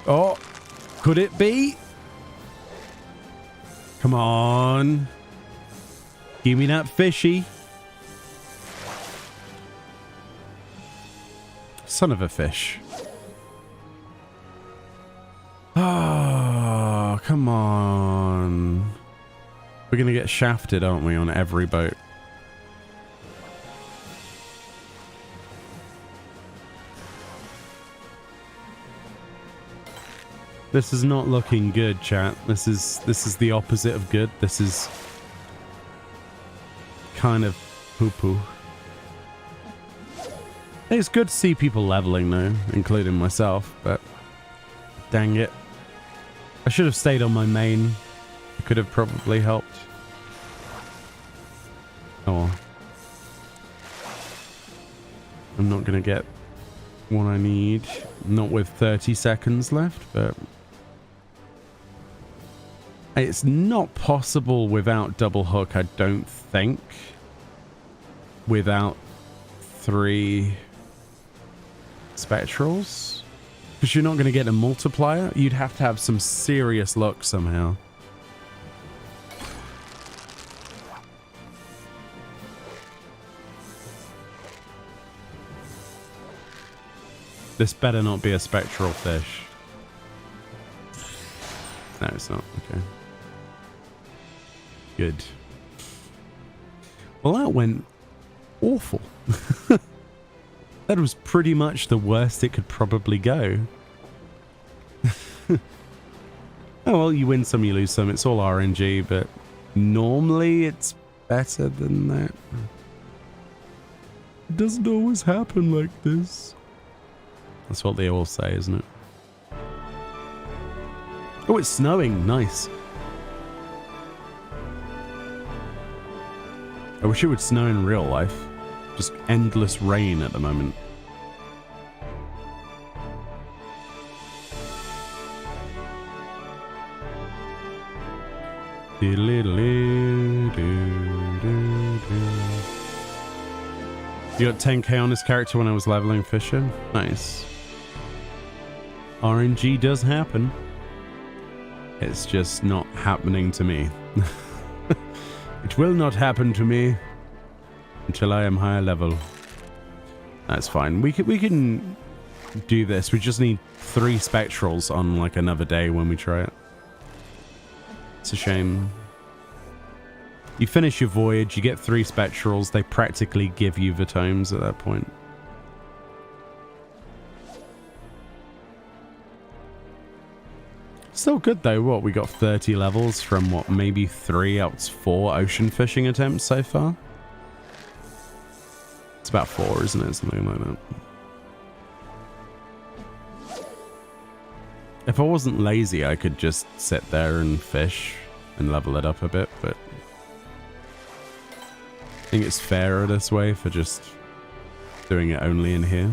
Oh, could it be? Come on. Give me that fishy. Son of a fish. Oh, come on. We're going to get shafted, aren't we, on every boat? This is not looking good, chat. This is the opposite of good. This is kind of poo-poo. It's good to see people leveling though, including myself, but dang it. I should have stayed on my main. It could have probably helped. Oh. I'm not gonna get what I need. Not with 30 seconds left, but it's not possible without double hook, I don't think. Without 3 spectrals. Because you're not going to get a multiplier. You'd have to have some serious luck somehow. This better not be a spectral fish. No, it's not. Okay. Good. Well, that went awful. That was pretty much the worst it could probably go. Oh, well, you win some, you lose some. It's all RNG, but normally it's better than that. It doesn't always happen like this. That's what they all say, isn't it? Oh, it's snowing. Nice. I wish it would snow in real life. Just endless rain at the moment. You got 10k on this character when I was leveling fishing? Nice. RNG does happen. It's just not happening to me. It will not happen to me until I am higher level. That's fine. We can do this. We just need 3 spectrals on like another day when we try it. It's a shame. You finish your voyage, you get 3 spectrals. They practically give you the tomes at that point. Still good though. What, we got 30 levels from what, maybe 3 out of 4 ocean fishing attempts so far? It's about 4, isn't it? Something like that. If I wasn't lazy, I could just sit there and fish and level it up a bit, but I think it's fairer this way for just doing it only in here.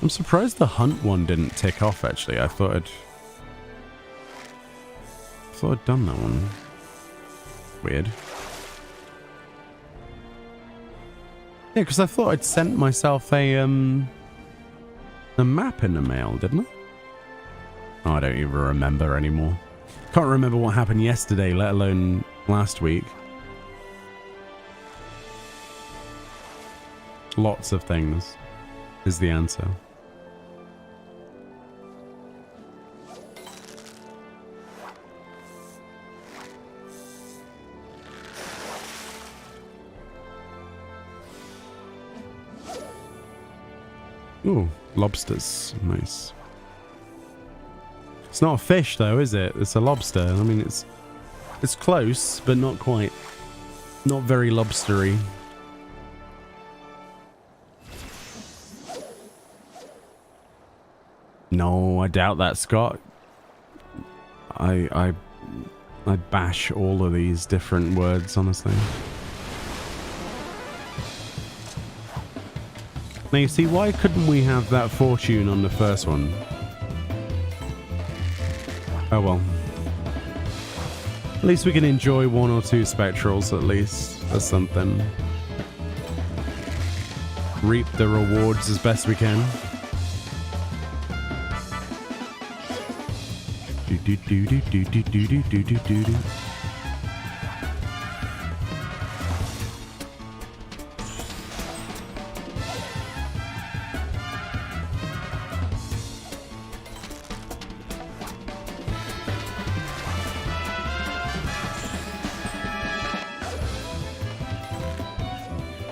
I'm surprised the hunt one didn't tick off, actually. I thought I'd done that one. Weird. Yeah, because I thought I'd sent myself a map in the mail, didn't I? Oh, I don't even remember anymore. Can't remember what happened yesterday, let alone last week. Lots of things is the answer. Ooh, lobsters. Nice. It's not a fish though, is it? It's a lobster. I mean, it's close, but not quite. Not very lobstery. No, I doubt that, Scott. I bash all of these different words, honestly. Now you see, why couldn't we have that fortune on the first one? Oh well. At least we can enjoy one or two spectrals at least. That's something. Reap the rewards as best we can. Do do do do do do do do do do do.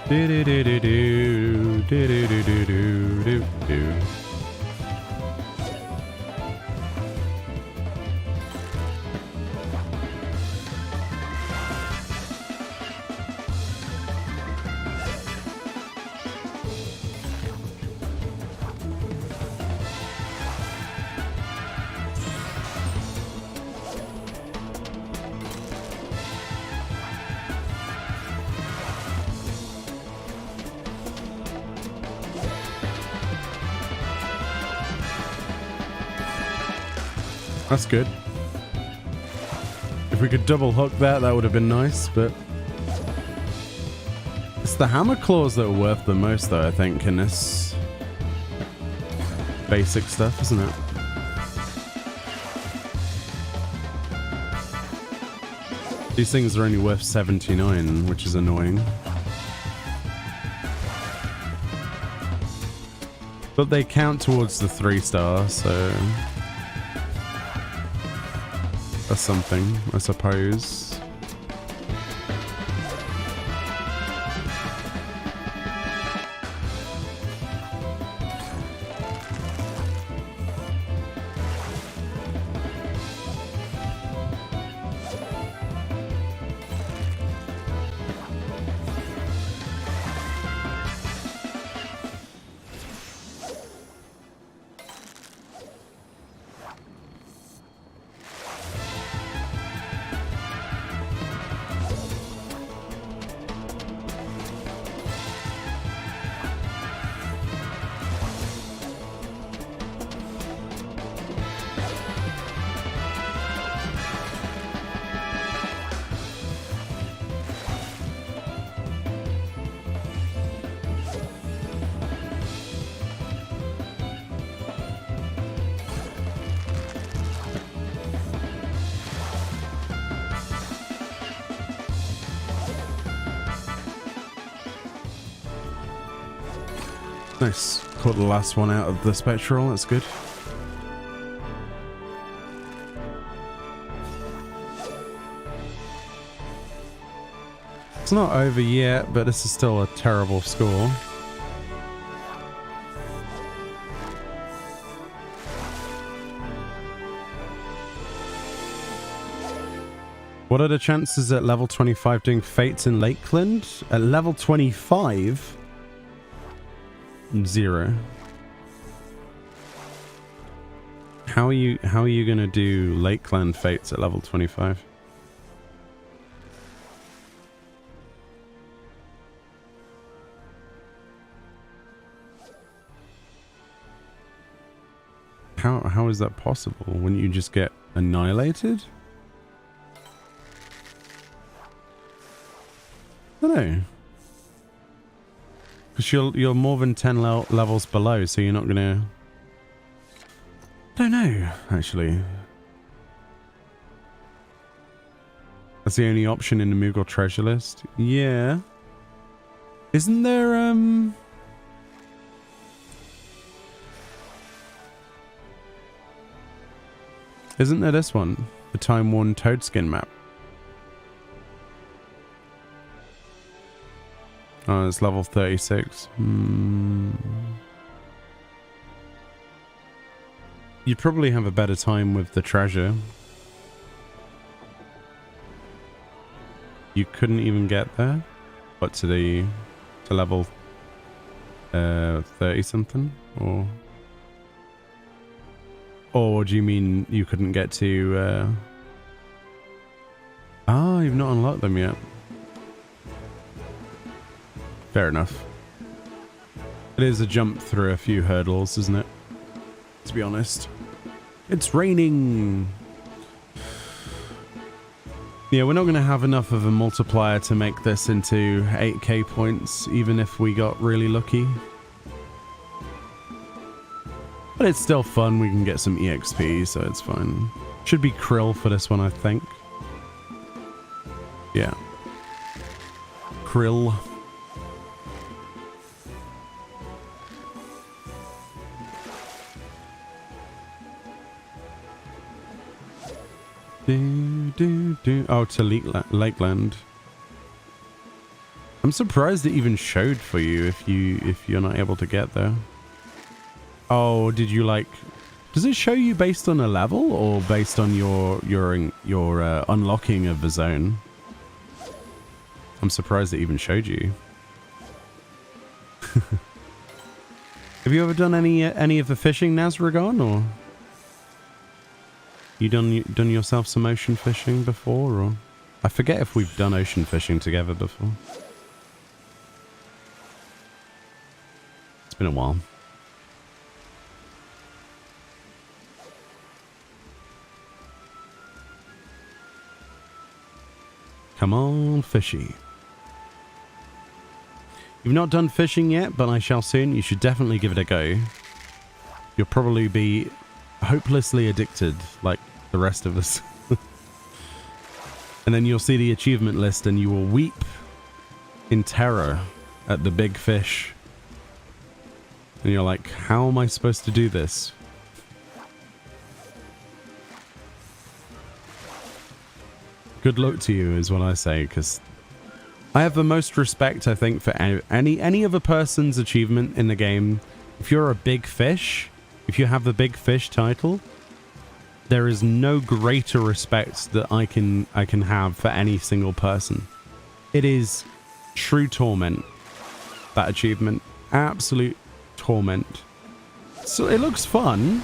Do do do do do do do do do do do. That's good. If we could double hook that, that would have been nice, but it's the hammer claws that are worth the most, though, I think, in this basic stuff, isn't it? These things are only worth 79, which is annoying. But they count towards the 3-star, so that's something, I suppose. Nice. Caught the last one out of the spectral, that's good. It's not over yet, but this is still a terrible score. What are the chances at level 25 doing fates in Lakeland? At level 25? 0. How are you gonna do Lakeland fates at level 25? How is that possible? Wouldn't you just get annihilated? I don't know. Because you're more than 10 levels below, so you're not gonna... I don't know, actually. That's the only option in the Moogle treasure list. Yeah. Isn't there, Isn't there this one? The time-worn Toadskin map. Oh, it's level 36. You'd probably have a better time with the treasure. You couldn't even get there? What, to level 30 something? Or do you mean you couldn't get to you've not unlocked them yet. Fair enough. It is a jump through a few hurdles, isn't it? To be honest. It's raining! Yeah, we're not going to have enough of a multiplier to make this into 8k points, even if we got really lucky. But it's still fun, we can get some EXP, so it's fine. Should be Krill for this one, I think. Yeah. Krill. Oh, to Lakeland. I'm surprised it even showed for you if you're not able to get there. Oh, did you like? Does it show you based on a level or based on your unlocking of the zone? I'm surprised it even showed you. Have you ever done any of the fishing, Nazragon, or you done yourself some ocean fishing before, or I forget if we've done ocean fishing together before. It's been a while. Come on, fishy. You've not done fishing yet, but I shall soon. You should definitely give it a go. You'll probably be hopelessly addicted, like the rest of us. And then you'll see the achievement list and you will weep in terror at the big fish. And you're like, how am I supposed to do this? Good luck to you is what I say, because I have the most respect, I think, for any other person's achievement in the game. If you're a big fish, if you have the big fish title, there is no greater respect that I can have for any single person. It is true torment, that achievement. Absolute torment. So it looks fun,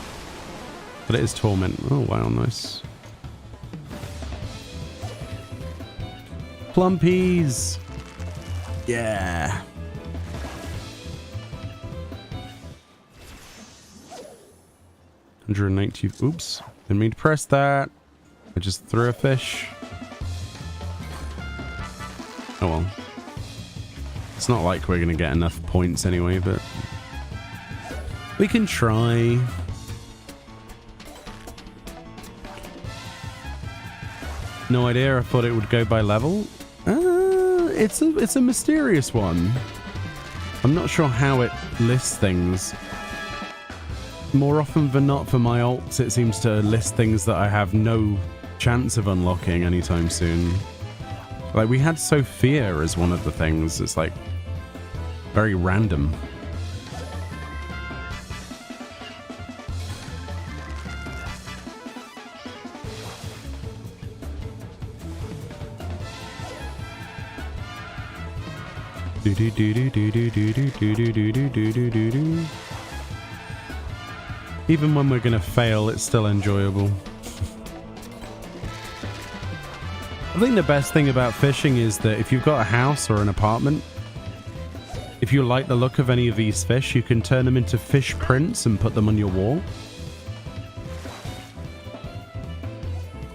but it is torment. Oh wow, nice. Plumpies. Yeah. $190. Oops. Didn't mean to press that. I just threw a fish. Oh well. It's not like we're going to get enough points anyway, but we can try. No idea. I thought it would go by level. It's a mysterious one. I'm not sure how it lists things. More often than not, for my alts, it seems to list things that I have no chance of unlocking anytime soon. Like, we had Sophia as one of the things. It's like very random. Even when we're gonna fail, it's still enjoyable. I think the best thing about fishing is that if you've got a house or an apartment, if you like the look of any of these fish, you can turn them into fish prints and put them on your wall.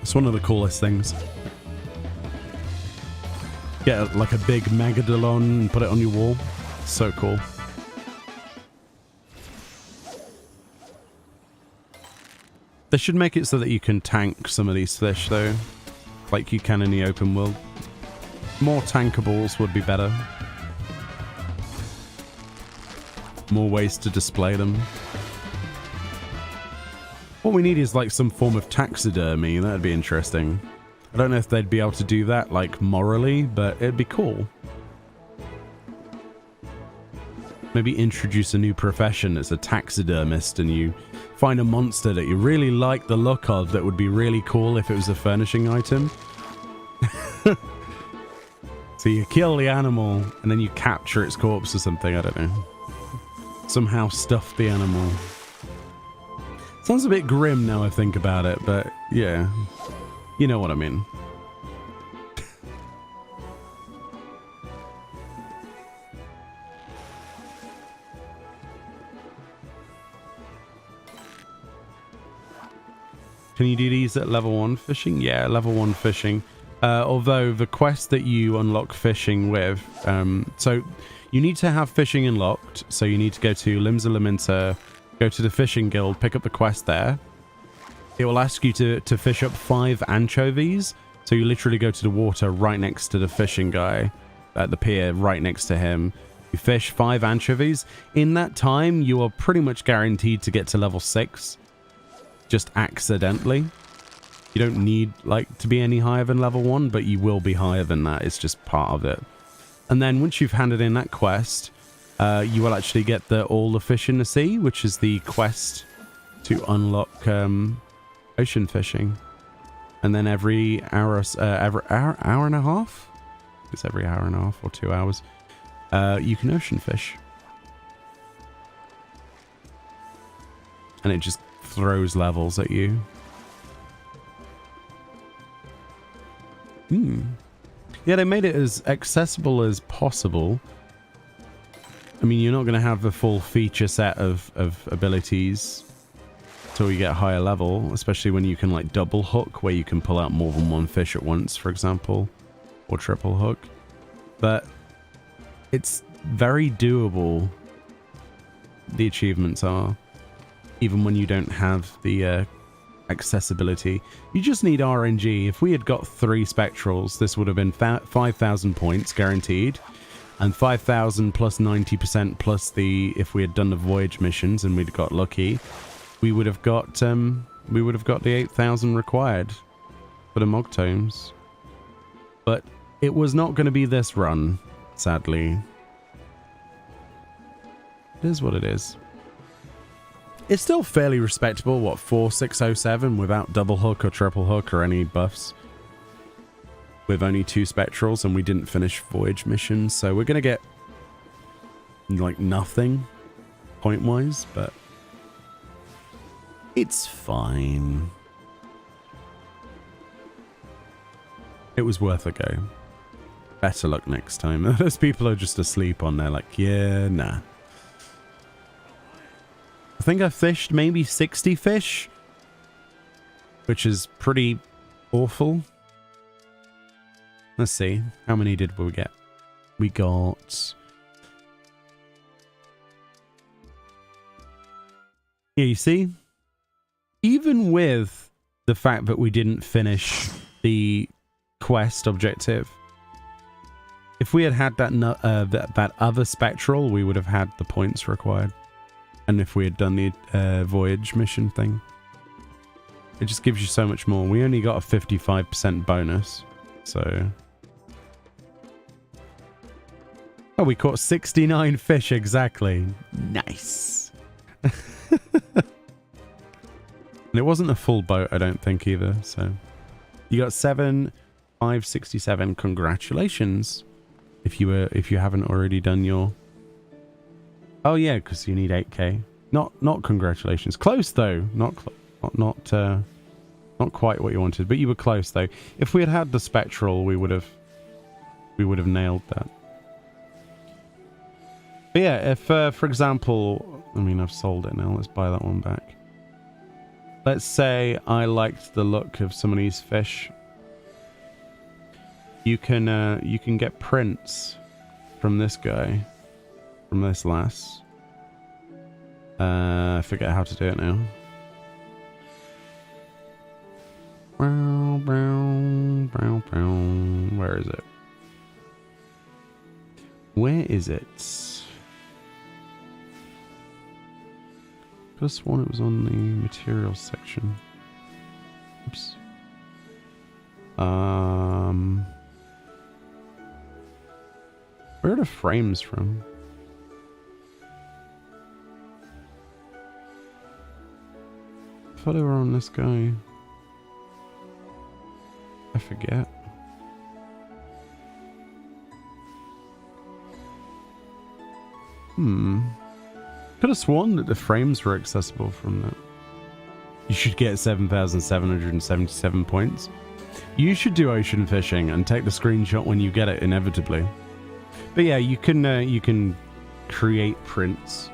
It's one of the coolest things. Get like a big Megalodon and put it on your wall. So cool. They should make it so that you can tank some of these fish though, like you can in the open world. More tankables would be better. More ways to display them. What we need is like some form of taxidermy. That'd be interesting. I don't know if they'd be able to do that like morally, but it'd be cool. Maybe introduce a new profession as a taxidermist and you find a monster that you really like the look of that would be really cool if it was a furnishing item. So you kill the animal and then you capture its corpse or something, I don't know. Somehow stuff the animal. Sounds a bit grim now I think about it, but yeah, you know what I mean. Can you do these at level 1 fishing? Yeah, level 1 fishing. Although the quest that you unlock fishing with, so you need to have fishing unlocked. So you need to go to Limsa Laminta, go to the fishing guild, pick up the quest there. It will ask you to fish up 5 anchovies. So you literally go to the water right next to the fishing guy at the pier, right next to him. You fish 5 anchovies. In that time, you are pretty much guaranteed to get to level 6. Just accidentally. You don't need like to be any higher than level 1, but you will be higher than that. It's just part of it. And then once you've handed in that quest, you will actually get all the fish in the sea, which is the quest to unlock ocean fishing. And then every hour and a half, it's every hour and a half or 2 hours, you can ocean fish. And it just throws levels at you. Yeah, they made it as accessible as possible. I mean, you're not going to have the full feature set of abilities till you get a higher level, especially when you can like double hook, where you can pull out more than one fish at once, for example, or triple hook. But it's very doable. The achievements are, even when you don't have the accessibility. You just need RNG. If we had got 3 spectrals, this would have been 5,000 points guaranteed, and 5,000 plus 90% plus the, if we had done the voyage missions and we'd got lucky, we would have got the 8,000 required for the Mog Tomes. But it was not going to be this run, sadly. It is what it is. It's still fairly respectable, what, 4607 without double hook or triple hook or any buffs. With only 2 spectrals, and we didn't finish voyage missions, so we're going to get like nothing point-wise, but it's fine. It was worth a go. Better luck next time. Those people are just asleep on there like, yeah, nah. I think I fished maybe 60 fish, which is pretty awful. Let's see. How many did we get? We got... Yeah, you see? Even with the fact that we didn't finish the quest objective, if we had had that other spectral, we would have had the points required. And if we had done the voyage mission thing, it just gives you so much more. We only got a 55% bonus, so... Oh, we caught 69 fish exactly. Nice. And it wasn't a full boat, I don't think, either, so... You got 7,567. Congratulations. If you haven't already done your... Oh yeah, because you need 8k. Not congratulations. Close though. Not quite what you wanted, but you were close though. If we had had the spectral, we would have nailed that. But yeah, if for example, I mean, I've sold it now. Let's buy that one back. Let's say I liked the look of some of these fish. You can get prints from this guy. From this lass. I forget how to do it now. Where is it? Where is it? Could have sworn it was on the materials section. Oops. Where are the frames from? follower on this guy? I forget. Could have sworn that the frames were accessible from that. You should get 7,777 points. You should do ocean fishing and take the screenshot when you get it, inevitably. But yeah, you can create prints.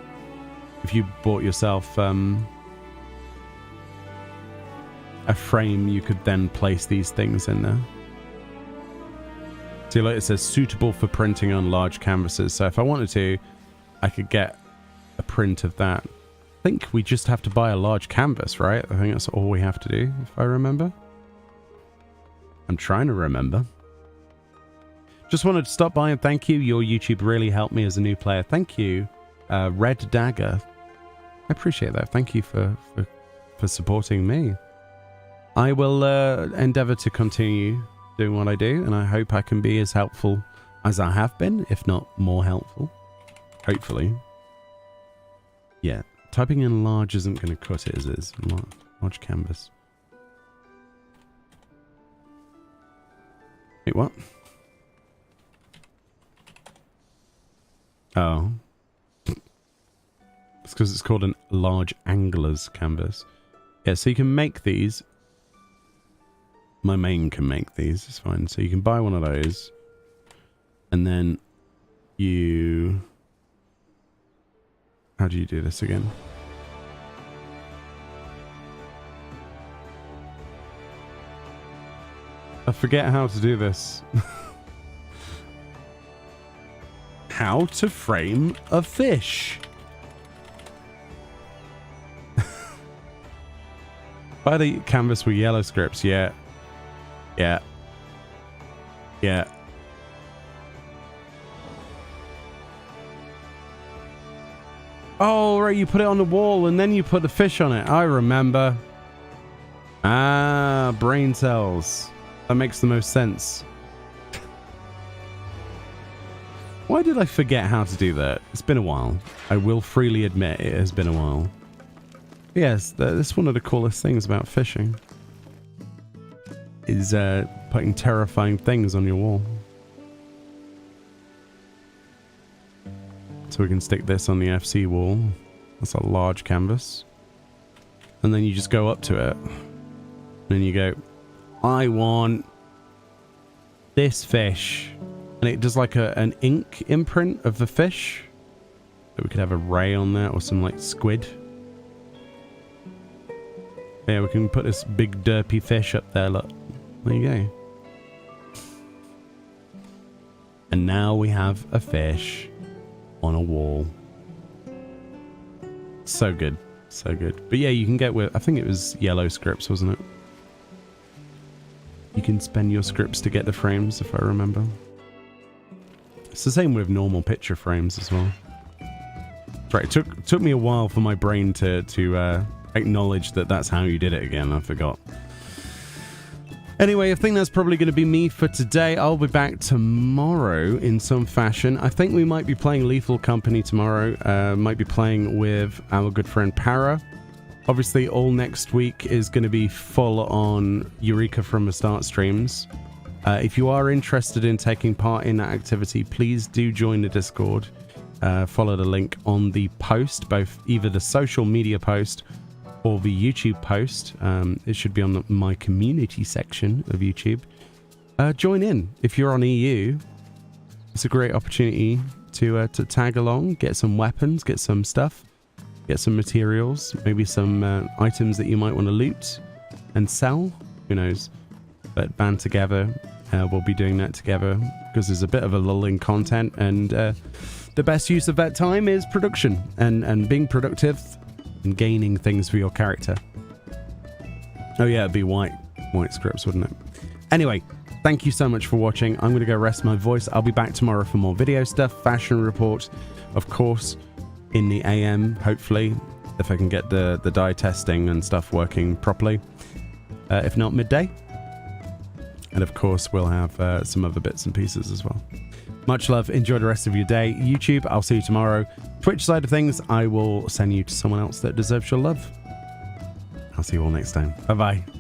If you bought yourself a frame, you could then place these things in there. See, like it says suitable for printing on large canvases. So if I wanted to, I could get a print of that. I think we just have to buy a large canvas, right? I think that's all we have to do, if I remember. I'm trying to remember. Just wanted to stop by and thank you. Your YouTube really helped me as a new player. Thank you, Red Dagger. I appreciate that. Thank you for supporting me. I will endeavor to continue doing what I do, and I hope I can be as helpful as I have been, if not more helpful. Hopefully. Yeah, typing in large isn't going to cut it, is it? It's large canvas. Wait, what? Oh. It's because it's called a large angler's canvas. Yeah, so you can make these. My main can make these, it's fine. So you can buy one of those. And then you... How do you do this again? I forget how to do this. How to frame a fish. Buy the canvas with yellow scripts, yeah. Yeah. Yeah. Oh, right, you put it on the wall and then you put the fish on it. I remember. Ah, brain cells. That makes the most sense. Why did I forget how to do that? It's been a while. I will freely admit it has been a while. Yes, that's one of the coolest things about fishing. Is putting terrifying things on your wall. So we can stick this on the FC wall. That's a large canvas. And then you just go up to it. And then you go, I want this fish. And it does like an ink imprint of the fish. So we could have a ray on that or some like squid. Yeah, we can put this big derpy fish up there, look. There you go. And now we have a fish on a wall. So good. So good. But yeah, you can get with, I think it was yellow scripts, wasn't it? You can spend your scripts to get the frames, if I remember. It's the same with normal picture frames as well. Right, it took me a while for my brain to acknowledge that that's how you did it again. I forgot. Anyway, I think that's probably going to be me for today. I'll be back tomorrow in some fashion. I think we might be playing Lethal Company tomorrow. Might be playing with our good friend Para. Obviously, all next week is going to be full on Eureka from the Start streams. If you are interested in taking part in that activity, please do join the Discord. Follow the link on the post, both either the social media post or the YouTube post. It should be on my community section of YouTube. Join in. If you're on EU, it's a great opportunity to tag along, get some weapons, get some stuff, get some materials, maybe some items that you might want to loot and sell. Who knows? But band together, we'll be doing that together because there's a bit of a lull in content, and the best use of that time is production and being productive and gaining things for your character. Oh yeah, it'd be white scripts, wouldn't it? Anyway, thank you so much for watching. I'm going to go rest my voice. I'll be back tomorrow for more video stuff, fashion report, of course, in the AM, hopefully, if I can get the dye testing and stuff working properly. If not, midday. And of course, we'll have some other bits and pieces as well. Much love. Enjoy the rest of your day. YouTube, I'll see you tomorrow. Twitch side of things, I will send you to someone else that deserves your love. I'll see you all next time. Bye bye.